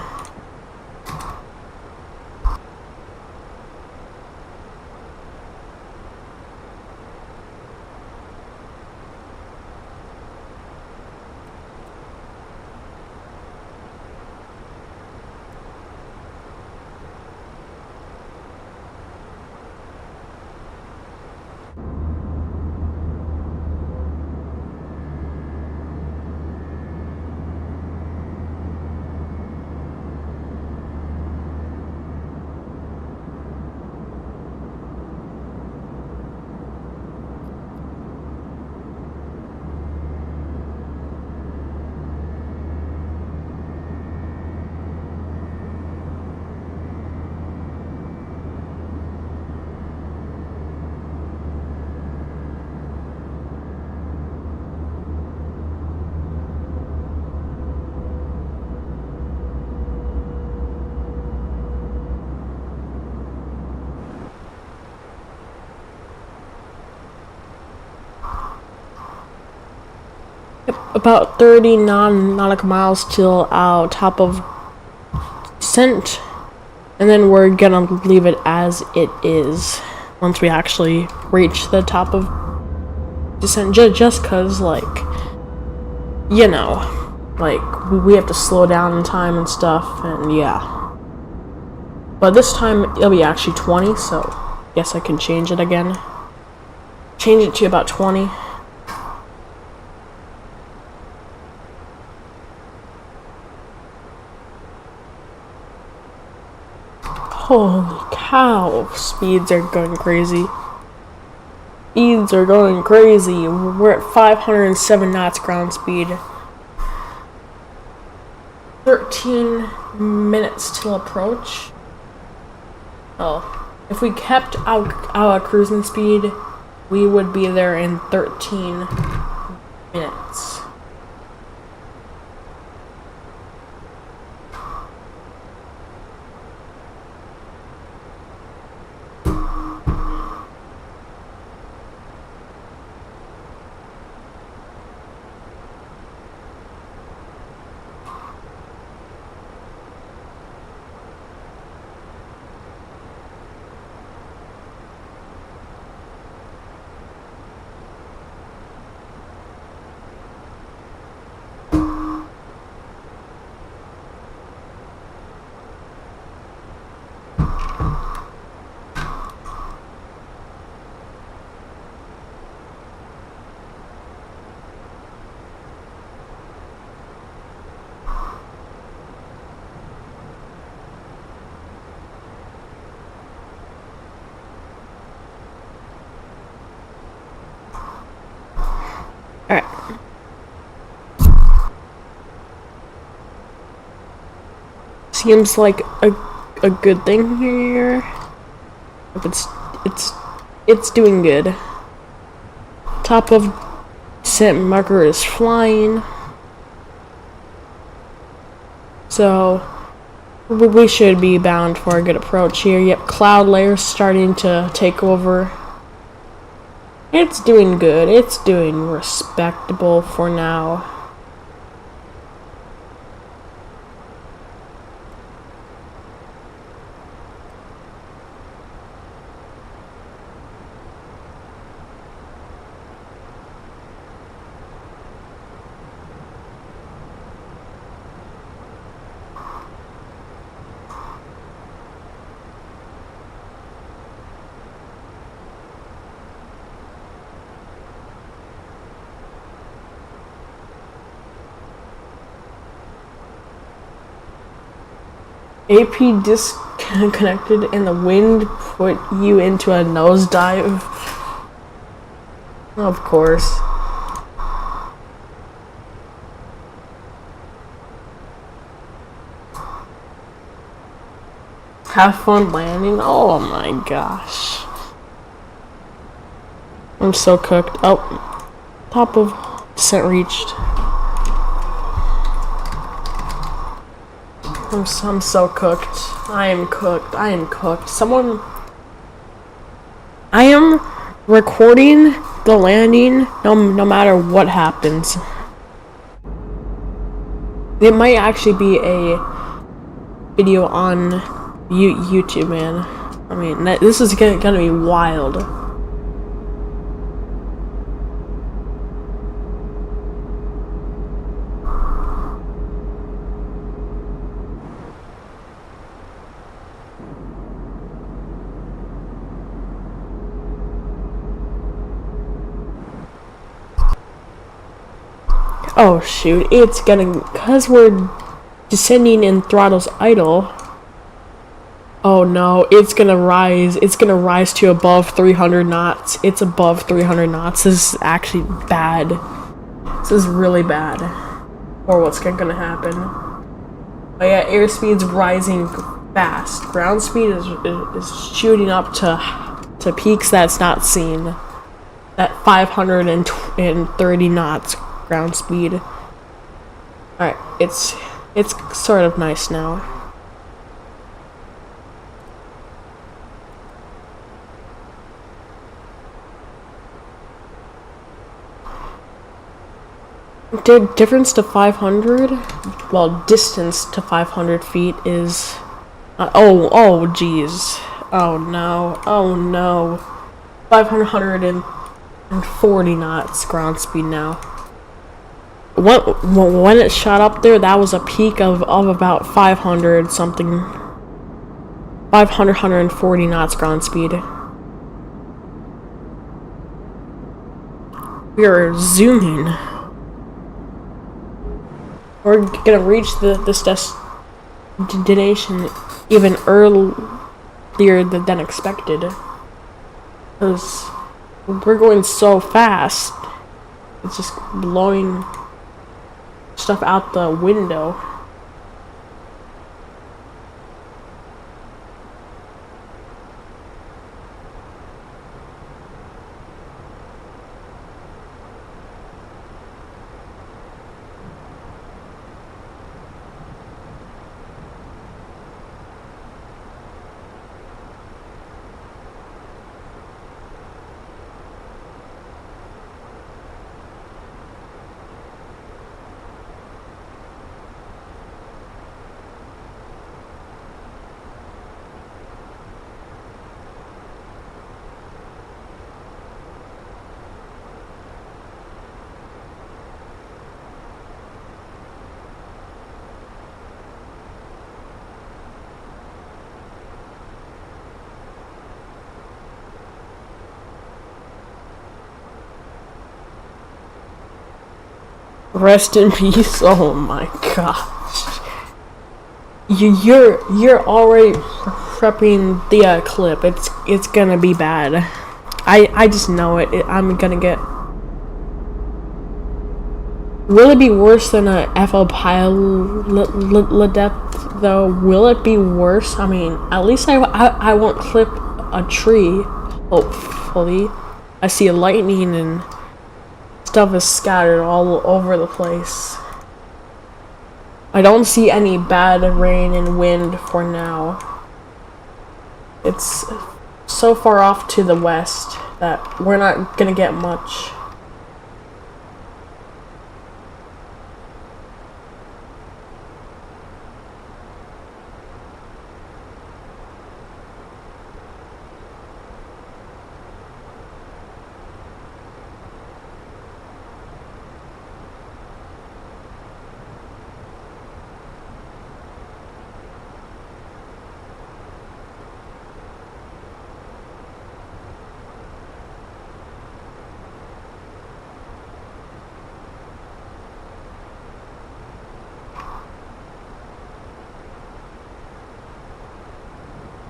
About 30 nautical miles till our top of descent, and then we're gonna leave it as it is once we actually reach the top of descent, just cause, like, you know, like, we have to slow down in time and stuff, and yeah. But this time it'll be actually 20, so I guess I can change it again. Change it to about 20. Holy cow, speeds are going crazy. Speeds are going crazy. We're at 507 knots ground speed. 13 minutes till approach. Oh, if we kept our cruising speed, we would be there in 13 minutes. Alright. Seems like a good thing here. It's doing good. Top of descent marker is flying. So we should be bound for a good approach here. Yep, cloud layers starting to take over. It's doing good. It's doing respectable for now. AP disconnected and the wind put you into a nosedive. Of course. Have fun landing. Oh my gosh. I'm so cooked. Oh, top of descent reached. I'm so cooked. I am cooked. I am cooked. Someone... I am recording the landing no matter what happens. It might actually be a video on YouTube, man. I mean, this is gonna be wild. Oh shoot, it's gonna, cause we're descending in throttle's idle. Oh no, it's gonna rise to above 300 knots. It's above 300 knots. This is actually bad. This is really bad. Or what's gonna happen. But yeah, airspeed's rising fast. Ground speed is shooting up to peaks that's not seen. At 530 knots. Ground speed. Alright, it's sort of nice now. Difference to 500? Well, distance to 500 feet is... oh geez. Oh no. Oh no. 540 knots ground speed now. When it shot up there, that was a peak of about 500 something. 140 knots ground speed. We are zooming. We're gonna reach this destination even clearer than expected. Because we're going so fast. It's just blowing stuff out the window. Rest in peace. Oh my gosh. You're already prepping the clip. It's gonna be bad. I just know it. I'm gonna get. Will it be worse than a FO pilot death though? Will it be worse? I mean, at least I won't clip a tree. Hopefully, I see a lightning and stuff is scattered all over the place. I don't see any bad rain and wind for now. It's so far off to the west that we're not gonna get much.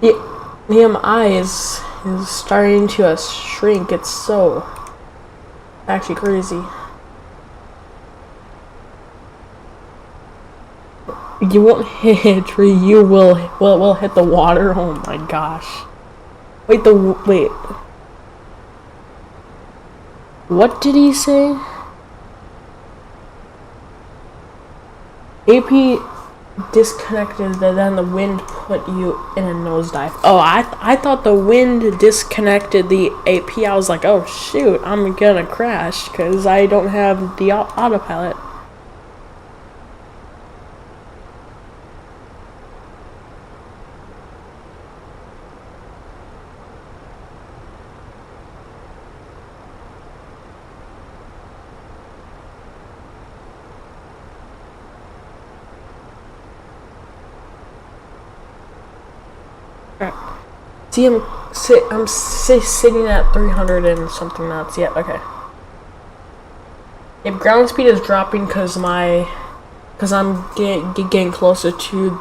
The EMI is starting to shrink. It's so actually crazy. You won't hit a tree. You will hit the water. Oh my gosh! Wait. What did he say? AP disconnected, then the wind put you in a nosedive. Oh, I thought the wind disconnected the AP. I was like, oh shoot, I'm gonna crash because I don't have the autopilot. See, I'm sitting at 300 and something knots. Yeah, okay. If ground speed is dropping because I'm getting closer to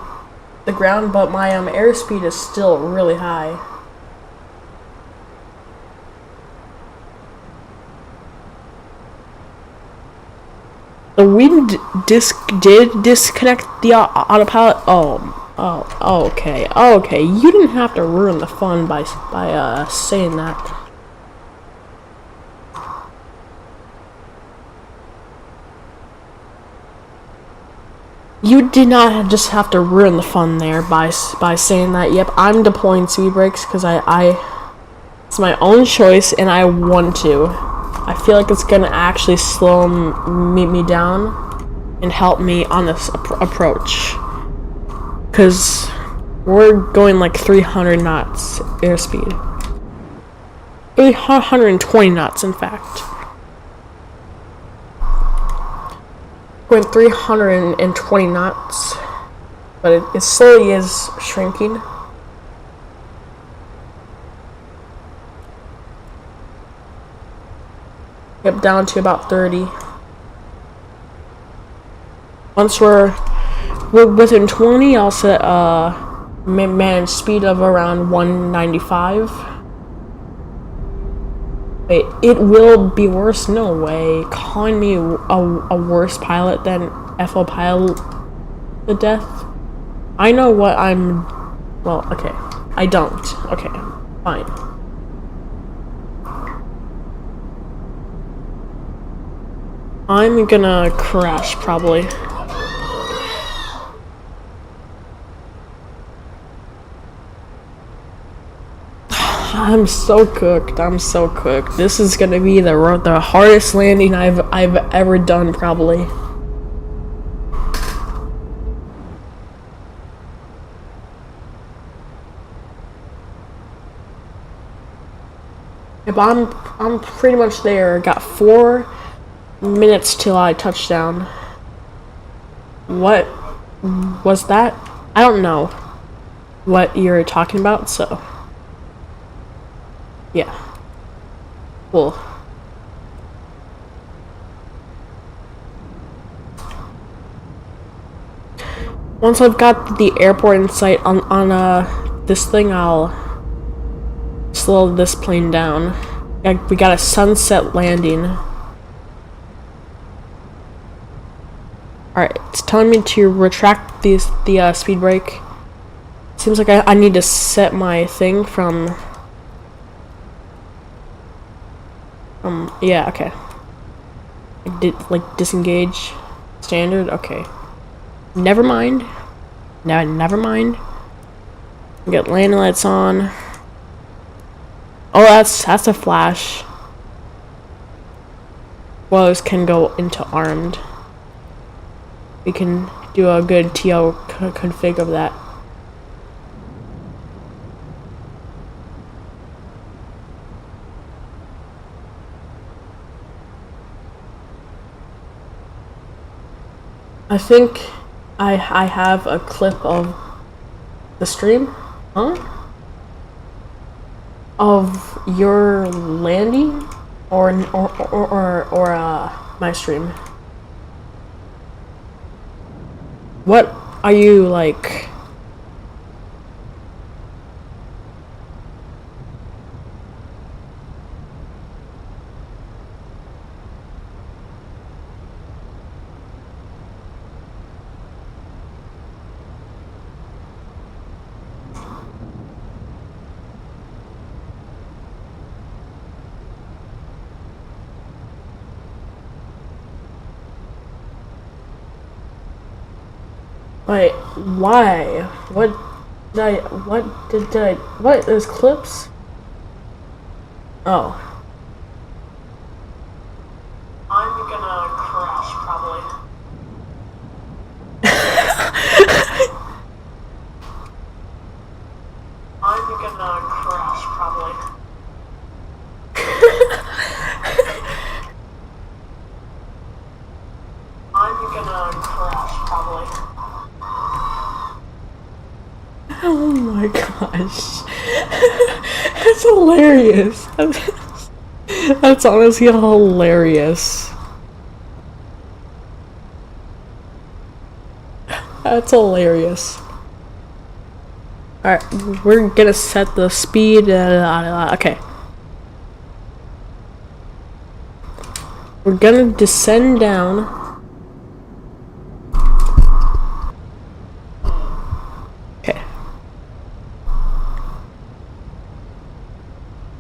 the ground, but my airspeed is still really high. The wind did disconnect the autopilot. Oh, okay. You didn't have to ruin the fun by saying that. You did not just have to ruin the fun there by saying that. Yep, I'm deploying speed brakes because it's my own choice and I want to. I feel like it's gonna actually slow me down and help me on this approach. Because we're going like 300 knots airspeed. 320 knots, in fact. Going 320 knots, but it slowly is shrinking. Yep, down to about 30. Once we're within 20, I'll set manage speed of around 195. Wait, it will be worse? No way. Calling me a worse pilot than FO pilot the death? I know what I'm... Well, okay. I don't. Okay, fine. I'm gonna crash, probably. I'm so cooked. I'm so cooked. This is gonna be the hardest landing I've ever done, probably. If I'm pretty much there. Got 4 minutes till I touch down. What was that? I don't know what you're talking about, so yeah. Cool. Once I've got the airport in sight on this thing, I'll slow this plane down. We got a sunset landing. Alright, it's telling me to retract the speed brake. Seems like I need to set my thing from... yeah, okay. Like disengage. Standard, okay. Never mind. Never mind. Get landing lights on. Oh, that's a flash. Those can go into armed. We can do a good TO config of that. I think I have a clip of the stream, huh? Of your landing, or my stream. What are you like? Wait, why? What is clips? Oh. I'm gonna crash, probably. I'm gonna crash, probably. I'm gonna crash, probably. Oh my gosh. That's hilarious. That's honestly hilarious. That's hilarious. Alright, we're gonna set the speed. Okay. We're gonna descend down. Okay.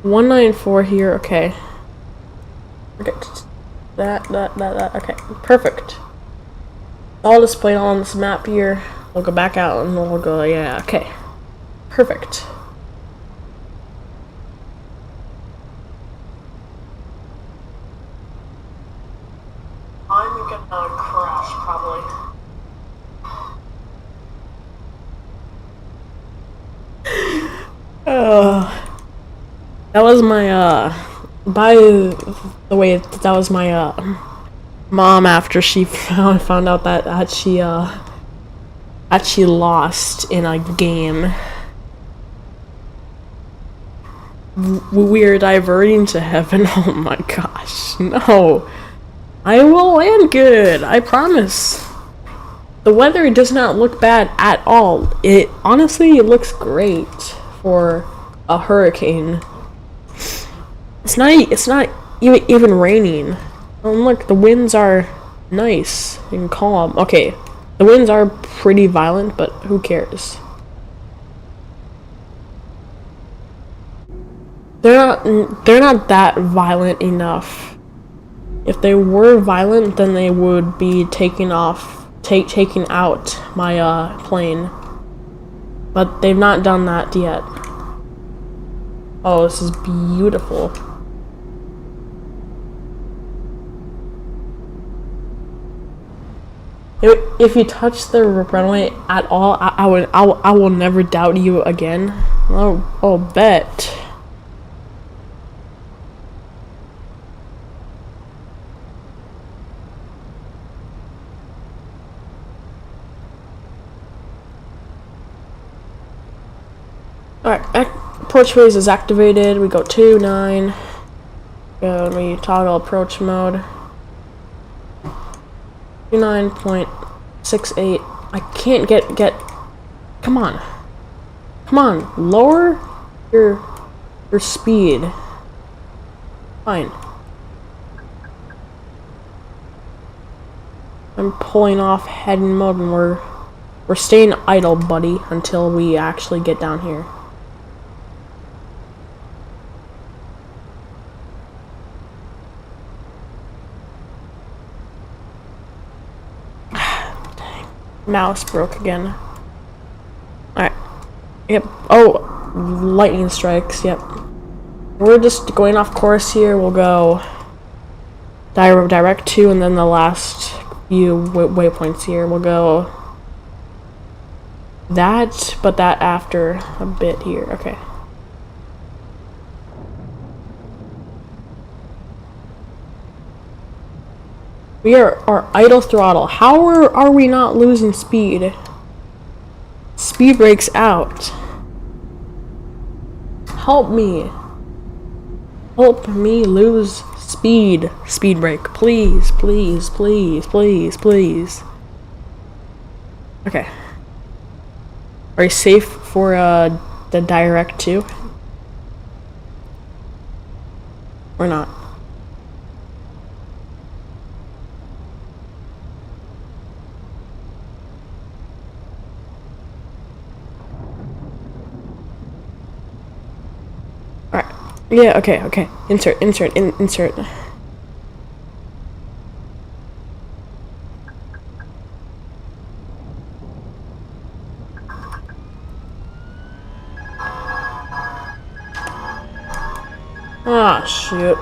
194 here, okay. Okay. That, okay. Perfect. I'll display on this map here. We'll go back out and we'll go, yeah, okay. Perfect. I'm gonna crash, probably. That was my, by the way, that was my, mom after she found out that she lost in a game. We are diverting to heaven. Oh my gosh, no. I will land good, I promise. the weather does not look bad at all. It honestly, it looks great for a hurricane. It's not even raining. Look, the winds are nice and calm. Okay, the winds are pretty violent, but who cares? They're not that violent enough. If they were violent, then they would be taking out my plane. But they've not done that yet. Oh, this is beautiful. If you touch the runway at all, I will never doubt you again. Oh, bet. Alright, approach phase is activated. We go 2-9. Go and we toggle approach mode. 29.68. I can't get. Come on, lower your speed. Fine. I'm pulling off heading mode, and we're staying idle, buddy, until we actually get down here. Mouse broke again. Alright. Yep. Oh, lightning strikes. Yep. We're just going off course here. We'll go direct 2, and then the last few waypoints here. We'll go that, but that after a bit here. Okay. We are idle throttle. How are we not losing speed? Speed breaks out. Help me. Help me lose speed. Speed break. Please, please, please, please, please. Okay. Are you safe for the direct 2? Or not? Yeah, okay. Insert. Ah, shoot.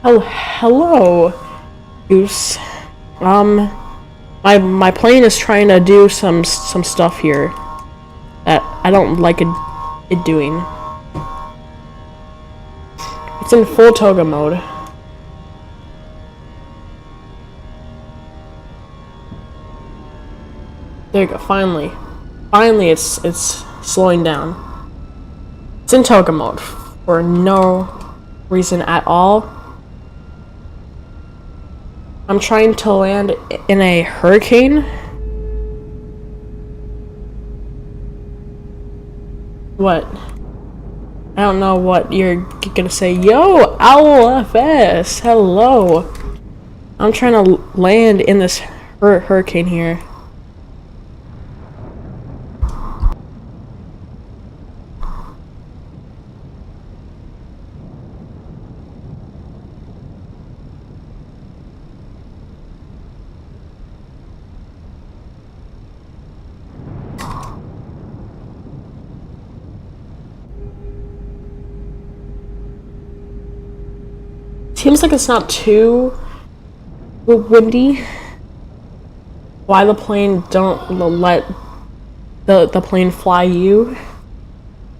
Oh, hello, Goose. My plane is trying to do some stuff here that I don't like it doing. It's in full toga mode. There you go. Finally, it's slowing down. It's in toga mode for no reason at all. I'm trying to land in a hurricane. What? I don't know what you're gonna say. Yo, LFS, hello. I'm trying to land in this hurricane here. Seems like it's not too windy. Why the plane don't let the plane fly you?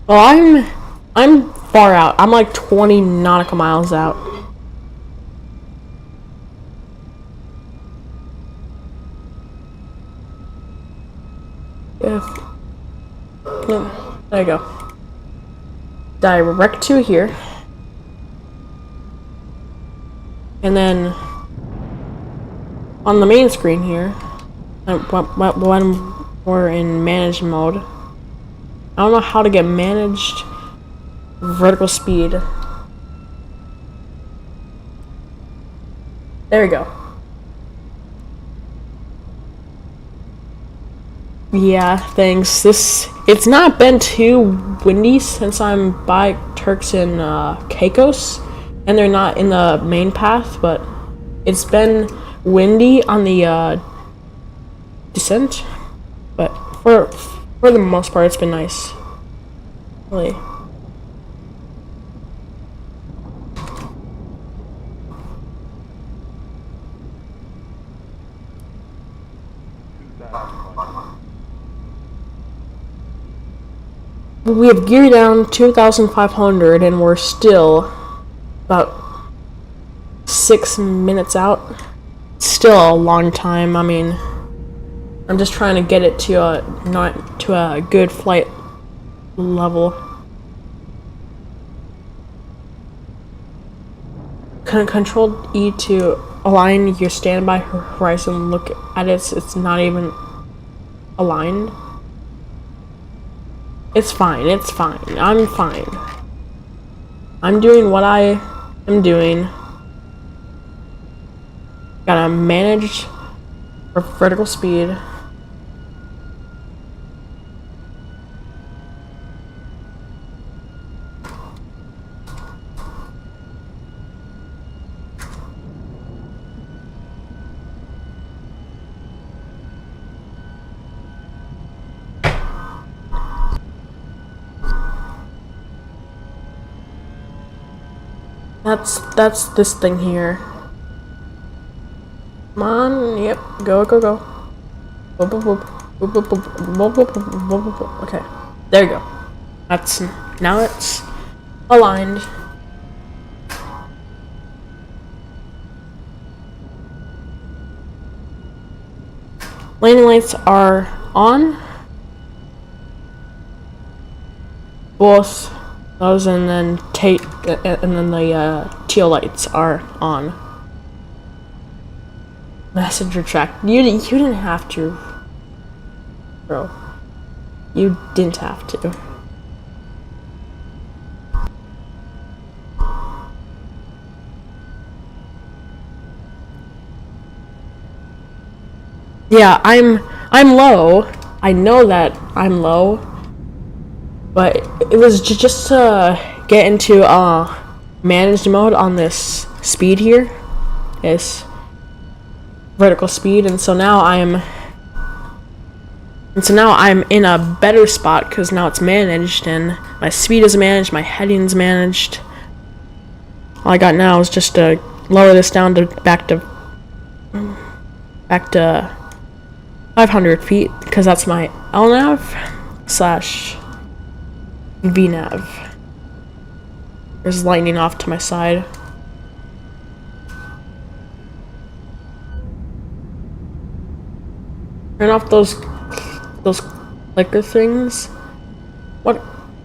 Well, I'm far out. I'm like 20 nautical miles out. No, there you go. Direct to here. And then on the main screen here, when we're in manage mode, I don't know how to get managed vertical speed. There we go. Yeah, thanks. It's not been too windy since I'm by Turks and Caicos, and they're not in the main path, but it's been windy on the descent, but for the most part it's been nice. Really. We have gear down 2,500 and we're still about 6 minutes out. Still a long time. I mean, I'm just trying to get it to a good flight level. Control E to align your standby horizon. Look at it, it's not even aligned. It's fine, I'm fine. I'm doing what I am doing. Gotta manage vertical speed. That's this thing here. Come on, yep, go. Okay, there you go. Now it's aligned. Landing lights are on. Both those, and then the teal lights are on. Messenger track. You didn't have to, bro. You didn't have to. Yeah, I'm low. I know that I'm low. But it was just to get into managed mode on this speed here. Yes. Vertical speed, and so now I'm in a better spot because now it's managed and my speed is managed, my heading's managed. All I got now is just to lower this down to back to 500 feet because that's my LNAV / VNAV. There's lightning off to my side. Turn off those clicker things. What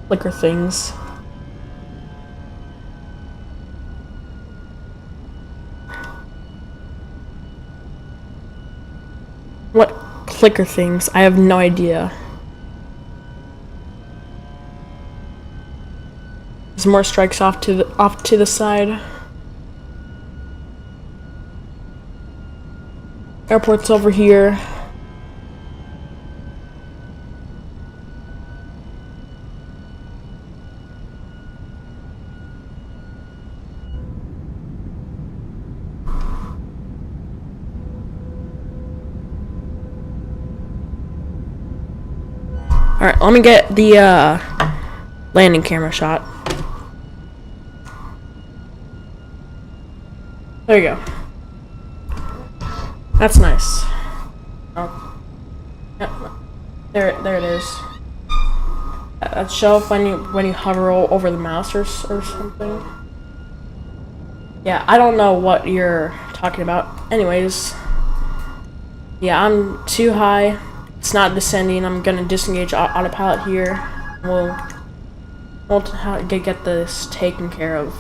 clicker things? What clicker things? I have no idea. There's more strikes off to the side. Airport's over here. Alright, let me get the landing camera shot. There you go. That's nice. Oh. Yep. There it is. That show up when you hover over the mouse or something. Yeah, I don't know what you're talking about. Anyways, yeah, I'm too high. it's not descending, I'm gonna disengage autopilot here. We'll get this taken care of.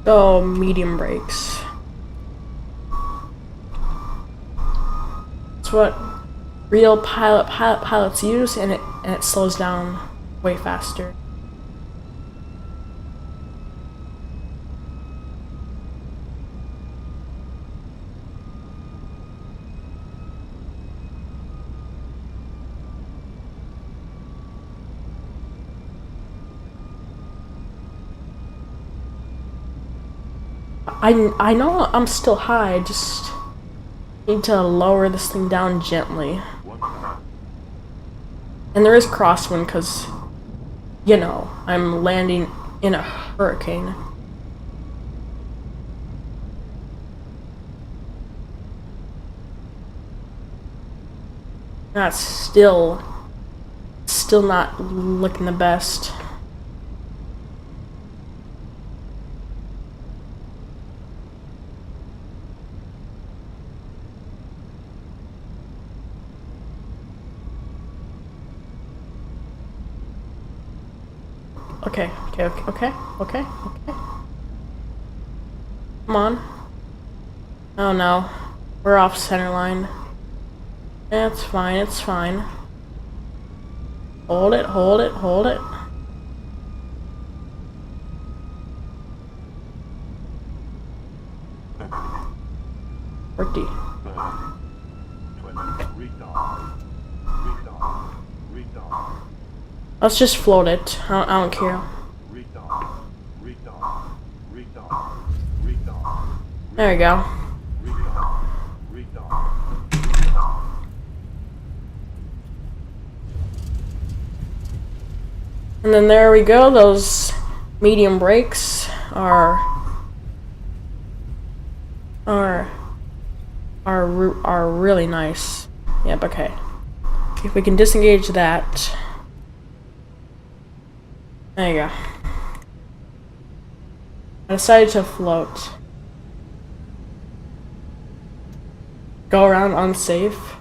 Oh, medium brakes. It's what real pilots use, and it slows down way faster. I know I'm still high, just need to lower this thing down gently. And there is crosswind because, you know, I'm landing in a hurricane. That's still not looking the best. Okay. Come on. Oh no. We're off center line. It's fine. Hold it. 40. Let's just float it. I don't care. There we go. And then there we go. Those medium brakes are really nice. Yep. Okay. If we can disengage that. There you go. I decided to float. Go around unsafe.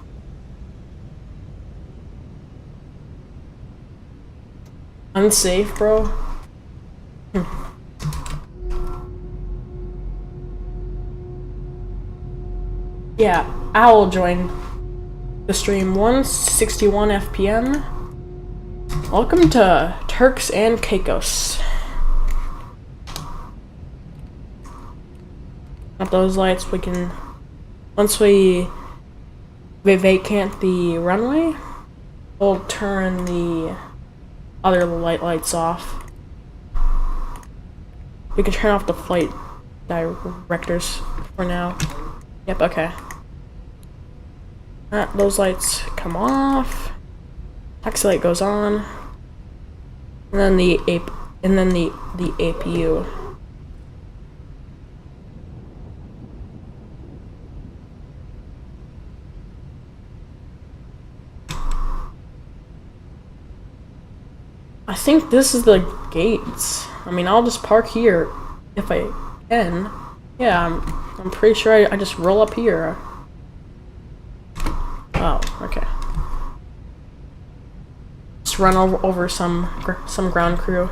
Unsafe, bro? Yeah, Owl joined the stream. 161 FPM. Welcome to Turks and Caicos. Up those lights, we can, once we vacate the runway, we'll turn the other lights off. We can turn off the flight directors for now. Yep, okay. Those lights come off. Taxi light goes on. And then the APU. I think this is the gates. I mean, I'll just park here if I can. Yeah, I'm pretty sure I just roll up here. Oh, okay. Just run over some ground crew.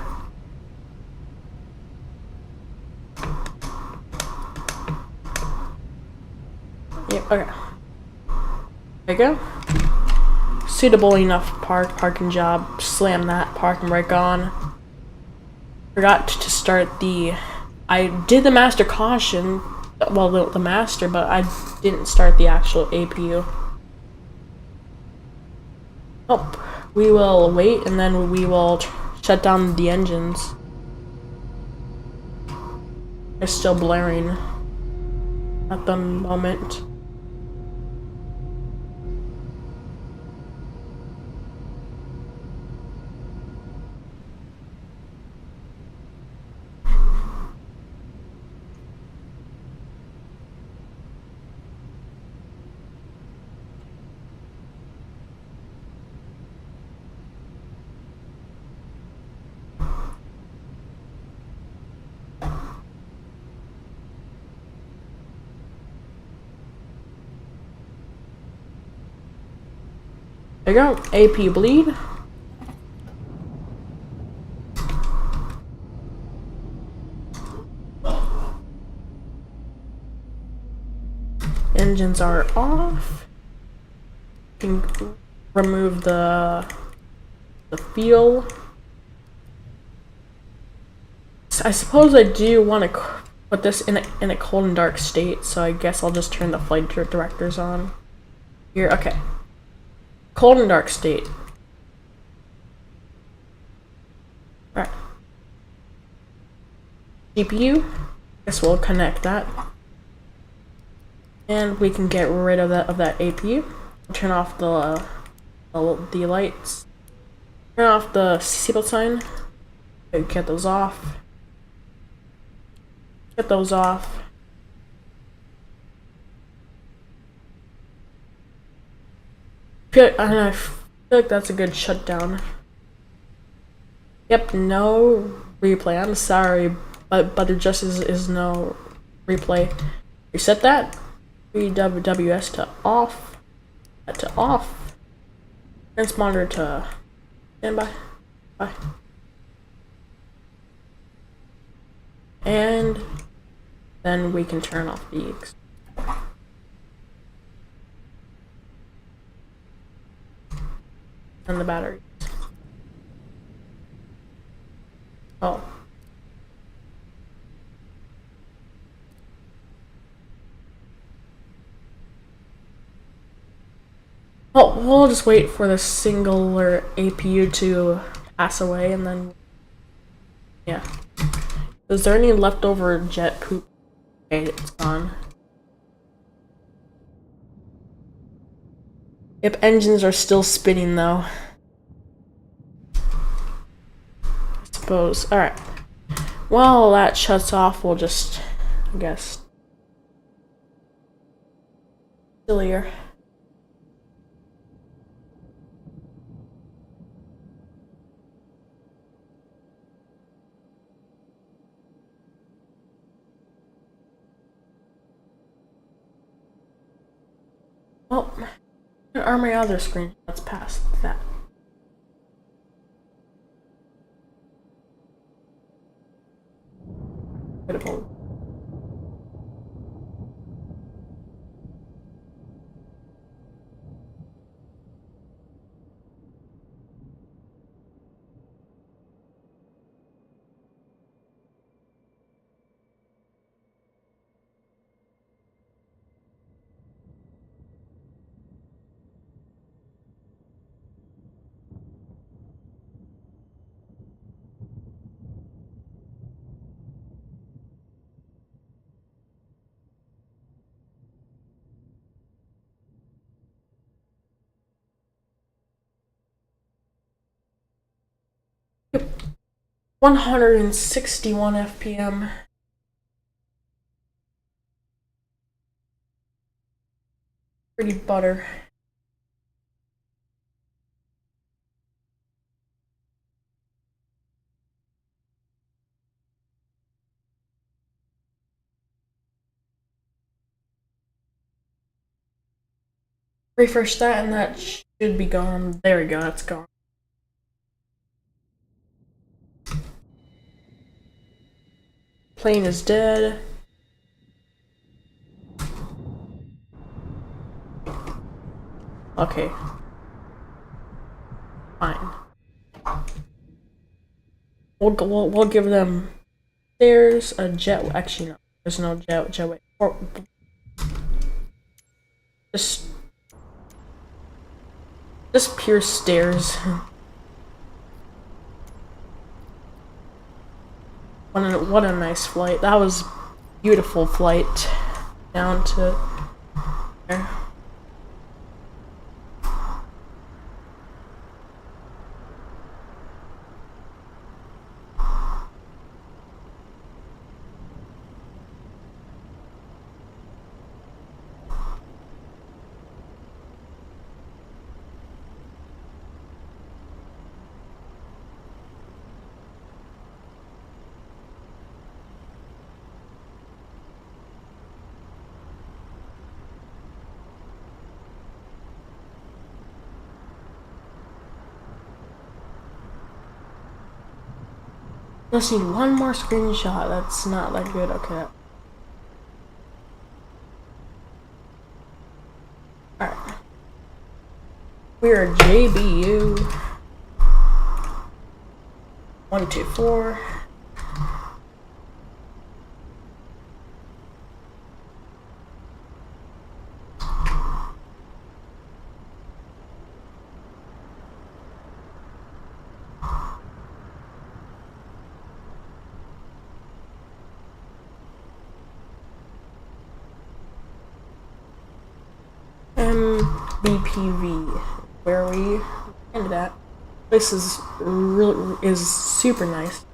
Yep, okay. There you go. Suitable enough parking job. Slam that parking brake on. Forgot to start the. I did the master caution, well the master, but I didn't start the actual APU. Oh, we will wait and then we will shut down the engines. They're still blaring at the moment. There you go. AP bleed. Engines are off. You can remove the fuel. I suppose I do want to put this in a cold and dark state, so I guess I'll just turn the flight directors on. Here, okay. Cold and dark state. Alright. GPU. Guess we'll connect that. And we can get rid of that APU. Turn off the lights. Turn off the seatbelt sign. Get those off. Get those off. I feel like that's a good shutdown. Yep, no replay. I'm sorry, but there just is no replay. Reset that. WS to off. That to off. Transponder to standby. Bye. And then we can turn off the and the battery. Oh. Oh, we'll just wait for the singular APU to pass away and then, yeah. Is there any leftover jet poop? Okay, it's gone. Yep, engines are still spinning though. I suppose. Alright. While that shuts off, we'll just, I guess, still here. Oh, where are my other screenshots past that? Beautiful. Yep. 161 FPM. Pretty butter. Refresh that and that should be gone. There we go, that's gone. Plane is dead. Okay. Fine. We'll give them stairs, a jet. Actually, no. There's no jetway. Or just pure stairs. What a nice flight. That was beautiful flight down to there. Let's need one more screenshot. That's not that good. Okay. Alright. We are JBU 124. MBPV, where we ended at. This is super nice.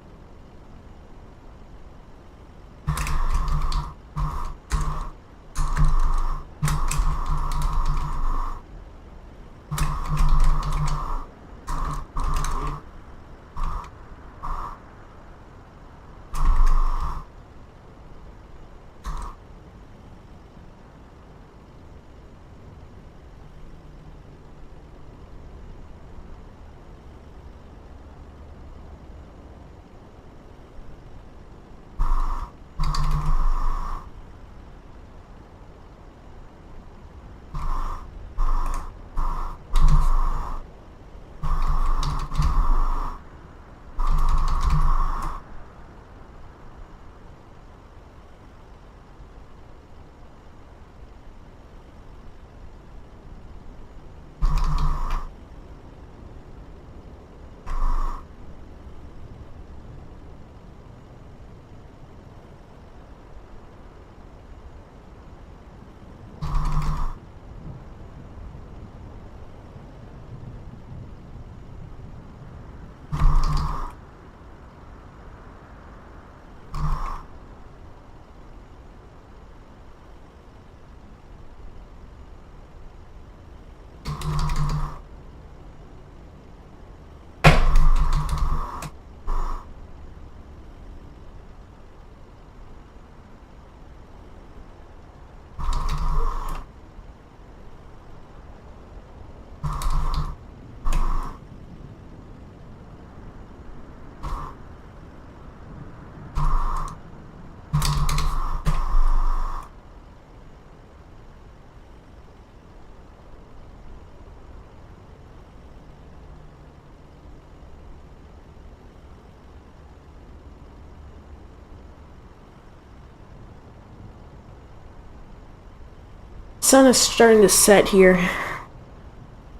Sun is starting to set here.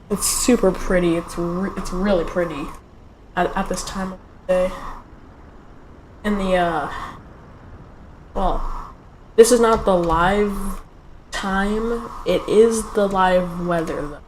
It's super pretty. It's really pretty at this time of the day. And the well, this is not the live time. It is the live weather though.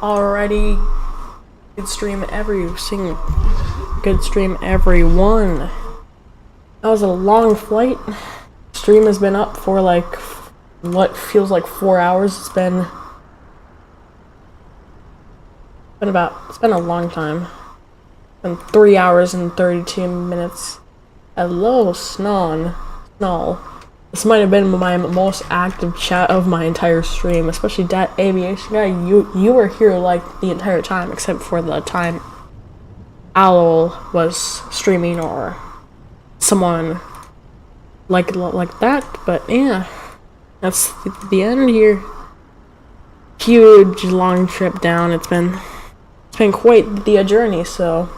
Already good stream everyone. That was a long flight. stream has been up for like what feels like 4 hours. It's been a long time. It's been 3 hours and 32 minutes. Hello, Snull. This might have been my most active chat of my entire stream, especially that aviation guy. You were here like the entire time, except for the time Owl was streaming or someone like that. But yeah, that's the end here. Huge long trip down. It's been quite the journey. So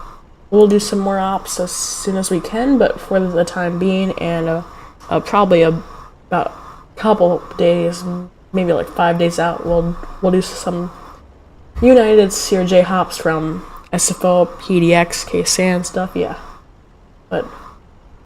we'll do some more ops as soon as we can, but for the time being, and probably about a couple days, maybe like 5 days out, we'll do some United CRJ hops from SFO, PDX, KSAN stuff, yeah. But